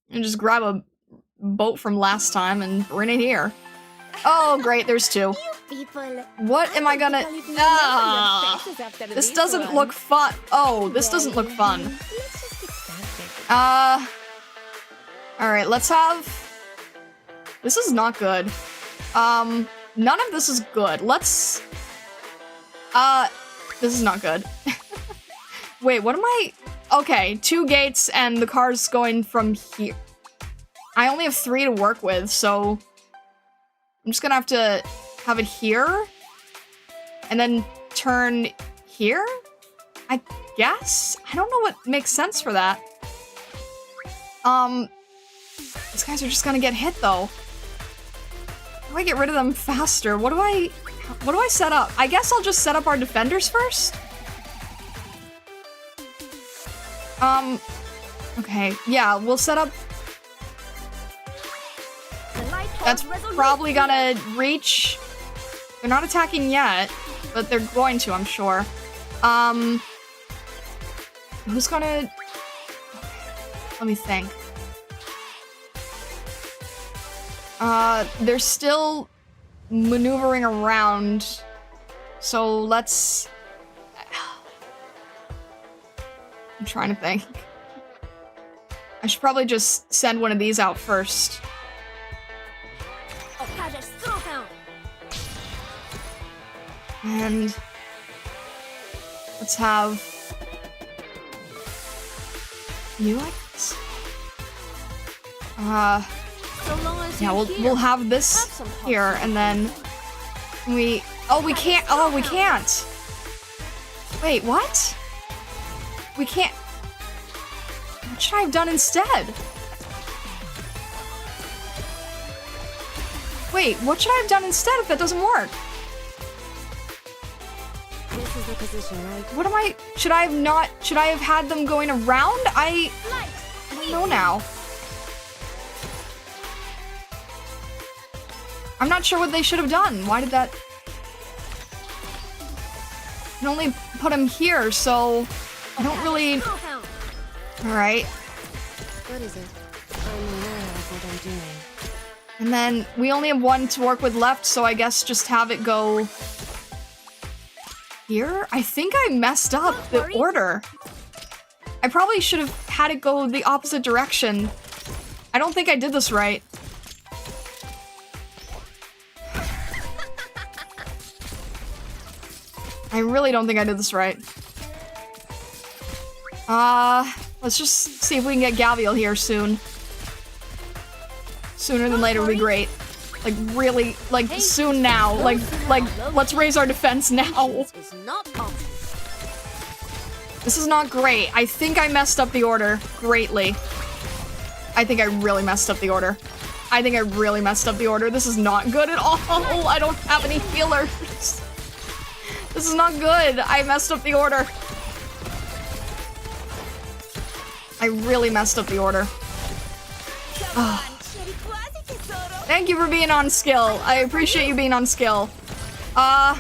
[SPEAKER 1] And just grab a boat from last time and bring it here. Oh, great, there's two. What am I gonna... This doesn't look fun. Oh, this doesn't look fun. Alright, let's have... This is not good. None of this is good. Let's... This is not good. Wait, what am I... Okay, 2 gates and the car's going from here. I only have 3 to work with, so... I'm just gonna have to have it here. And then turn here? I guess? I don't know what makes sense for that. These guys are just gonna get hit, though. How do I get rid of them faster? What do I set up? I guess I'll just set up our defenders first? Okay, yeah, we'll set up... That's probably gonna reach... They're not attacking yet, but they're going to, I'm sure. Who's gonna... Let me think. They're still maneuvering around, so let's... I'm trying to think. I should probably just send one of these out first. And let's have you like this. Yeah, we'll have this here, and then we... Oh, we can't! Oh, we can't! Wait, what? We can't... What should I have done instead? Wait, what should I have done instead if that doesn't work?
[SPEAKER 4] This is the position, right?
[SPEAKER 1] What am I... Should I have had them going around? I don't know now. I'm not sure what they should have done. Why did that... I can only put him here, so... I don't really... Alright.
[SPEAKER 4] What is it? I'm aware of what I'm doing.
[SPEAKER 1] And then we only have one to work with left, so I guess just have it go... Here? I think I messed up the order. I probably should have had it go the opposite direction. I don't think I did this right. I really don't think I did this right. Let's just see if we can get Gavial here soon. Sooner than later would be great. Like, really, like, soon now. Like, let's raise our defense now. This is not great. I think I messed up the order greatly. I think I really messed up the order. I think I really messed up the order. This is not good at all. I don't have any healers. This is not good. I messed up the order. I really messed up the order. Oh. Thank you for being on skill. I appreciate you being on skill.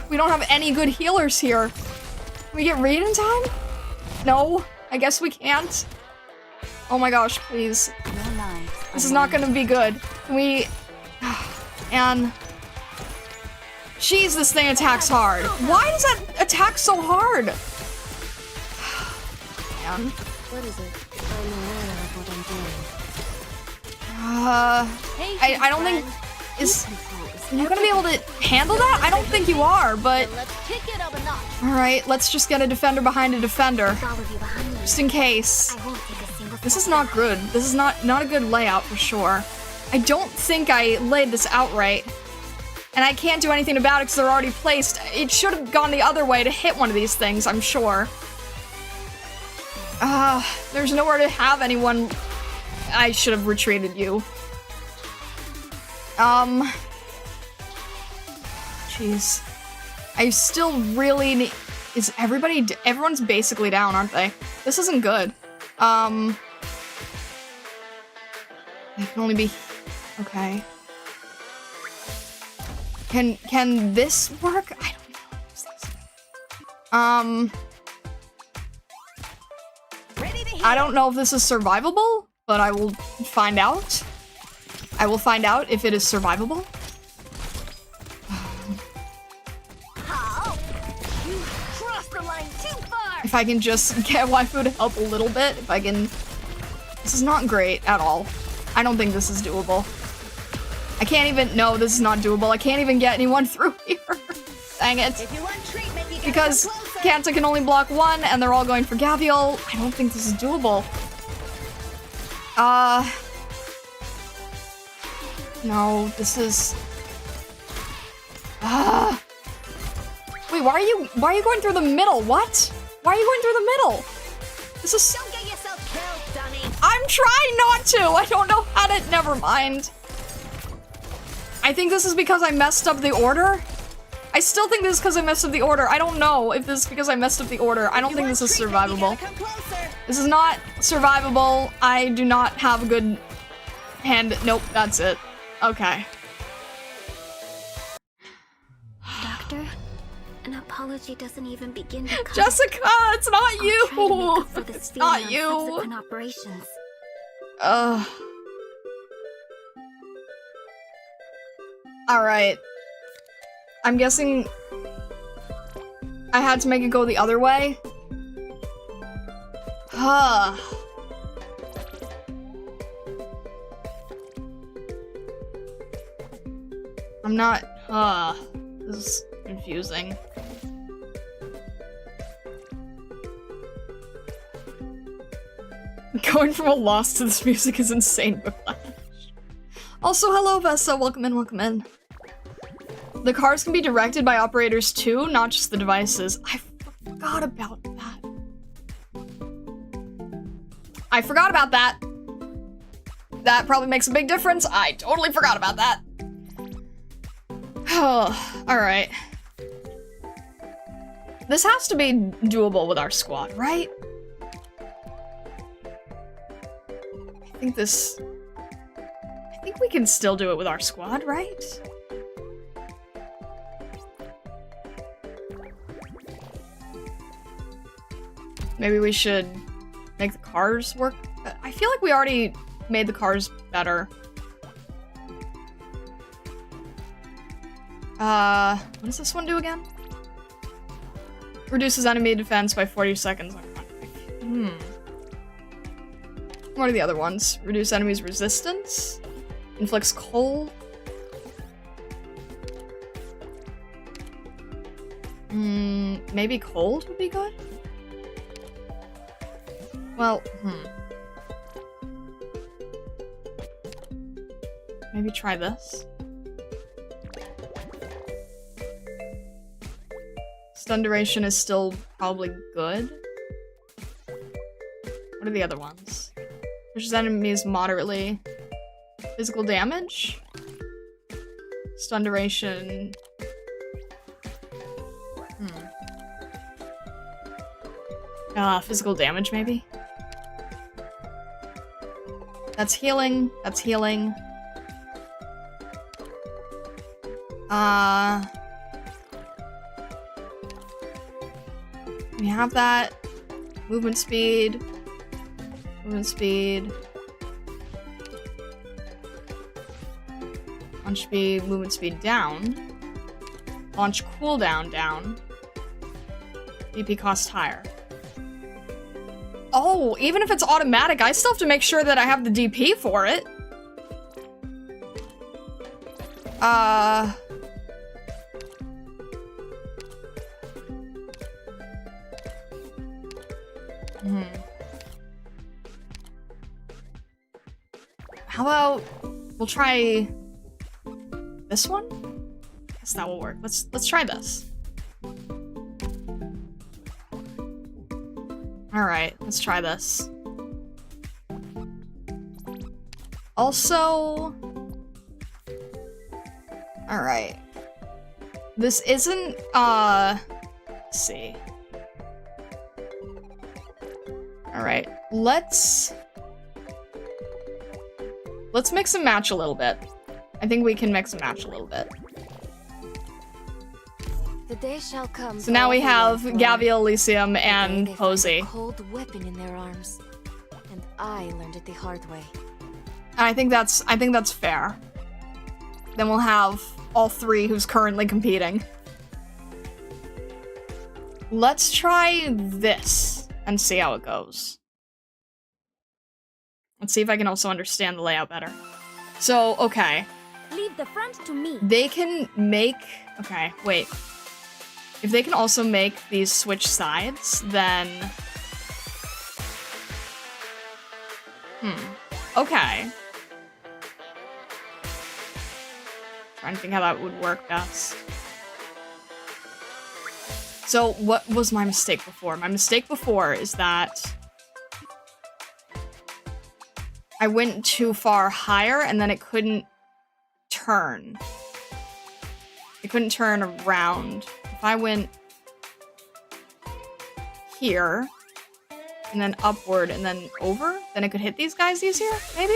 [SPEAKER 1] We don't have any good healers here. Can we get raid in time? No, I guess we can't. Oh my gosh, please. This is not gonna be good. Can we... And... Jeez, this thing attacks hard. Why does that attack so hard? Man.
[SPEAKER 4] What is it? I'm aware of what I'm doing.
[SPEAKER 1] I don't think... Is you gonna be able to handle that? I don't think you are, but... Alright, let's just get a defender behind a defender. Just in case. This is not good. This is not a good layout for sure. I don't think I laid this out right. And I can't do anything about it because they're already placed. It should have gone the other way to hit one of these things, I'm sure. There's nowhere to have anyone. I should have retreated you. Jeez. I still really need... Is everybody... Everyone's basically down, aren't they? This isn't good. It can only be... Okay. Can this work? I don't know. I don't know if this is survivable, but I will find out. I will find out if it is survivable. If I can just get waifu to help a little bit, if I can... This is not great at all. I don't think this is doable. I can't even... No, this is not doable. I can't even get anyone through here. Dang it.
[SPEAKER 2] If you want treatment, you
[SPEAKER 1] Because Kanta can only block one, and they're all going for Gavial. I don't think this is doable. No, this is... Wait, why are you going through the middle? What? Why are you going through the middle? This is...
[SPEAKER 2] Don't get yourself killed, dummy.
[SPEAKER 1] I'm trying not to! I don't know how to... Never mind. I think this is because I messed up the order. I still think this is because I messed up the order. I don't know if this is because I messed up the order. I don't think this is survivable. This is not survivable. I do not have a good hand. Nope, that's it. Okay.
[SPEAKER 3] Doctor, an apology doesn't even begin to come.
[SPEAKER 1] Jessica, it's not you.
[SPEAKER 3] I'll try to make up for this
[SPEAKER 1] It's
[SPEAKER 3] feeling
[SPEAKER 1] not
[SPEAKER 3] on
[SPEAKER 1] you.
[SPEAKER 3] subsequent operations.
[SPEAKER 1] Alright. I'm guessing I had to make it go the other way. Huh. I'm not... This is confusing. Going from a loss to this music is insane. Also, hello Vessa, welcome in, welcome in. The cars can be directed by operators too, not just the devices. forgot about that. I forgot about that. That probably makes a big difference. I totally forgot about that. Oh, alright. This has to be doable with our squad, right? I think we can still do it with our squad, right? Maybe we should make the cars work. I feel like we already made the cars better. What does this one do again? Reduces enemy defense by 40 seconds. What are the other ones? Reduce enemies' resistance? Inflicts cold? Maybe cold would be good? Well, maybe try this. Stun duration is still probably good. What are the other ones? Pushes enemies moderately. Physical damage? Stun duration. Physical damage maybe? That's healing. That's healing. We have that. Movement speed. Movement speed. Launch speed, movement speed down. Launch cooldown down. DP cost higher. Oh, even if it's automatic, I still have to make sure that I have the DP for it. How about we'll try this one? Guess that will work. Let's try this. Alright, let's try this. Also... Alright. This isn't, let's see. Alright, let's mix and match a little bit. I think we can mix and match a little bit.
[SPEAKER 4] The day shall come.
[SPEAKER 1] So now we have Gavial, Elysium, and Posey.
[SPEAKER 4] Cold weapon in their arms, and I learned it the hard way.
[SPEAKER 1] I think that's fair. Then we'll have all three who's currently competing. Let's try this and see how it goes. Let's see if I can also understand the layout better. So, okay.
[SPEAKER 3] Leave the front to me.
[SPEAKER 1] They can make... Okay, wait. If they can also make these switch sides, then... Okay. Trying to think how that would work best. So, what was my mistake before? My mistake before is that I went too far higher and then it couldn't turn. It couldn't turn around. If I went here and then upward and then over, then it could hit these guys easier, maybe?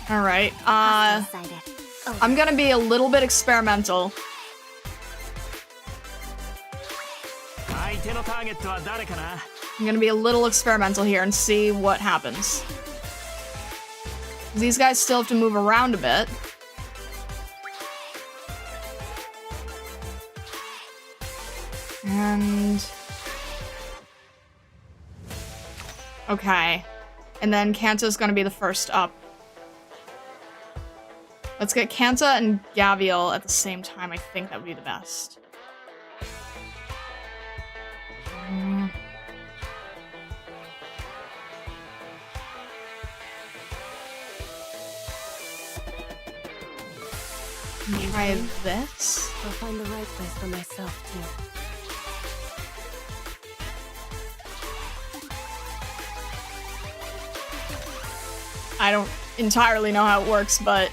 [SPEAKER 1] Alright, I'm gonna be a little bit experimental. I'm gonna be a little experimental here and see what happens. These guys still have to move around a bit. And... Okay. And then Kanta's gonna be the first up. Let's get Kanta and Gavial at the same time. I think that would be the best. Try this.
[SPEAKER 4] I'll find the right place for myself too.
[SPEAKER 1] I don't entirely know how it works, but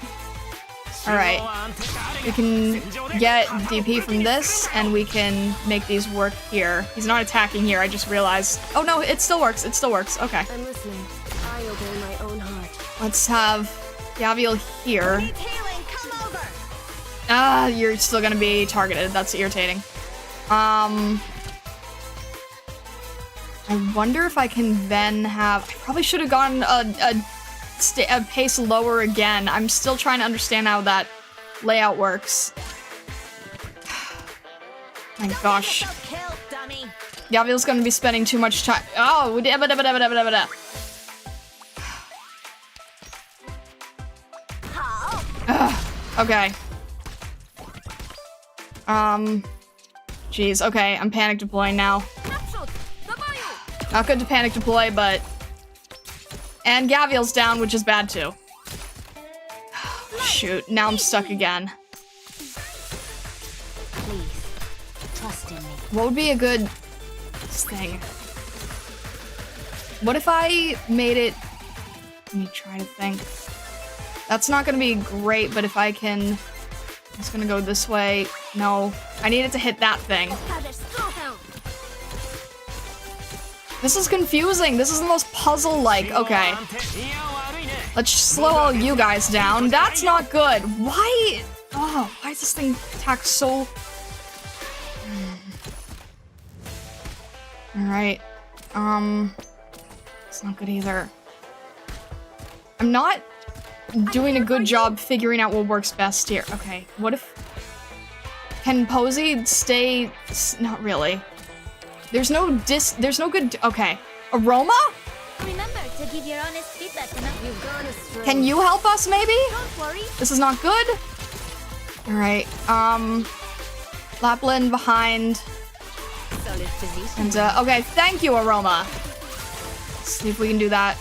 [SPEAKER 1] alright. We can get DP from this, and we can make these work here. He's not attacking here, I just realized. Oh no, it still works, it still works. Okay.
[SPEAKER 4] I'm listening. I obey my own heart.
[SPEAKER 1] Let's have Gaviel here.
[SPEAKER 2] Needs healing, come over.
[SPEAKER 1] Ah, you're still gonna be targeted. That's irritating. I wonder if I can then have... I probably should have gone a pace lower again. I'm still trying to understand how that layout works. My gosh.
[SPEAKER 2] Killed, dummy.
[SPEAKER 1] Gaviel's gonna be spending too much time. Oh, okay. Jeez, okay, I'm panic deploying now. Not good to panic deploy, but... And Gaviel's down, which is bad too. Shoot, now I'm stuck again.
[SPEAKER 3] Please, trust in me.
[SPEAKER 1] What would be a good thing? What if I made it... Let me try to think. That's not gonna be great, but if I can... I'm just gonna go this way. No, I need it to hit that thing. This is confusing. This is the most puzzle-like. Okay. Let's slow all you guys down. That's not good. Why? Oh, why is this thing attack so... Alright. It's not good either. I'm not doing a good job figuring out what works best here. Okay, what if... Can Posey stay... Not really. There's no good... Okay. Aroma?
[SPEAKER 3] Remember to give your honest feedback.
[SPEAKER 4] You've gone astray.
[SPEAKER 1] Can you help us, maybe?
[SPEAKER 3] Don't worry.
[SPEAKER 1] This is not good. Alright, Lapland behind.
[SPEAKER 2] Solid position.
[SPEAKER 1] And, okay, thank you, Aroma. Let's see if we can do that.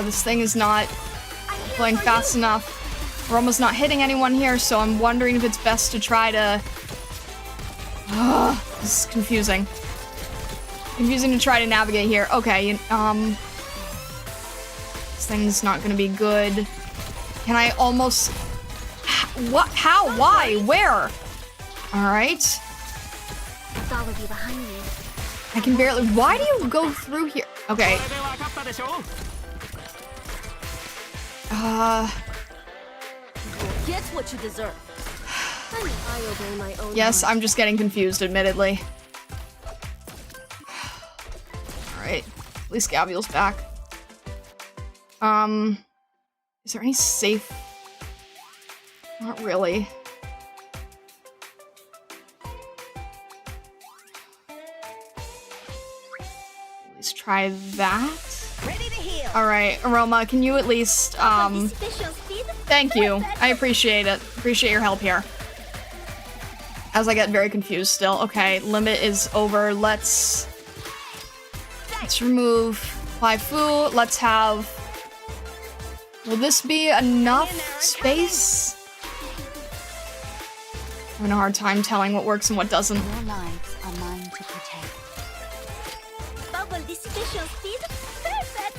[SPEAKER 1] This thing is not playing fast enough. We're almost not hitting anyone here, so I'm wondering if it's best to try to... This is confusing. Confusing to try to navigate here. Okay, this thing's not gonna be good. Can I almost... What? How? Why? Where? Alright.
[SPEAKER 3] I'll follow you behind me.
[SPEAKER 1] I can barely... Why do you go through here? Okay.
[SPEAKER 3] Get what you deserve.
[SPEAKER 4] I obey my own
[SPEAKER 1] Yes,
[SPEAKER 4] heart.
[SPEAKER 1] I'm just getting confused, admittedly. Alright. At least Gaviel's back. Is there any safe... Not really. At least try that.
[SPEAKER 2] Ready to heal.
[SPEAKER 1] Alright, Aroma, can you at least,
[SPEAKER 3] Anticipation speed.
[SPEAKER 1] Thank you. I appreciate it. Appreciate your help here. As I get very confused still. Okay, limit is over. Let's remove Waifu. Let's have... Will this be enough space? I'm having a hard time telling what works and what doesn't.
[SPEAKER 3] Your lives are mine to protect. Bubble dissipation speed. Perfect.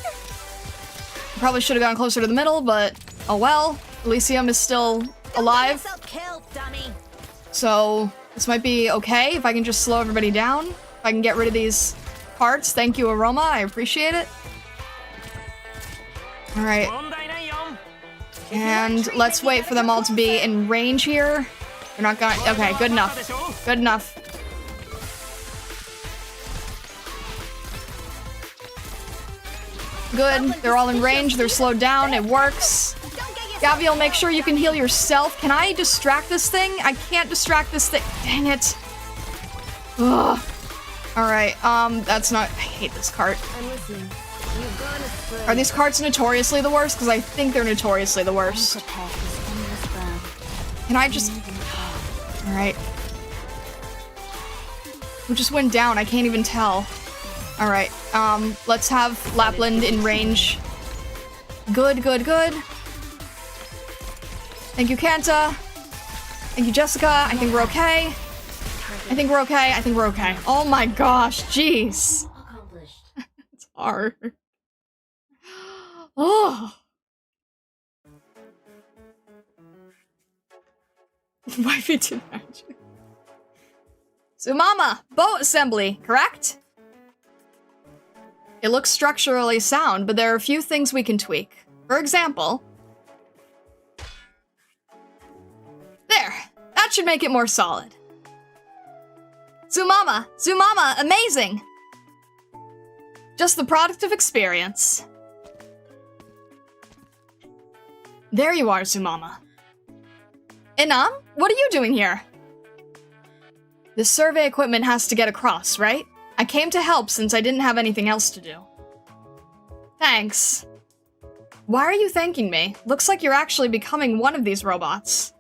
[SPEAKER 1] Probably should have gone closer to the middle, but oh well. Elysium is still alive.
[SPEAKER 2] Killed, dummy.
[SPEAKER 1] So this might be okay if I can just slow everybody down. If I can get rid of these carts. Thank you, Aroma. I appreciate it. Alright. And let's wait for them all to be in range here. They're not gonna... Okay, good enough. Good enough. Good. They're all in range. They're slowed down. It works. Gaviel, make sure you can heal yourself. Can I distract this thing? I can't distract this thing. Dang it. Ugh. Alright, that's not... I hate this cart.
[SPEAKER 4] I'm listening. You've gone astray.
[SPEAKER 1] Are these carts notoriously the worst? Because I think they're notoriously the worst.
[SPEAKER 3] Prepare for endless burn.
[SPEAKER 1] Can I just... Alright. Who just went down? I can't even tell. Alright, let's have Lapland in range. Good, good, good. Thank you, Kanta. Thank you, Jessica. I think we're okay. I think we're okay. I think we're okay. Oh my gosh, jeez. It's hard. Oh. Wifey to magic. Sumama, boat assembly, correct? It looks structurally sound, but there are a few things we can tweak. For example... There! That should make it more solid. Zumama! Zumama! Amazing! Just the product of experience. There you are, Zumama. Inam, what are you doing here? This survey equipment has to get across, right? I came to help since I didn't have anything else to do. Thanks. Why are you thanking me? Looks like you're actually becoming one of these robots.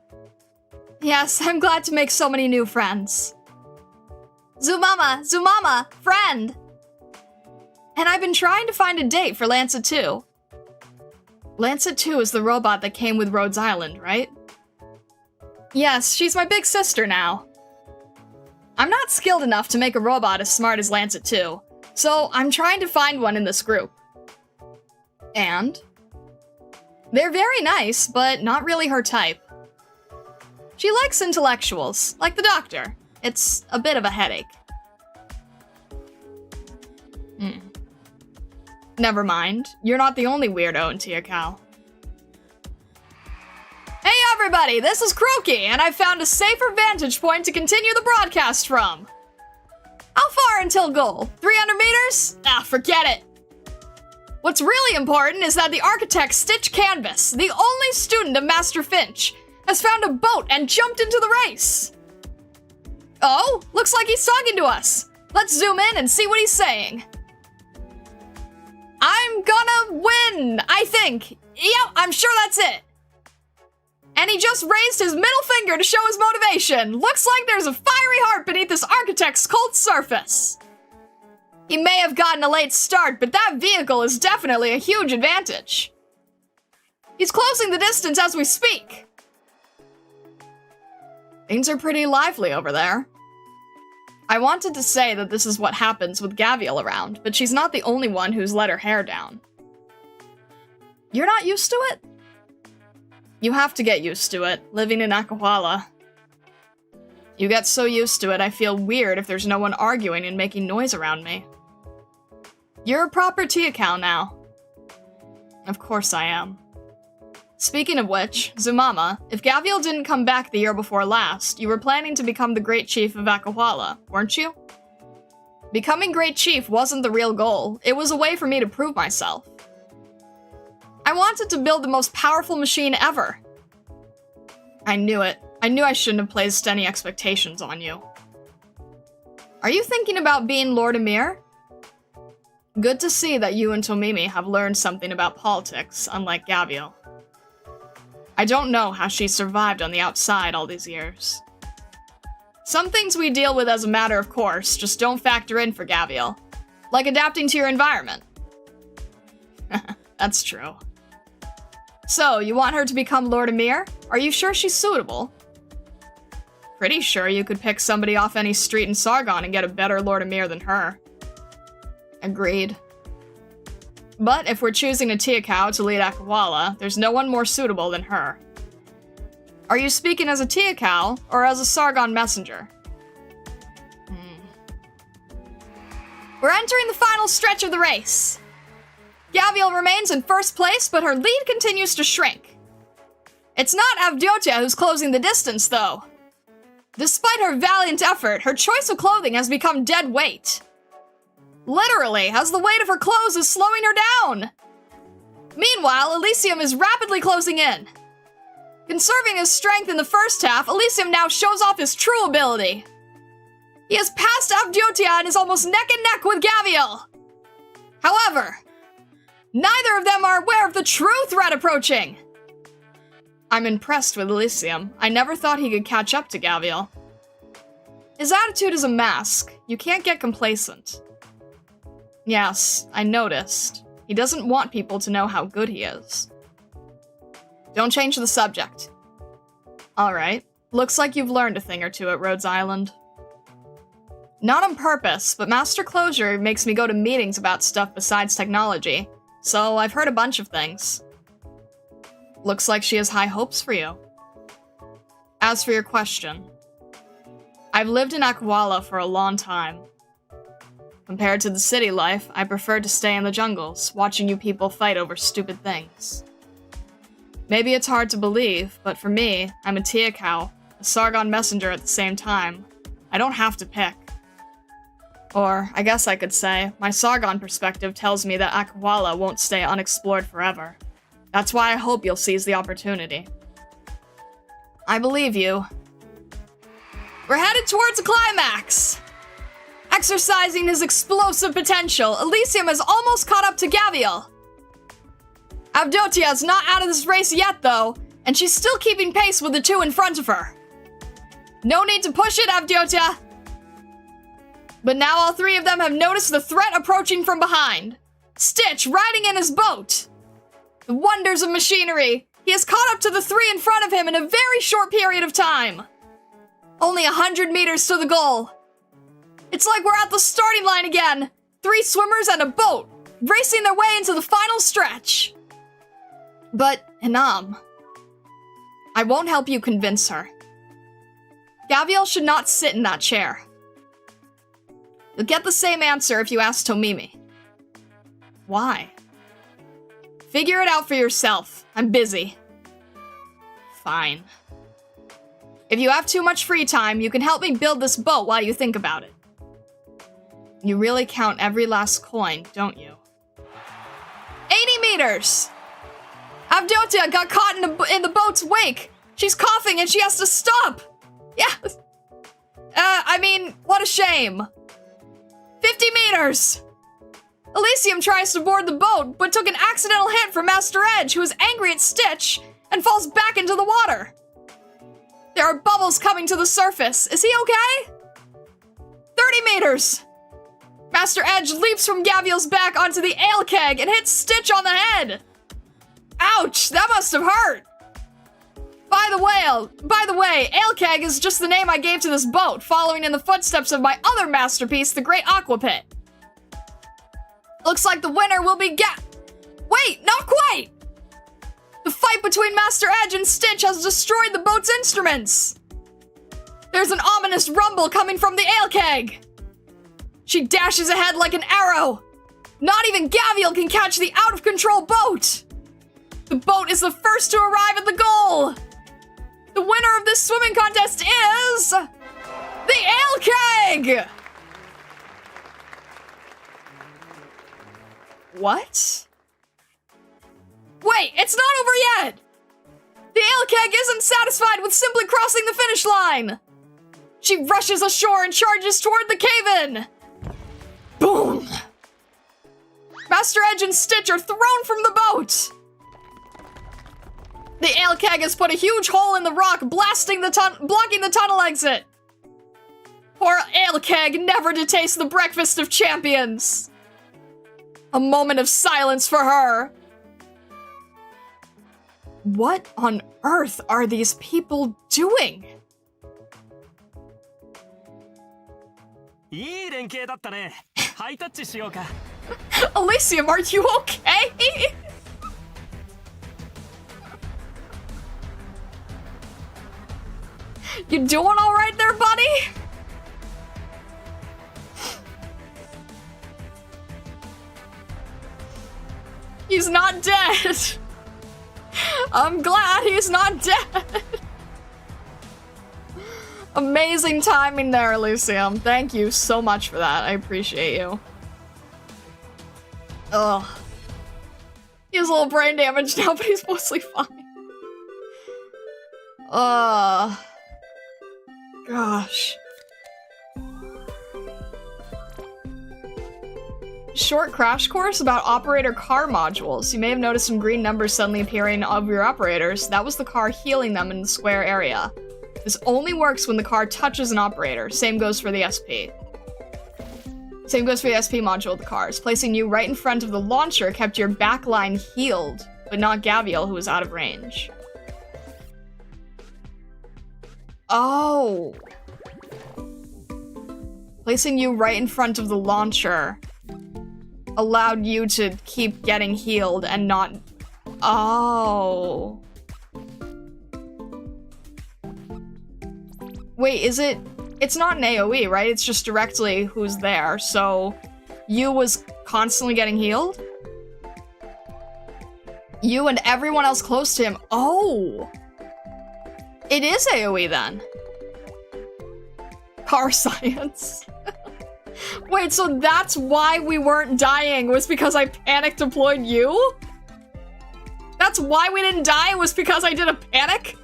[SPEAKER 1] Yes, I'm glad to make so many new friends. Zumama! Zumama! Friend! And I've been trying to find a date for Lancet 2. Lancet 2 is the robot that came with Rhodes Island, right? Yes, she's my big sister now. I'm not skilled enough to make a robot as smart as Lancet 2, so I'm trying to find one in this group. And? They're very nice, but not really her type. She likes intellectuals, like the doctor. It's a bit of a headache. Never mind. You're not the only weirdo in Tiakal. Hey everybody, this is Croaky, and I've found a safer vantage point to continue the broadcast from. How far until goal? 300 meters? Ah, forget it. What's really important is that the architect Stitch Canvas, the only student of Master Finch, has found a boat and jumped into the race. Oh, looks like he's talking to us. Let's zoom in and see what he's saying. I'm gonna win, I think. Yep, I'm sure that's it. And he just raised his middle finger to show his motivation. Looks like there's a fiery heart beneath this architect's cold surface. He may have gotten a late start, but that vehicle is definitely a huge advantage. He's closing the distance as we speak. Things are pretty lively over there. I wanted to say that this is what happens with Gaviel around, but she's not the only one who's let her hair down. You're not used to it? You have to get used to it, living in Akawala. You get so used to it, I feel weird if there's no one arguing and making noise around me. You're a proper Tiakal now. Of course I am. Speaking of which, Zumama, if Gaviel didn't come back the year before last, you were planning to become the Great Chief of Akawala, weren't you? Becoming Great Chief wasn't the real goal, it was a way for me to prove myself. I wanted to build the most powerful machine ever. I knew it. I knew I shouldn't have placed any expectations on you. Are you thinking about being Lord Emir? Good to see that you and Tomimi have learned something about politics, unlike Gaviel. I don't know how she survived on the outside all these years. Some things we deal with as a matter of course just don't factor in for Gaviel, like adapting to your environment. That's true. So, you want her to become Lord Emir? Are you sure she's suitable? Pretty sure you could pick somebody off any street in Sargon and get a better Lord Emir than her. Agreed. But if we're choosing a Tiakau to lead Akawala, there's no one more suitable than her. Are you speaking as a Tiakau or as a Sargon messenger? We're entering the final stretch of the race. Gaviel remains in first place, but her lead continues to shrink. It's not Avdotya who's closing the distance, though. Despite her valiant effort, her choice of clothing has become dead weight. Literally, as the weight of her clothes is slowing her down. Meanwhile, Elysium is rapidly closing in. Conserving his strength in the first half, Elysium now shows off his true ability. He has passed Avdotya and is almost neck and neck with Gaviel. However, neither of them are aware of the true threat approaching. I'm impressed with Elysium. I never thought he could catch up to Gaviel. His attitude is a mask. You can't get complacent. Yes, I noticed. He doesn't want people to know how good he is. Don't change the subject. Alright, looks like you've learned a thing or two at Rhodes Island. Not on purpose, but Master Closure makes me go to meetings about stuff besides technology, so I've heard a bunch of things. Looks like she has high hopes for you. As for your question, I've lived in Akwala for a long time. Compared to the city life, I prefer to stay in the jungles, watching you people fight over stupid things. Maybe it's hard to believe, but for me, I'm a Tiakau, a Sargon messenger at the same time. I don't have to pick. Or, I guess I could say, my Sargon perspective tells me that Akwala won't stay unexplored forever. That's why I hope you'll seize the opportunity. I believe you. We're headed towards a climax! Exercising his explosive potential, Elysium has almost caught up to Gavial. Avdotia's not out of this race yet, though, and she's still keeping pace with the two in front of her. No need to push it, Avdotia! But now all three of them have noticed the threat approaching from behind. Stitch riding in his boat! The wonders of machinery! He has caught up to the three in front of him in a very short period of time. Only 100 meters to the goal. It's like we're at the starting line again. 3 swimmers and a boat, racing their way into the final stretch. But, Hinam, I won't help you convince her. Gavial should not sit in that chair. You'll get the same answer if you ask Tomimi. Why? Figure it out for yourself. I'm busy. Fine. If you have too much free time, you can help me build this boat while you think about it. You really count every last coin, don't you? 80 meters! Avdotia got caught in the boat's wake. She's coughing and she has to stop. Yeah. I mean, what a shame. 50 meters! Elysium tries to board the boat, but took an accidental hit from Master Edge, who is angry at Stitch, and falls back into the water. There are bubbles coming to the surface. Is he okay? 30 meters! Master Edge leaps from Gavial's back onto the ale keg and hits Stitch on the head. Ouch, that must have hurt. By the way, ale keg is just the name I gave to this boat, following in the footsteps of my other masterpiece, the Great Aqua Pit. Looks like the winner will be Wait, not quite! The fight between Master Edge and Stitch has destroyed the boat's instruments. There's an ominous rumble coming from the ale keg. She dashes ahead like an arrow. Not even Gavial can catch the out-of-control boat. The boat is the first to arrive at the goal. The winner of this swimming contest is the ale keg. What? Wait, it's not over yet! The ale keg isn't satisfied with simply crossing the finish line! She rushes ashore and charges toward the cave-in! Boom! Master Edge and Stitch are thrown from the boat! The ale keg has put a huge hole in the rock, blocking the tunnel exit! Poor ale keg, never to taste the breakfast of champions! A moment of silence for her. What on earth are these people doing? Elysium, are you okay? You doing all right there, buddy? He's not dead. I'm glad he's not dead. Amazing timing there, Elysium. Thank you so much for that. I appreciate you. Ugh. He has a little brain damage now, but he's mostly fine. Gosh. Short crash course about operator car modules. You may have noticed some green numbers suddenly appearing of your operators. That was the car healing them in the square area. This only works when the car touches an operator. Same goes for the SP. Same goes for the SP module of the cars. Placing you right in front of the launcher kept your backline healed, but not Gabriel, who was out of range. Oh. Placing you right in front of the launcher allowed you to keep getting healed and not... Oh. Wait, is it... It's not an AoE, right? It's just directly who's there, so... You was constantly getting healed? You and everyone else close to him. Oh! It is AoE then. Car science. Wait, so that's why we weren't dying, was because I panic deployed you? That's why we didn't die, was because I did a panic?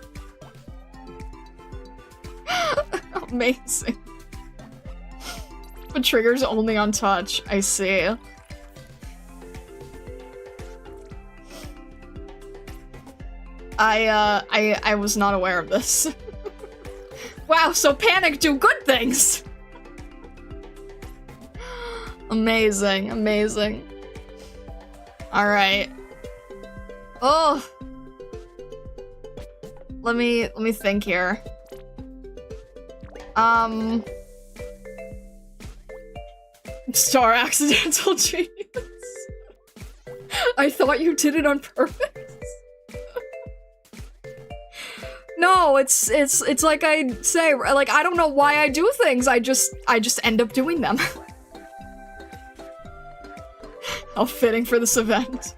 [SPEAKER 1] Amazing. But triggers only on touch, I see. I was not aware of this. Wow, so panic do good things! Amazing, amazing. Alright. Oh! Let me think here. Star accidental genius. I thought you did it on purpose. No, it's like I say, like, I don't know why I do things, I just end up doing them. How fitting for this event.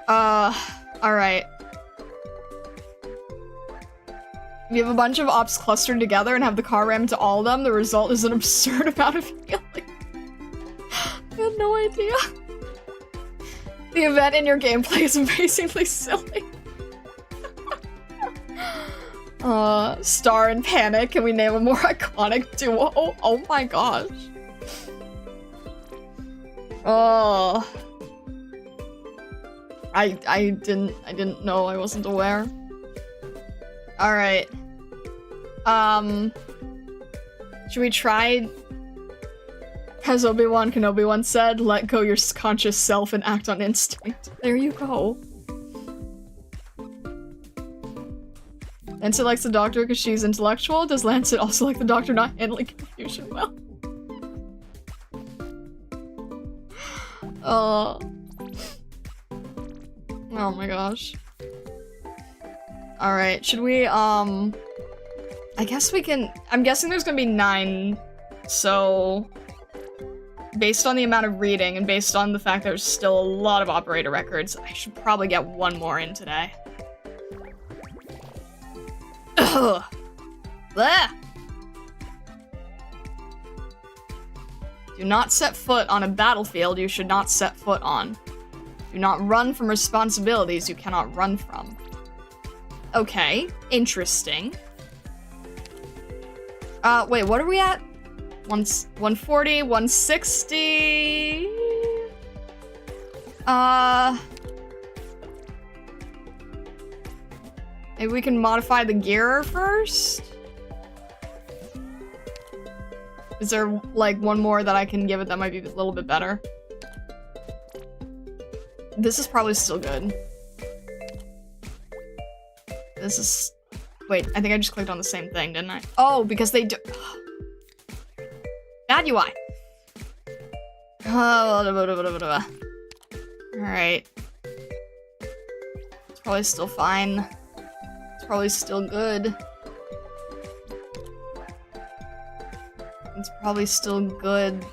[SPEAKER 1] Alright. If you have a bunch of ops clustered together and have the car ram into all of them, the result is an absurd amount of healing. I had no idea. The event in your gameplay is amazingly silly. Star and Panic, can we name a more iconic duo? Oh my gosh. Oh. I didn't know, I wasn't aware. Alright. Should we try... As Obi-Wan Kenobi once said, let go your conscious self and act on instinct. There you go. Lancet likes the Doctor because she's intellectual. Does Lancet also like the Doctor not handling confusion well? Oh my gosh. Alright, should we, I guess we can- I'm guessing there's gonna be 9, so... Based on the amount of reading, and based on the fact there's still a lot of operator records, I should probably get 1 more in today. Ugh. Blah. Do not set foot on a battlefield you should not set foot on. Do not run from responsibilities you cannot run from. Okay, interesting. Wait, what are we at? 140, 160... Maybe we can modify the gear first? Is there, like, 1 more that I can give it that might be a little bit better? This is probably still good. This is... Wait, I think I just clicked on the same thing, didn't I? Oh, because they do... Bad UI. Alright. It's probably still fine. It's probably still good. It's probably still good.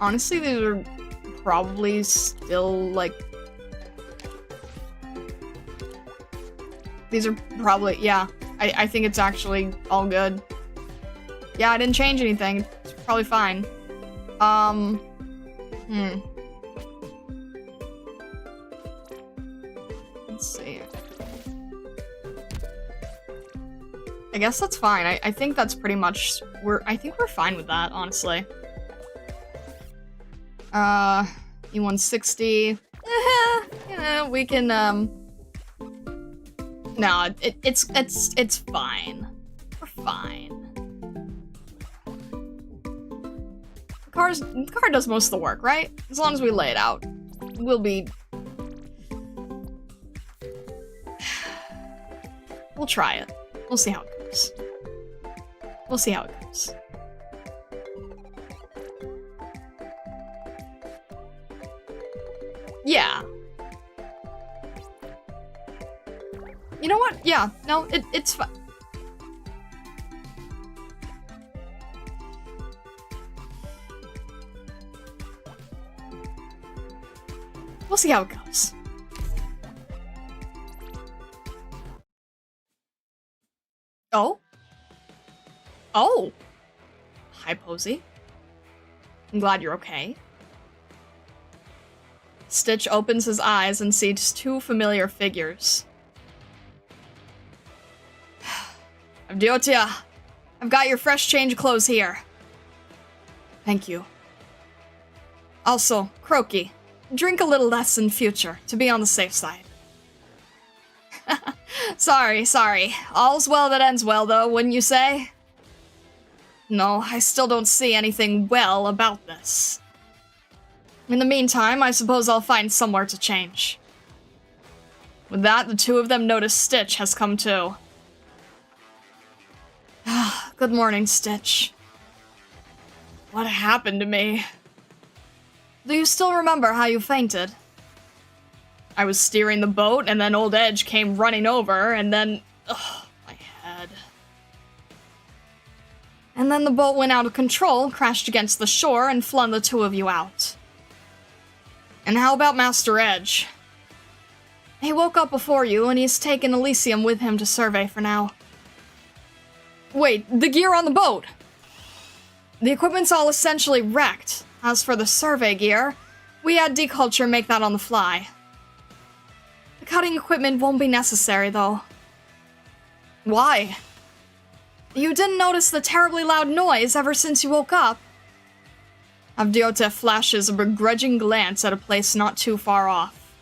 [SPEAKER 1] Honestly, these are probably still, like... These are probably, yeah. I think it's actually all good. Yeah, I didn't change anything. It's probably fine. Let's see. I guess that's fine. I think that's pretty much... I think we're fine with that, honestly. E160. We can, no, it's fine. We're fine. The car does most of the work, right? As long as we lay it out. We'll be... We'll try it. We'll see how it goes. We'll see how it goes. Yeah. You know what? Yeah, no, it's fine. We'll see how it goes. Oh? Oh! Hi, Posey. I'm glad you're okay. Stitch opens his eyes and sees two familiar figures. Avdiotia, I've got your fresh change of clothes here. Thank you. Also, Croaky, drink a little less in future, to be on the safe side. Sorry. All's well that ends well, though, wouldn't you say? No, I still don't see anything well about this. In the meantime, I suppose I'll find somewhere to change. With that, the two of them notice Stitch has come too. Good morning, Stitch. What happened to me? Do you still remember how you fainted? I was steering the boat, and then Old Edge came running over, and then... Ugh, my head. And then the boat went out of control, crashed against the shore, and flung the two of you out. And how about Master Edge? He woke up before you, and he's taken Elysium with him to survey for now. Wait, the gear on the boat! The equipment's all essentially wrecked. As for the survey gear, we had Deculture make that on the fly. The cutting equipment won't be necessary, though. Why? You didn't notice the terribly loud noise ever since you woke up? Avdiota flashes a begrudging glance at a place not too far off.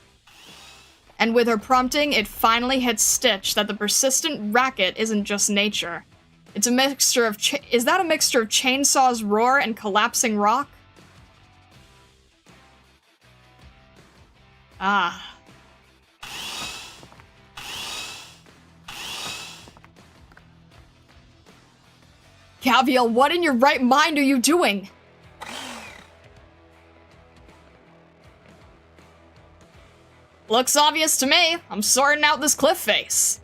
[SPEAKER 1] And with her prompting, it finally hits Stitch that the persistent racket isn't just nature. It's a mixture of is that a mixture of Chainsaw's roar and collapsing rock? Ah. Gaviel, what in your right mind are you doing? Looks obvious to me. I'm sorting out this cliff face.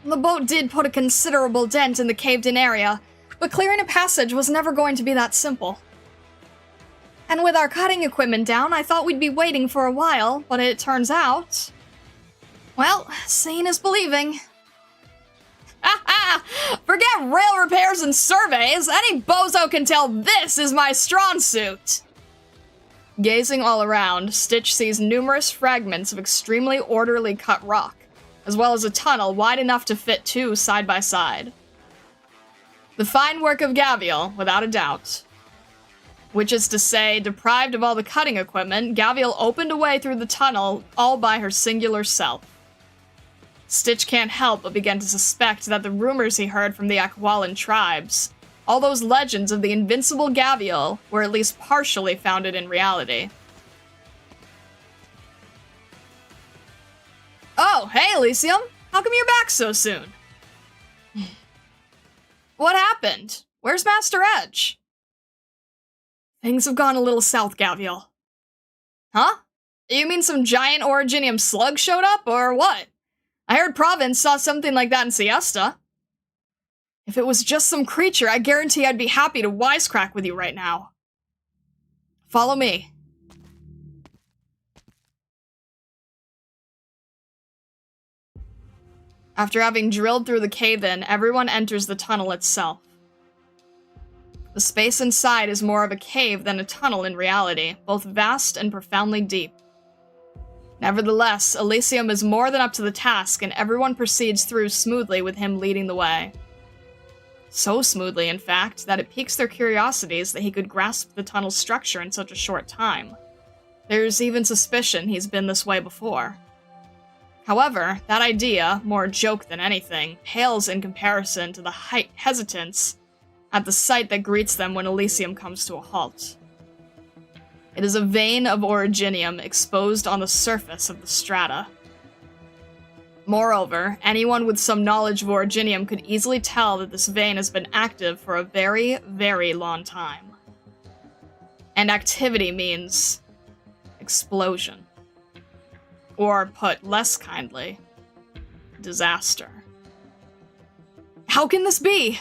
[SPEAKER 1] The boat did put a considerable dent in the caved-in area, but clearing a passage was never going to be that simple. And with our cutting equipment down, I thought we'd be waiting for a while, but it turns out... Well, seeing is believing. Forget rail repairs and surveys! Any bozo can tell this is my strong suit! Gazing all around, Stitch sees numerous fragments of extremely orderly cut rock, as well as a tunnel wide enough to fit two side by side. The fine work of Gaviel, without a doubt. Which is to say, deprived of all the cutting equipment, Gaviel opened a way through the tunnel all by her singular self. Stitch can't help but begin to suspect that the rumors he heard from the Akwalan tribes, all those legends of the invincible Gaviel, were at least partially founded in reality. Oh, hey, Elysium! How come you're back so soon? What happened? Where's Master Edge? Things have gone a little south, Gaviel. Huh? You mean some giant Originium slug showed up, or what? I heard Province saw something like that in Siesta. If it was just some creature, I guarantee I'd be happy to wisecrack with you right now. Follow me. After having drilled through the cave-in, everyone enters the tunnel itself. The space inside is more of a cave than a tunnel in reality, both vast and profoundly deep. Nevertheless, Elysium is more than up to the task, and everyone proceeds through smoothly with him leading the way. So smoothly, in fact, that it piques their curiosities that he could grasp the tunnel's structure in such a short time. There's even suspicion he's been this way before. However, that idea, more a joke than anything, pales in comparison to the hesitance at the sight that greets them when Elysium comes to a halt. It is a vein of originium exposed on the surface of the strata. Moreover, anyone with some knowledge of originium could easily tell that this vein has been active for a very, very long time. And activity means explosion. Or, put less kindly, disaster. How can this be?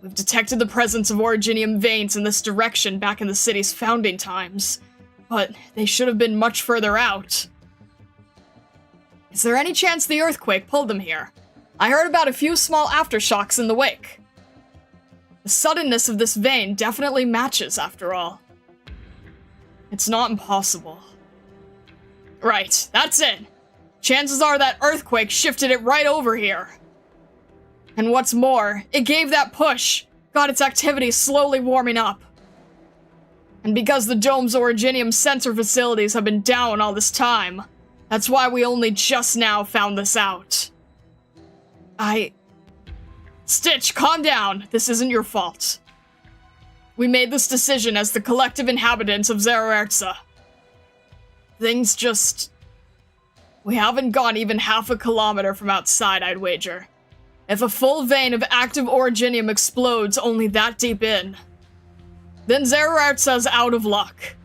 [SPEAKER 1] We've detected the presence of originium veins in this direction back in the city's founding times, but they should have been much further out. Is there any chance the earthquake pulled them here? I heard about a few small aftershocks in the wake. The suddenness of this vein definitely matches, after all. It's not impossible. Right, that's it. Chances are that earthquake shifted it right over here. And what's more, it gave that push, got its activity slowly warming up. And because the dome's originium sensor facilities have been down all this time, that's why we only just now found this out. Stitch, calm down. This isn't your fault. We made this decision as the collective inhabitants of Zererza. Things just... We haven't gone even half a kilometer from outside, I'd wager. If a full vein of active originium explodes only that deep in, then Zererza's out of luck.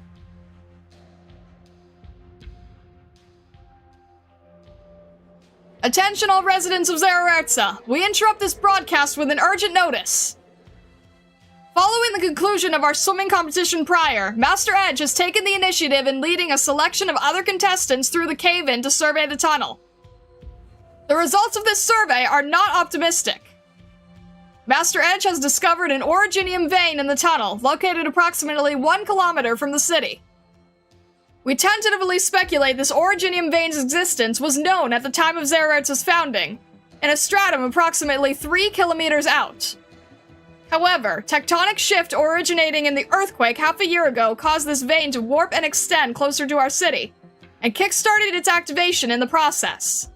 [SPEAKER 1] Attention all residents of Zererza! We interrupt this broadcast with an urgent notice. Following the conclusion of our swimming competition prior, Master Edge has taken the initiative in leading a selection of other contestants through the cave-in to survey the tunnel. The results of this survey are not optimistic. Master Edge has discovered an originium vein in the tunnel, located approximately 1 kilometer from the city. We tentatively speculate this originium vein's existence was known at the time of Zererza's founding, in a stratum approximately 3 kilometers out. However, tectonic shift originating in the earthquake half a year ago caused this vein to warp and extend closer to our city, and kick-started its activation in the process.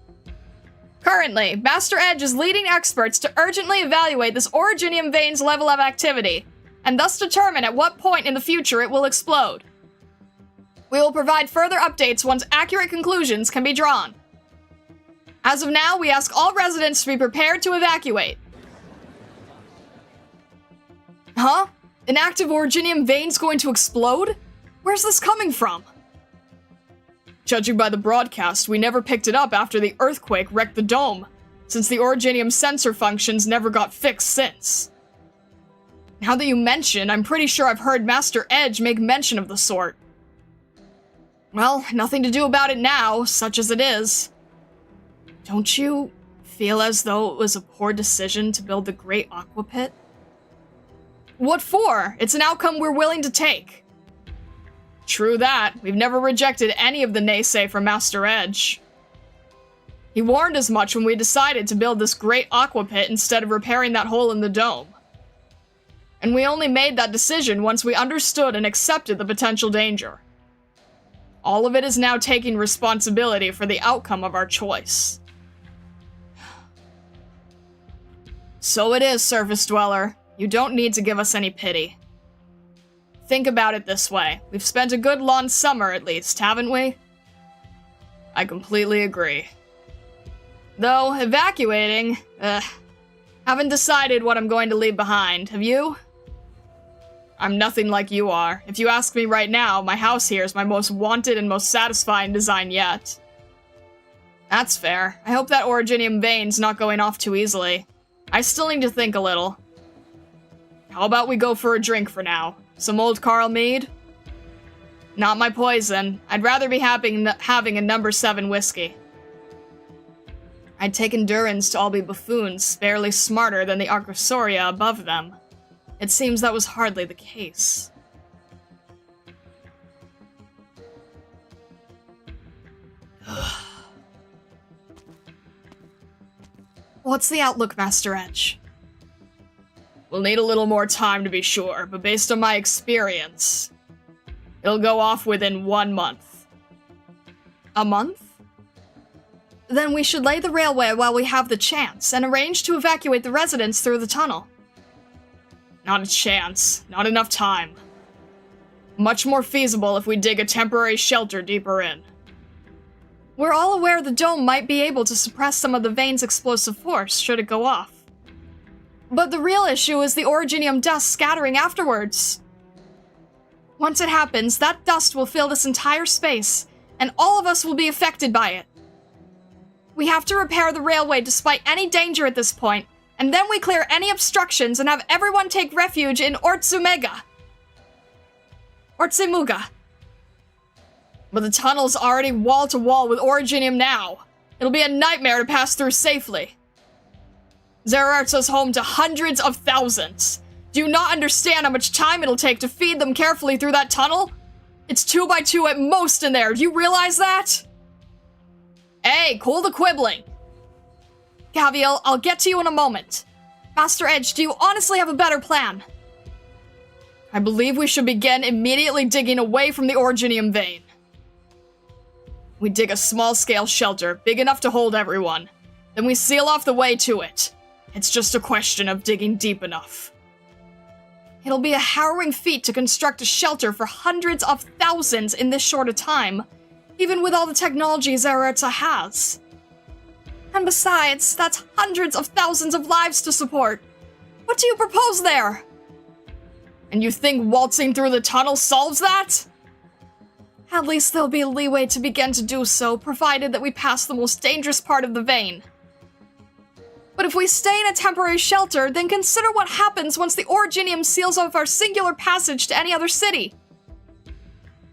[SPEAKER 1] Currently, Master Edge is leading experts to urgently evaluate this originium vein's level of activity, and thus determine at what point in the future it will explode. We will provide further updates once accurate conclusions can be drawn. As of now, we ask all residents to be prepared to evacuate. Huh? An active originium vein's going to explode? Where's this coming from? Judging by the broadcast, we never picked it up after the earthquake wrecked the dome, since the originium sensor functions never got fixed since. Now that you mention, I'm pretty sure I've heard Master Edge make mention of the sort. Well, nothing to do about it now, such as it is. Don't you feel as though it was a poor decision to build the Great Aqua Pit? What for? It's an outcome we're willing to take. True that. We've never rejected any of the naysay from Master Edge. He warned as much when we decided to build this Great Aqua Pit instead of repairing that hole in the dome. And we only made that decision once we understood and accepted the potential danger. All of it is now taking responsibility for the outcome of our choice. So it is, Surface Dweller. You don't need to give us any pity. Think about it this way. We've spent a good long summer, at least, haven't we? I completely agree. Though, evacuating, haven't decided what I'm going to leave behind, have you? I'm nothing like you are. If you ask me right now, my house here is my most wanted and most satisfying design yet. That's fair. I hope that originium vein's not going off too easily. I still need to think a little. How about we go for a drink for now? Some old Carl mead? Not my poison. I'd rather be having a number 7 whiskey. I'd take endurance to all be buffoons, barely smarter than the Archosaurus above them. It seems that was hardly the case. What's the outlook, Master Edge? We'll need a little more time to be sure, but based on my experience, it'll go off within 1 month. A month? Then we should lay the railway while we have the chance, and arrange to evacuate the residents through the tunnel. Not a chance. Not enough time. Much more feasible if we dig a temporary shelter deeper in. We're all aware the dome might be able to suppress some of the vein's explosive force, should it go off. But the real issue is the originium dust scattering afterwards. Once it happens, that dust will fill this entire space, and all of us will be affected by it. We have to repair the railway despite any danger at this point, and then we clear any obstructions and have everyone take refuge in Ortzemuga. But the tunnel's already wall to wall with originium now. It'll be a nightmare to pass through safely. Zerartsa's home to hundreds of thousands. Do you not understand how much time it'll take to feed them carefully through that tunnel? It's 2 by 2 at most in there, do you realize that? Hey, cool the quibbling. Gaviel, I'll get to you in a moment. Master Edge, do you honestly have a better plan? I believe we should begin immediately digging away from the originium vein. We dig a small-scale shelter, big enough to hold everyone. Then we seal off the way to it. It's just a question of digging deep enough. It'll be a harrowing feat to construct a shelter for hundreds of thousands in this short a time, even with all the technology Zerartsa has. And besides, that's hundreds of thousands of lives to support. What do you propose there? And you think waltzing through the tunnel solves that? At least there'll be leeway to begin to do so, provided that we pass the most dangerous part of the vein. But if we stay in a temporary shelter, then consider what happens once the originium seals off our singular passage to any other city.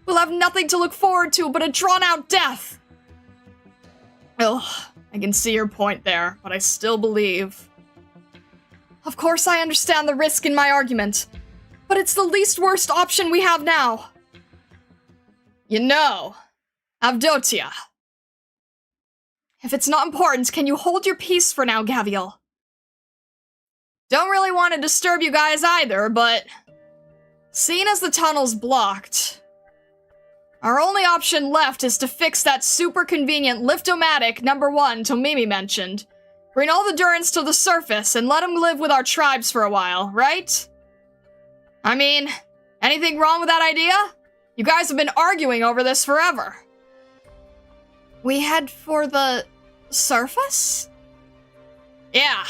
[SPEAKER 1] We'll have nothing to look forward to but a drawn-out death. Ugh, I can see your point there, but I still believe. Of course I understand the risk in my argument, but it's the least worst option we have now. You know, Avdotia. If it's not important, can you hold your peace for now, Gaviel? Don't really want to disturb you guys either, but seeing as the tunnel's blocked, our only option left is to fix that super convenient Liftomatic #1 Tomimi mentioned. Bring all the Durans to the surface and let them live with our tribes for a while, right? I mean, anything wrong with that idea? You guys have been arguing over this forever. We head for the surface? Yeah.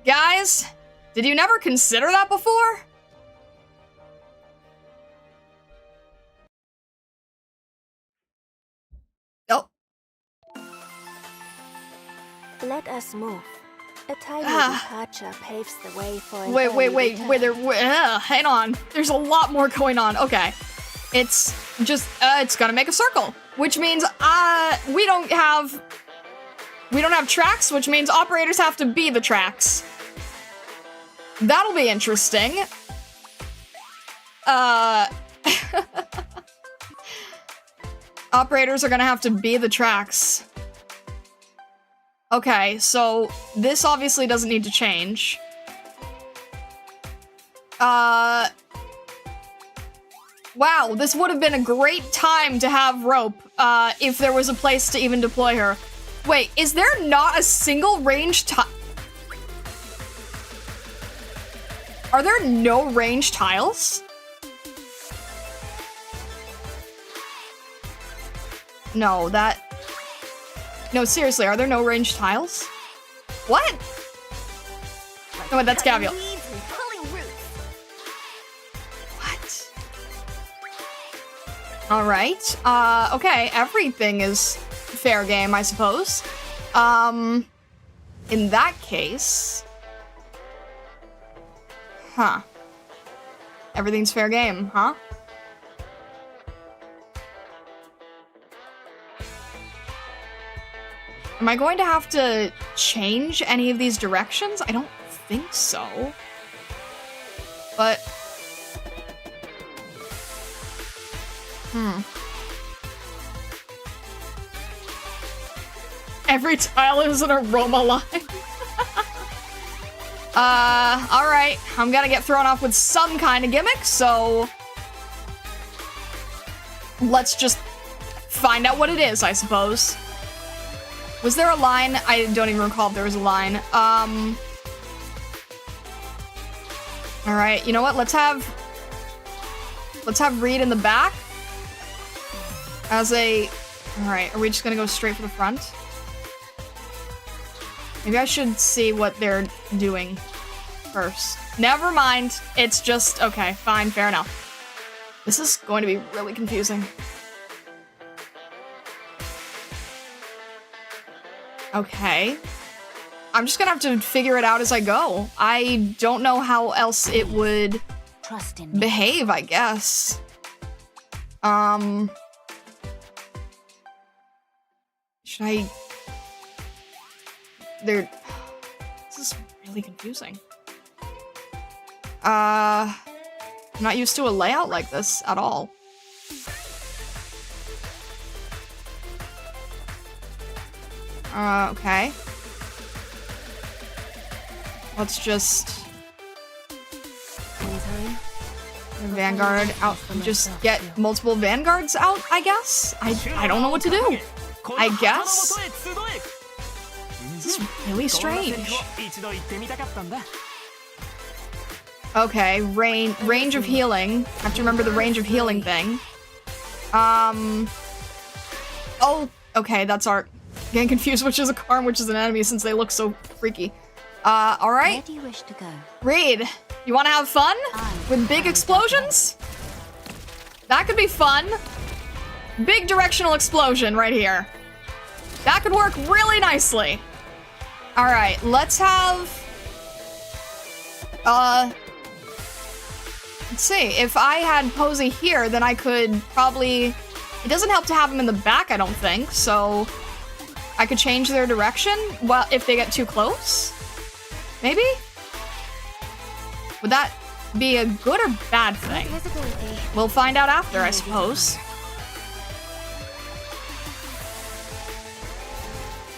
[SPEAKER 1] Guys, did you never consider that before? Oh.
[SPEAKER 4] Let us move. A tiny departure paves the way for an
[SPEAKER 1] Wait,
[SPEAKER 4] early return.
[SPEAKER 1] hang on. There's a lot more going on. Okay. It's just, it's gonna make a circle, which means, we don't have tracks, which means operators have to be the tracks. That'll be interesting. Operators are gonna have to be the tracks. Okay, so this obviously doesn't need to change. Wow, this would have been a great time to have Rope, if there was a place to even deploy her. Wait, is there not a single range Are there no range tiles? No, No, seriously, are there no range tiles? What? No, wait, that's Gaviel. What? Alright, okay, everything is fair game, I suppose. In that case... Huh. Everything's fair game, huh? Am I going to have to change any of these directions? I don't think so. But... Every tile is an aroma line. Alright. I'm gonna get thrown off with some kind of gimmick, so... let's just find out what it is, I suppose. Was there a line? I don't even recall if there was a line. Alright, you know what? Let's have Reed in the back. As a... Alright, are we just gonna go straight for the front? Maybe I should see what they're doing first. Never mind. It's just... Okay, fine, fair enough. This is going to be really confusing. Okay. I'm just gonna have to figure it out as I go. I don't know how else it would
[SPEAKER 3] Trust in me.
[SPEAKER 1] behave, I guess. Should I... This is really confusing. I'm not used to a layout like this at all. Okay. Let's just... Vanguard out. Just get multiple Vanguards out, I guess? I don't know what to do. I guess? This is really strange. Okay, range of healing. I have to remember the range of healing thing. Oh, okay, that's Ark. Getting confused which is a car and which is an enemy since they look so freaky. Alright.
[SPEAKER 3] Where do you wish to go?
[SPEAKER 1] Reed, you wanna have fun? With big explosions? That could be fun. Big directional explosion right here. That could work really nicely. Alright, let's have... Let's see. If I had Posey here, then I could probably... It doesn't help to have him in the back, I don't think, so... I could change their direction? Well, if they get too close? Maybe? Would that be a good or bad thing? We'll find out after, I suppose.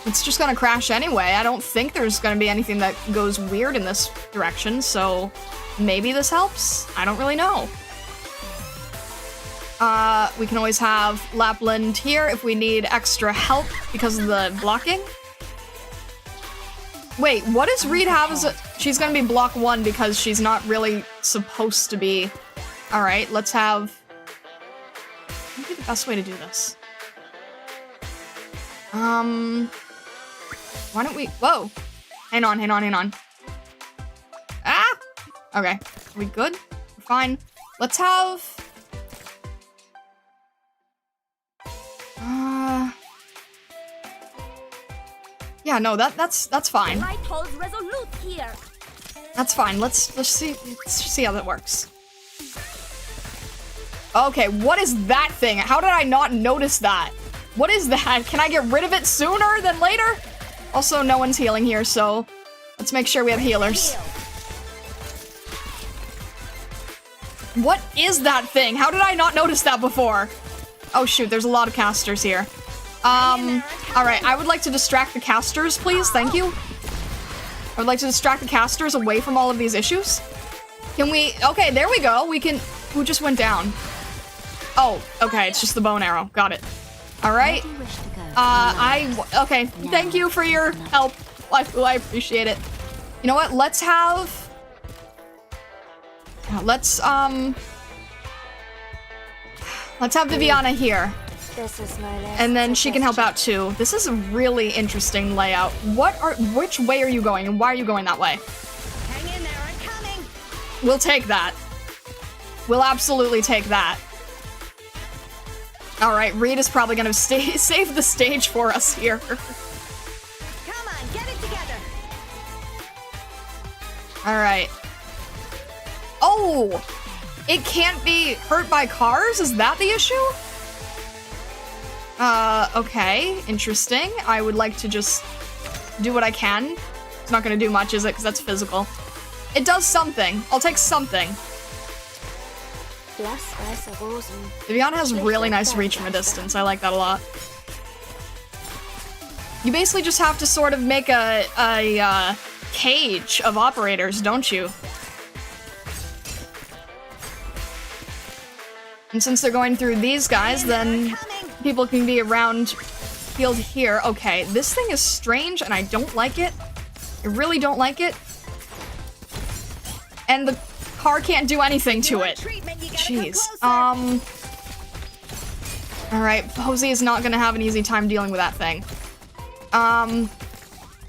[SPEAKER 1] It's just gonna crash anyway. I don't think there's gonna be anything that goes weird in this direction, so maybe this helps? I don't really know. We can always have Lapland here if we need extra help because of the blocking. Wait, what does Reed have as a... She's gonna be block 1 because she's not really supposed to be... Alright, let's have... What would be the best way to do this? Why don't we... Whoa! Hang on. Ah! Okay. Are we good? We're fine. Let's have... Yeah, no, that's fine. That's fine. Let's see how that works. Okay, what is that thing? How did I not notice that? What is that? Can I get rid of it sooner than later? Also, no one's healing here, so let's make sure we have healers. What is that thing? How did I not notice that before? Oh shoot, there's a lot of casters here. Alright, I would like to distract the casters, please. Thank you. I would like to distract the casters away from all of these issues. Can we... Okay, there we go. We can... Who just went down? Oh, okay, it's just the bow and arrow. Got it. Alright. Okay, thank you for your help. I appreciate it. You know what? Let's have... Let's have Viviana here.
[SPEAKER 4] This is my last
[SPEAKER 1] And then she can help out too. This is a really interesting layout. Which way are you going and why are you going that way?
[SPEAKER 2] Hang in there, I'm coming.
[SPEAKER 1] We'll take that. We'll absolutely take that. Alright, Reed is probably gonna save the stage for us here.
[SPEAKER 2] Come on, get it together.
[SPEAKER 1] Alright. Oh! It can't be hurt by cars? Is that the issue? Okay. Interesting. I would like to just do what I can. It's not gonna do much, is it? Because that's physical. It does something. I'll take something. Viviana has really nice reach from a distance. I like that a lot. You basically just have to sort of make a cage of operators, don't you? And since they're going through these guys, then people can be around field here. Okay, this thing is strange and I don't like it. I really don't like it. And the car can't do anything to it. Jeez. Alright, Posey is not gonna have an easy time dealing with that thing.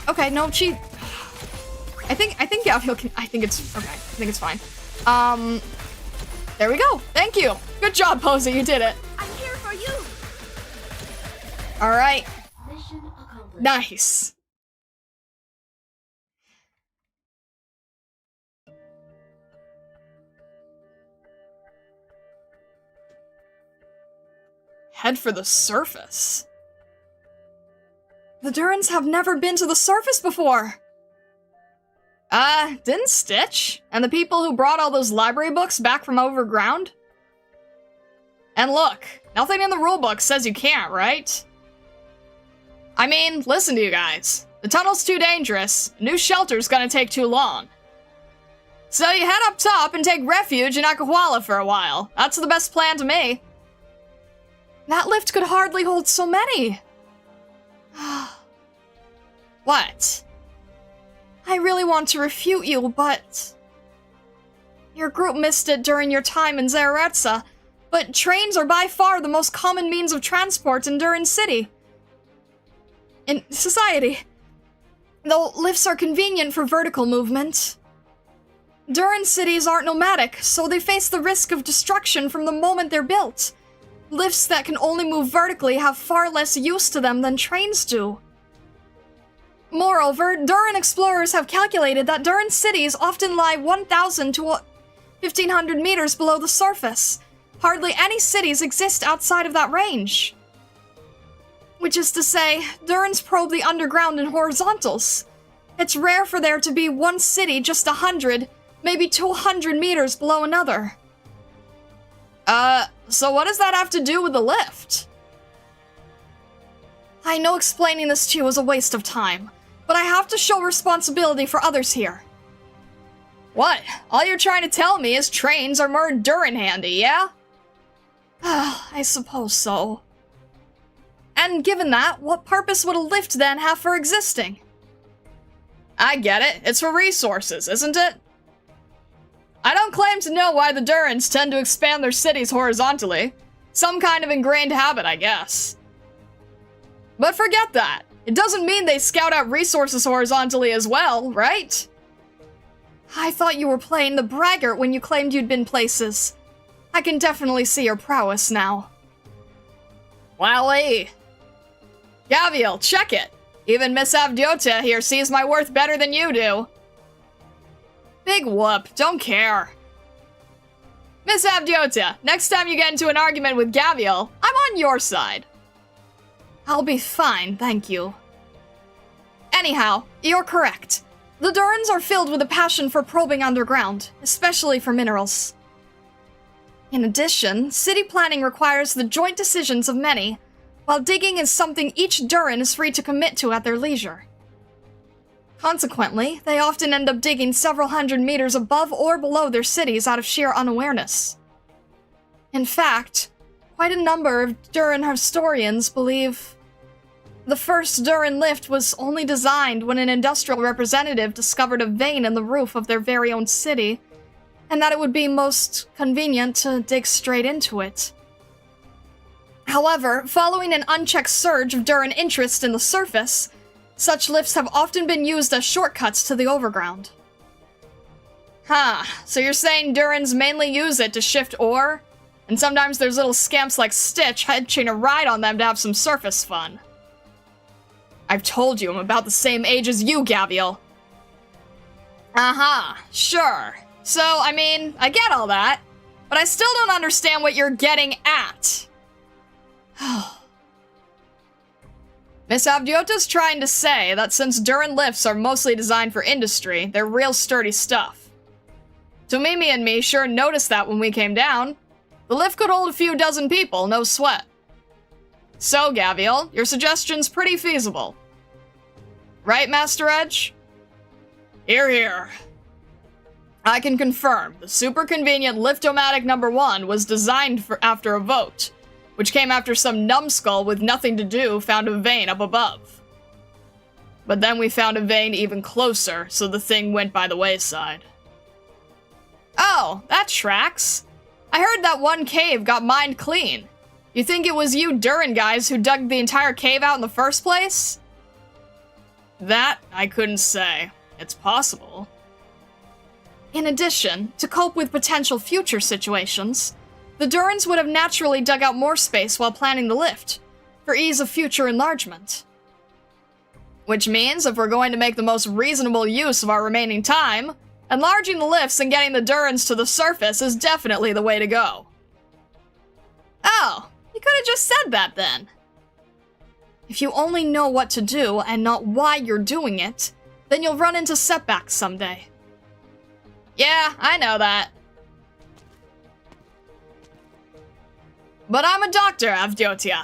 [SPEAKER 1] Okay, no, I think Gabriel can, I think it's fine. There we go. Thank you. Good job, Posey, you did it.
[SPEAKER 3] I'm here for you.
[SPEAKER 1] Alright.
[SPEAKER 3] Mission accomplished.
[SPEAKER 1] Nice. Head for the surface. The Durans have never been to the surface before. Didn't Stitch? And the people who brought all those library books back from overground? And look, nothing in the rulebook says you can't, right? I mean, listen to you guys. The tunnel's too dangerous. A new shelter's gonna take too long. So you head up top and take refuge in Akahuala for a while. That's the best plan to me. That lift could hardly hold so many. What? I really want to refute you, but... Your group missed it during your time in Zaretsa, but trains are by far the most common means of transport in Duran City. In society. Though lifts are convenient for vertical movement. Duran cities aren't nomadic, so they face the risk of destruction from the moment they're built. Lifts that can only move vertically have far less use to them than trains do. Moreover, Duran explorers have calculated that Duran cities often lie 1,000 to 1,500 meters below the surface. Hardly any cities exist outside of that range. Which is to say, Durans probe the underground in horizontals. It's rare for there to be one city just 100, maybe 200 meters below another. So what does that have to do with the lift? I know explaining this to you is a waste of time, but I have to show responsibility for others here. What? All you're trying to tell me is trains are more Duran handy, yeah? I suppose so. And given that, what purpose would a lift then have for existing? I get it. It's for resources, isn't it? I don't claim to know why the Durans tend to expand their cities horizontally. Some kind of ingrained habit, I guess. But forget that. It doesn't mean they scout out resources horizontally as well, right? I thought you were playing the braggart when you claimed you'd been places. I can definitely see your prowess now. Wally. Gaviel, check it. Even Miss Avdiota here sees my worth better than you do. Big whoop, don't care. Miss Avdiota, next time you get into an argument with Gaviel, I'm on your side. I'll be fine, thank you. Anyhow, you're correct. The Durans are filled with a passion for probing underground, especially for minerals. In addition, city planning requires the joint decisions of many, while digging is something each Duran is free to commit to at their leisure. Consequently, they often end up digging several hundred meters above or below their cities out of sheer unawareness. In fact, quite a number of Duran historians believe the first Duran lift was only designed when an industrial representative discovered a vein in the roof of their very own city, and that it would be most convenient to dig straight into it. However, following an unchecked surge of Duran interest in the surface, such lifts have often been used as shortcuts to the overground. Huh, so you're saying Durans mainly use it to shift ore? And sometimes there's little scamps like Stitch hitching a ride on them to have some surface fun. I've told you I'm about the same age as you, Gaviel. Uh-huh, sure. So, I mean, I get all that, but I still don't understand what you're getting at. Miss Avdiota's trying to say that since Duran lifts are mostly designed for industry, they're real sturdy stuff. Tomimi and me sure noticed that when we came down. The lift could hold a few dozen people, no sweat. So, Gaviel, your suggestion's pretty feasible. Right, Master Edge? Hear, hear. I can confirm the super convenient Lift-O-Matic number 1 was designed after a vote, which came after some numbskull with nothing to do found a vein up above. But then we found a vein even closer, so the thing went by the wayside. Oh, that tracks. I heard that one cave got mined clean. You think it was you Durin guys who dug the entire cave out in the first place? That I couldn't say. It's possible. In addition, to cope with potential future situations, the Durins would have naturally dug out more space while planning the lift, for ease of future enlargement. Which means, if we're going to make the most reasonable use of our remaining time, enlarging the lifts and getting the Durins to the surface is definitely the way to go. Oh, you could have just said that then. If you only know what to do and not why you're doing it, then you'll run into setbacks someday. Yeah, I know that. But I'm a doctor, Avdotya.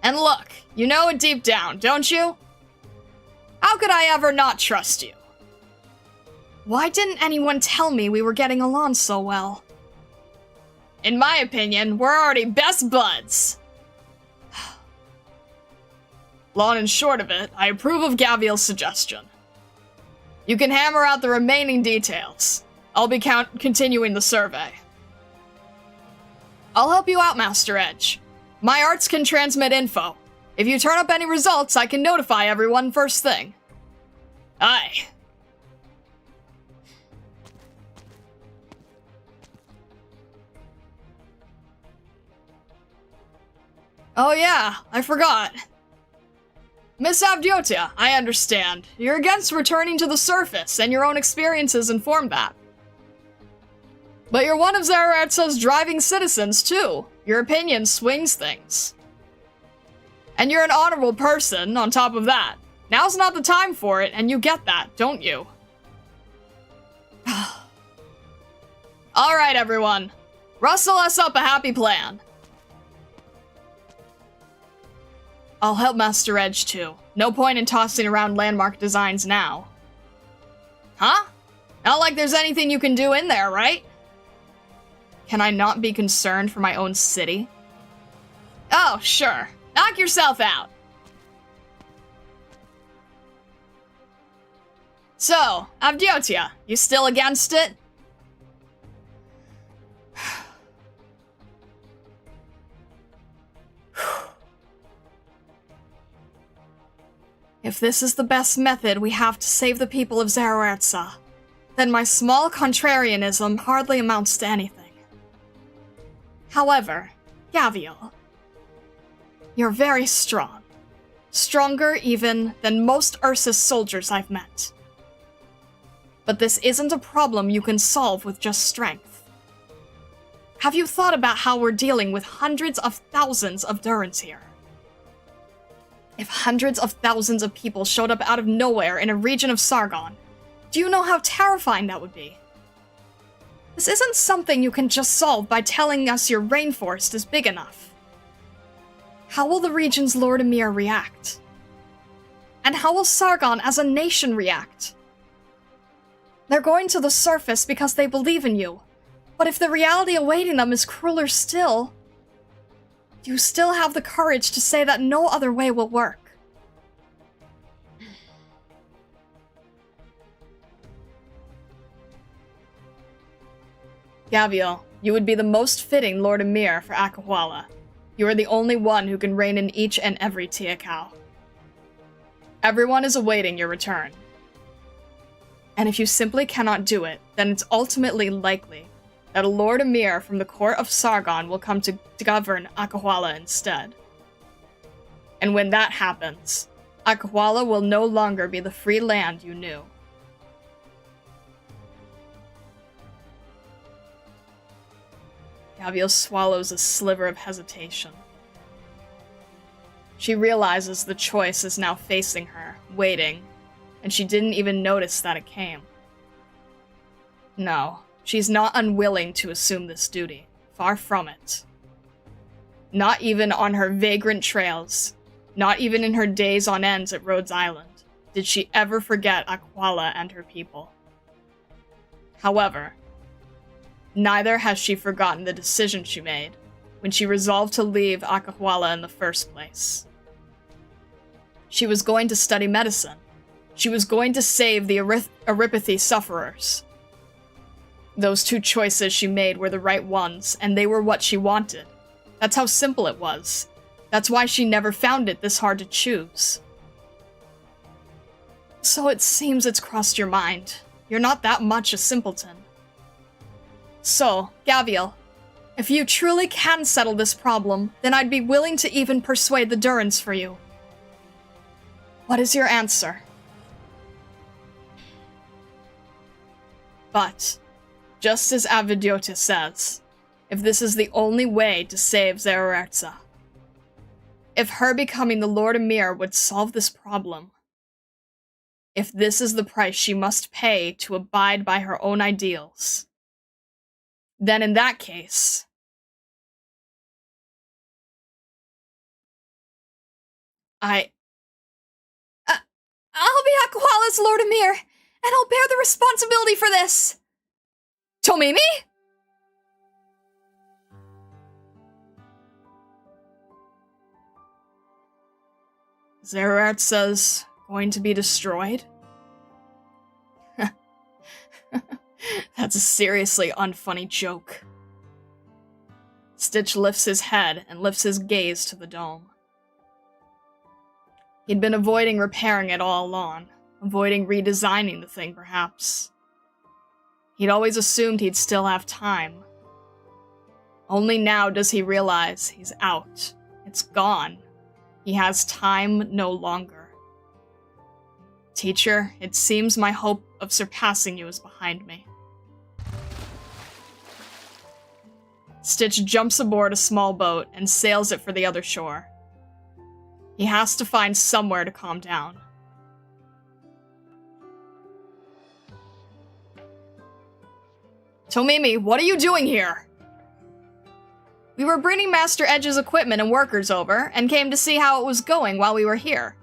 [SPEAKER 1] And look, you know it deep down, don't you? How could I ever not trust you? Why didn't anyone tell me we were getting along so well? In my opinion, we're already best buds. Long and short of it, I approve of Gaviel's suggestion. You can hammer out the remaining details. I'll be continuing the survey. I'll help you out, Master Edge. My arts can transmit info. If you turn up any results, I can notify everyone first thing. Aye. Oh yeah, I forgot. Miss Avdotya, I understand. You're against returning to the surface, and your own experiences inform that. But you're one of Zaraertsa's driving citizens, too. Your opinion swings things. And you're an honorable person, on top of that. Now's not the time for it, and you get that, don't you? Alright, everyone. Rustle us up a happy plan. I'll help Master Edge, too. No point in tossing around landmark designs now. Huh? Not like there's anything you can do in there, right? Can I not be concerned for my own city? Oh, sure. Knock yourself out. So, Avdotya, you still against it? If this is the best method we have to save the people of Zaraertsa, then my small contrarianism hardly amounts to anything. However, Gaviel, you're very strong. Stronger even than most Ursus soldiers I've met. But this isn't a problem you can solve with just strength. Have you thought about how we're dealing with hundreds of thousands of Durins here? If hundreds of thousands of people showed up out of nowhere in a region of Sargon, do you know how terrifying that would be? This isn't something you can just solve by telling us your rainforest is big enough. How will the region's Lord Emir react? And how will Sargon as a nation react? They're going to the surface because they believe in you, but if the reality awaiting them is crueler still, do you still have the courage to say that no other way will work? Gaviel, you would be the most fitting Lord Emir for Akawala. You are the only one who can reign in each and every Tiakau. Everyone is awaiting your return. And if you simply cannot do it, then it's ultimately likely that a Lord Emir from the court of Sargon will come to govern Akawala instead. And when that happens, Akawala will no longer be the free land you knew. Gaviel swallows a sliver of hesitation. She realizes the choice is now facing her, waiting, and she didn't even notice that it came. No, she's not unwilling to assume this duty. Far from it. Not even on her vagrant trails, not even in her days on end at Rhodes Island, did she ever forget Aquala and her people. However, neither has she forgotten the decision she made when she resolved to leave Aquala in the first place. She was going to study medicine. She was going to save the Erypathy sufferers. Those two choices she made were the right ones, and they were what she wanted. That's how simple it was. That's why she never found it this hard to choose. So it seems it's crossed your mind. You're not that much a simpleton. So, Gaviel, if you truly can settle this problem, then I'd be willing to even persuade the Durans for you. What is your answer? But, just as Avidyotia says, if this is the only way to save Zerertza, if her becoming the Lord Emir would solve this problem, if this is the price she must pay to abide by her own ideals, then in that case, I'll be Aquala's Lord Emir, and I'll bear the responsibility for this! Tomimi? Zerertza's going to be destroyed? That's a seriously unfunny joke. Stitch lifts his head and lifts his gaze to the dome. He'd been avoiding repairing it all along, avoiding redesigning the thing, perhaps. He'd always assumed he'd still have time. Only now does he realize he's out. It's gone. He has time no longer. Teacher, it seems my hope of surpassing you is behind me. Stitch jumps aboard a small boat and sails it for the other shore. He has to find somewhere to calm down. Tomimi, what are you doing here? We were bringing Master Edge's equipment and workers over, and came to see how it was going while we were here.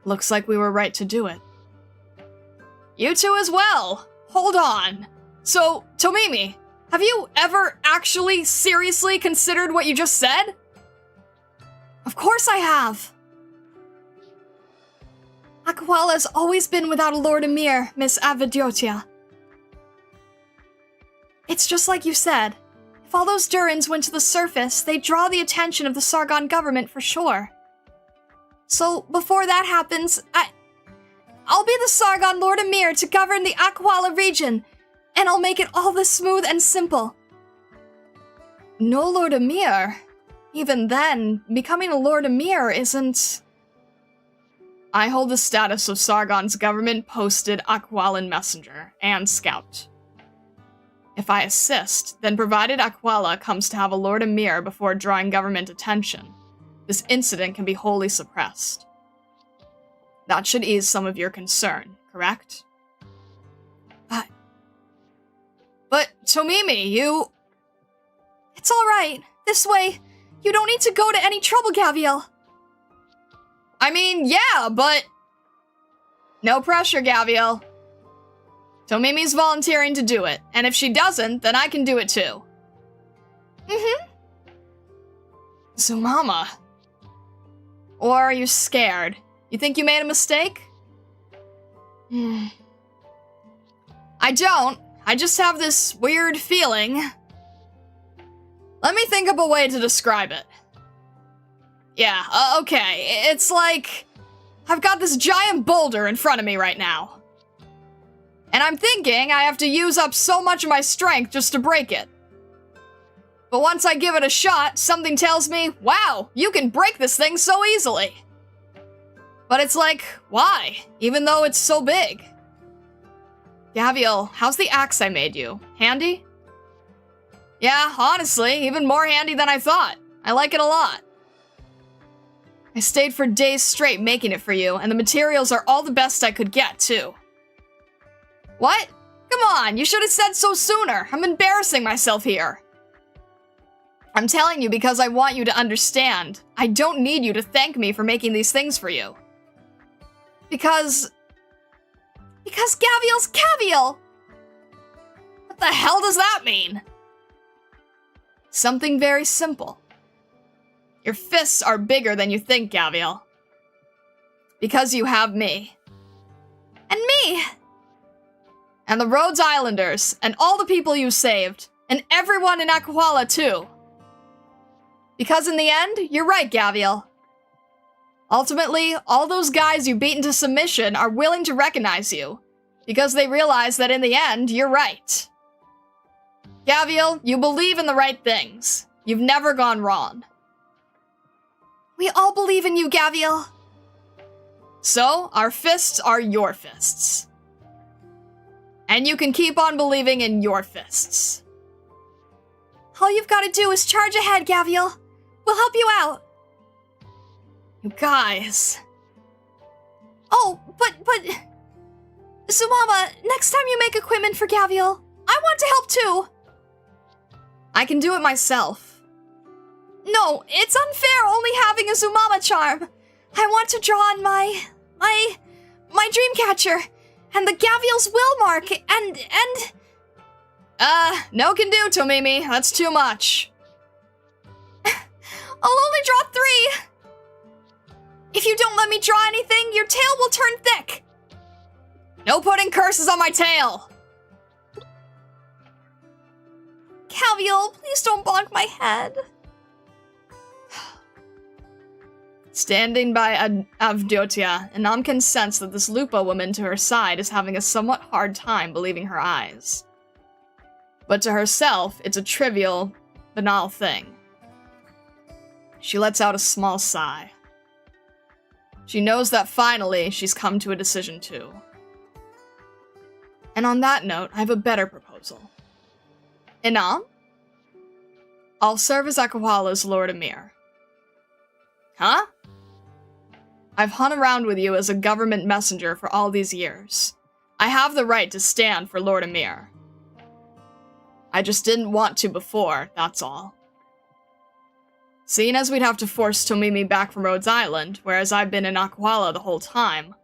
[SPEAKER 1] Looks like we were right to do it. You two as well! Hold on! So, Tomimi, have you ever actually seriously considered what you just said? Of course I have! Aquala's always been without a Lord Emir, Miss Avidyotia. It's just like you said. If all those Durans went to the surface, they'd draw the attention of the Sargon government for sure. So, before that happens, I'll be the Sargon Lord Emir to govern the Aquala region, and I'll make it all this smooth and simple. No Lord Emir? Even then, becoming a Lord Emir isn't... I hold the status of Sargon's government-posted Aqualan messenger and scout. If I assist, then provided Aquala comes to have a Lord Emir before drawing government attention, this incident can be wholly suppressed. That should ease some of your concern, correct? But Tomimi, you... It's alright. This way, you don't need to go to any trouble, Gaviel. I mean, yeah, but... No pressure, Gaviel. Tomimi's volunteering to do it, and if she doesn't, then I can do it too. Zumama. Or are you scared? You think you made a mistake? I don't. I just have this weird feeling. Let me think up a way to describe it. Yeah, okay. It's like I've got this giant boulder in front of me right now. And I'm thinking I have to use up so much of my strength just to break it. But once I give it a shot, something tells me, wow, you can break this thing so easily. But it's like, why? Even though it's so big. Gaviel, how's the axe I made you? Handy? Yeah, honestly, even more handy than I thought. I like it a lot. I stayed for days straight making it for you, and the materials are all the best I could get, too. What? Come on, you should have said so sooner. I'm embarrassing myself here. I'm telling you because I want you to understand. I don't need you to thank me for making these things for you. Because Gavial's Gavial! What the hell does that mean? Something very simple. Your fists are bigger than you think, Gavial. Because you have me. And me! And the Rhodes Islanders, and all the people you saved, and everyone in Aquala too. Because in the end, you're right, Gavial. Ultimately, all those guys you beat into submission are willing to recognize you, because they realize that in the end, you're right. Gavial, you believe in the right things. You've never gone wrong. We all believe in you, Gavial. So, our fists are your fists. And you can keep on believing in your fists. All you've got to do is charge ahead, Gavial. We'll help you out. You guys. Oh, but... Zumama, next time you make equipment for Gavial, I want to help too. I can do it myself. No, it's unfair only having a Zumama charm. I want to draw on my Dreamcatcher and the Gavial's will mark and... No can do, Tomimi. That's too much. I'll only draw 3. If you don't let me draw anything, your tail will turn thick. No putting curses on my tail. Gavial, please don't bonk my head. Standing by Avdotia, Anam can sense that this Lupa woman to her side is having a somewhat hard time believing her eyes. But to herself, it's a trivial, banal thing. She lets out a small sigh. She knows that finally she's come to a decision too. And on that note, I have a better proposal. Anam? I'll serve as Aquala's Lord Emir. Huh? I've hung around with you as a government messenger for all these years. I have the right to stand for Lord Emir. I just didn't want to before, that's all. Seeing as we'd have to force Tomimi back from Rhodes Island, whereas I've been in Aquala the whole time,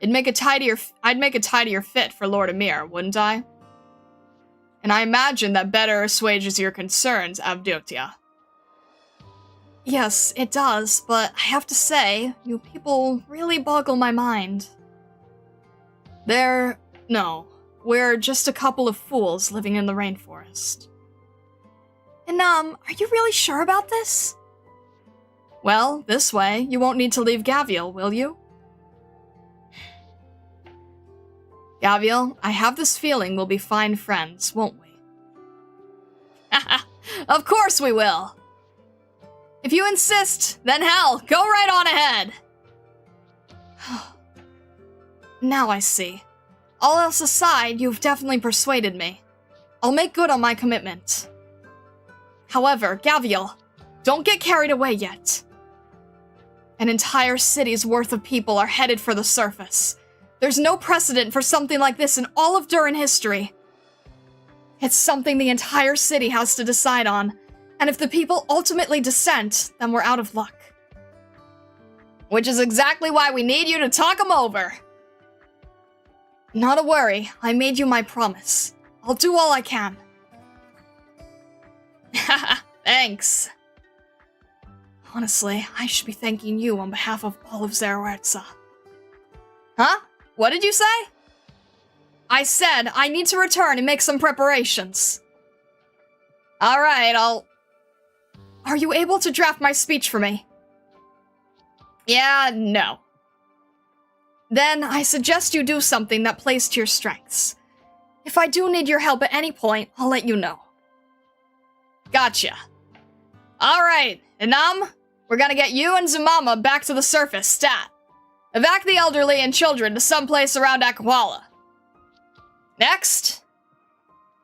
[SPEAKER 1] I'd make a tidier fit for Lord Emir, wouldn't I? And I imagine that better assuages your concerns, Avdotia. Yes, it does, but I have to say, you people really boggle my mind. We're just a couple of fools living in the rainforest. And, are you really sure about this? Well, this way, you won't need to leave Gavial, will you? Gavial, I have this feeling we'll be fine friends, won't we? Haha, of course we will! If you insist, then hell, go right on ahead! Now I see. All else aside, you've definitely persuaded me. I'll make good on my commitment. However, Gavial, don't get carried away yet. An entire city's worth of people are headed for the surface. There's no precedent for something like this in all of Durin history. It's something the entire city has to decide on, and if the people ultimately dissent, then we're out of luck. Which is exactly why we need you to talk them over. Not a worry, I made you my promise. I'll do all I can. Haha, thanks. Honestly, I should be thanking you on behalf of all of Zararetsa. Huh? What did you say? I said I need to return and make some preparations. Alright, Are you able to draft my speech for me? Yeah, no. Then I suggest you do something that plays to your strengths. If I do need your help at any point, I'll let you know. Gotcha. Alright, Anam, we're gonna get you and Zumama back to the surface, stat. Evac the elderly and children to someplace around Aquala. Next,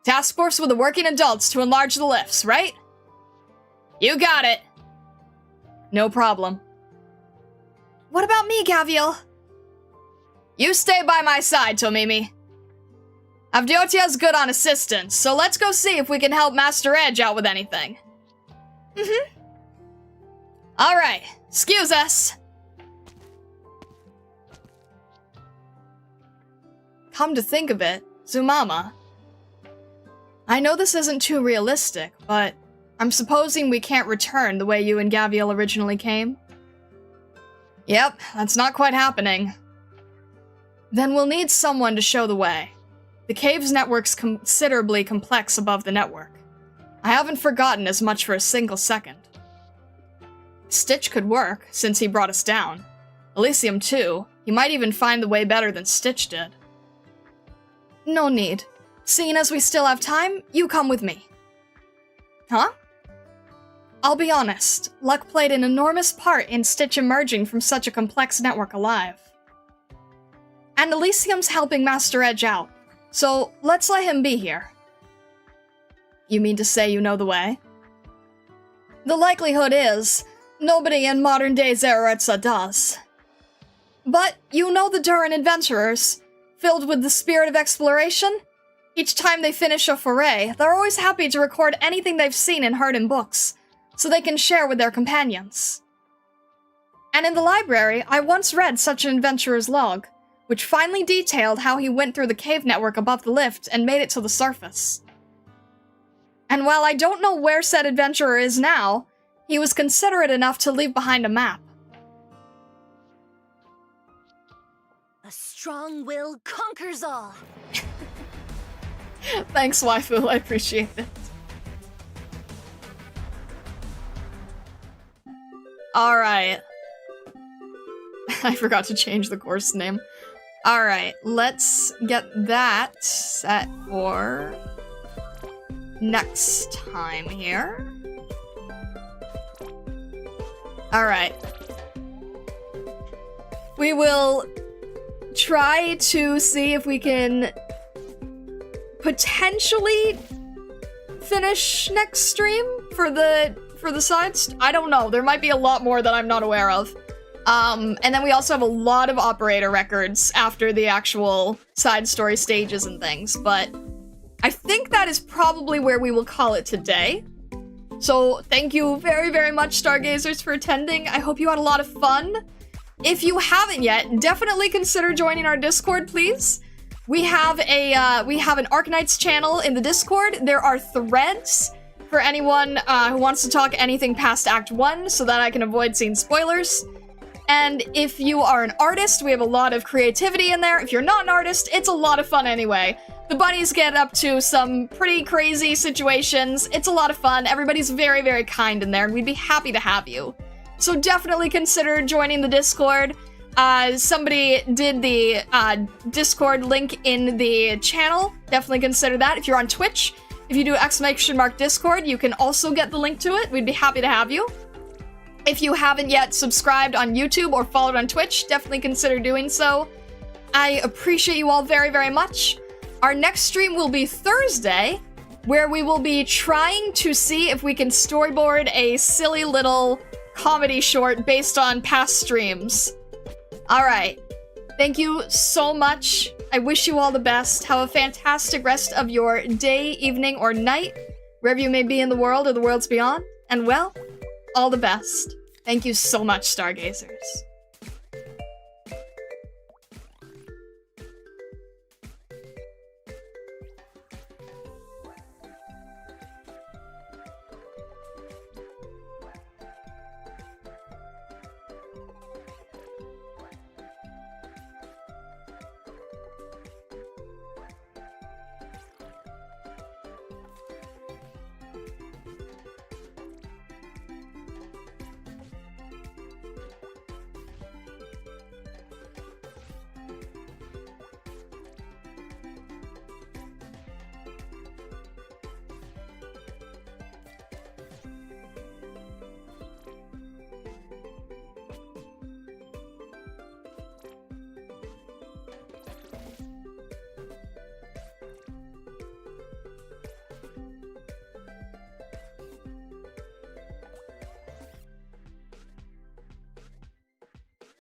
[SPEAKER 1] task force with the working adults to enlarge the lifts, right? You got it. No problem. What about me, Gavial? You stay by my side, Tomimi. Avdotia's good on assistance, so let's go see if we can help Master Edge out with anything. Alright, excuse us. Come to think of it, Zumama. I know this isn't too realistic, but I'm supposing we can't return the way you and Gaviel originally came? Yep, that's not quite happening. Then we'll need someone to show the way. The cave's network's considerably complex above the network. I haven't forgotten as much for a single second. Stitch could work, since he brought us down. Elysium too. He might even find the way better than Stitch did. No need. Seeing as we still have time, you come with me. Huh? I'll be honest, luck played an enormous part in Stitch emerging from such a complex network alive. And Elysium's helping Master Edge out, so let's let him be here. You mean to say you know the way? The likelihood is, nobody in modern-day Zeretsa does. But you know the Duran adventurers, filled with the spirit of exploration? Each time they finish a foray, they're always happy to record anything they've seen and heard in books, so they can share with their companions. And in the library, I once read such an adventurer's log, which finally detailed how he went through the cave network above the lift and made it to the surface. And while I don't know where said adventurer is now, he was considerate enough to leave behind a map.
[SPEAKER 3] A strong will conquers all.
[SPEAKER 1] Thanks, waifu, I appreciate it. Alright. I forgot to change the course name. Alright, let's get that set for next time here. Alright. We will try to see if we can potentially finish next stream for the sides. I don't know. There might be a lot more that I'm not aware of. And then we also have a lot of operator records after the actual side story stages and things, but I think that is probably where we will call it today. So thank you very, very much, Stargazers, for attending. I hope you had a lot of fun. If you haven't yet, definitely consider joining our Discord, please. We have an ARKNIGHTS channel in the Discord. There are threads for anyone who wants to talk anything past Act 1 so that I can avoid seeing spoilers. And if you are an artist, we have a lot of creativity in there. If you're not an artist, it's a lot of fun anyway. The bunnies get up to some pretty crazy situations. It's a lot of fun. Everybody's very, very kind in there, and we'd be happy to have you. So definitely consider joining the Discord. Somebody did the Discord link in the channel. Definitely consider that. If you're on Twitch, if you do !Discord, you can also get the link to it. We'd be happy to have you. If you haven't yet subscribed on YouTube or followed on Twitch, definitely consider doing so. I appreciate you all very, very much. Our next stream will be Thursday, where we will be trying to see if we can storyboard a silly little comedy short based on past streams. Alright. Thank you so much. I wish you all the best. Have a fantastic rest of your day, evening, or night, wherever you may be in the world or the worlds beyond. And well, all the best. Thank you so much, Stargazers.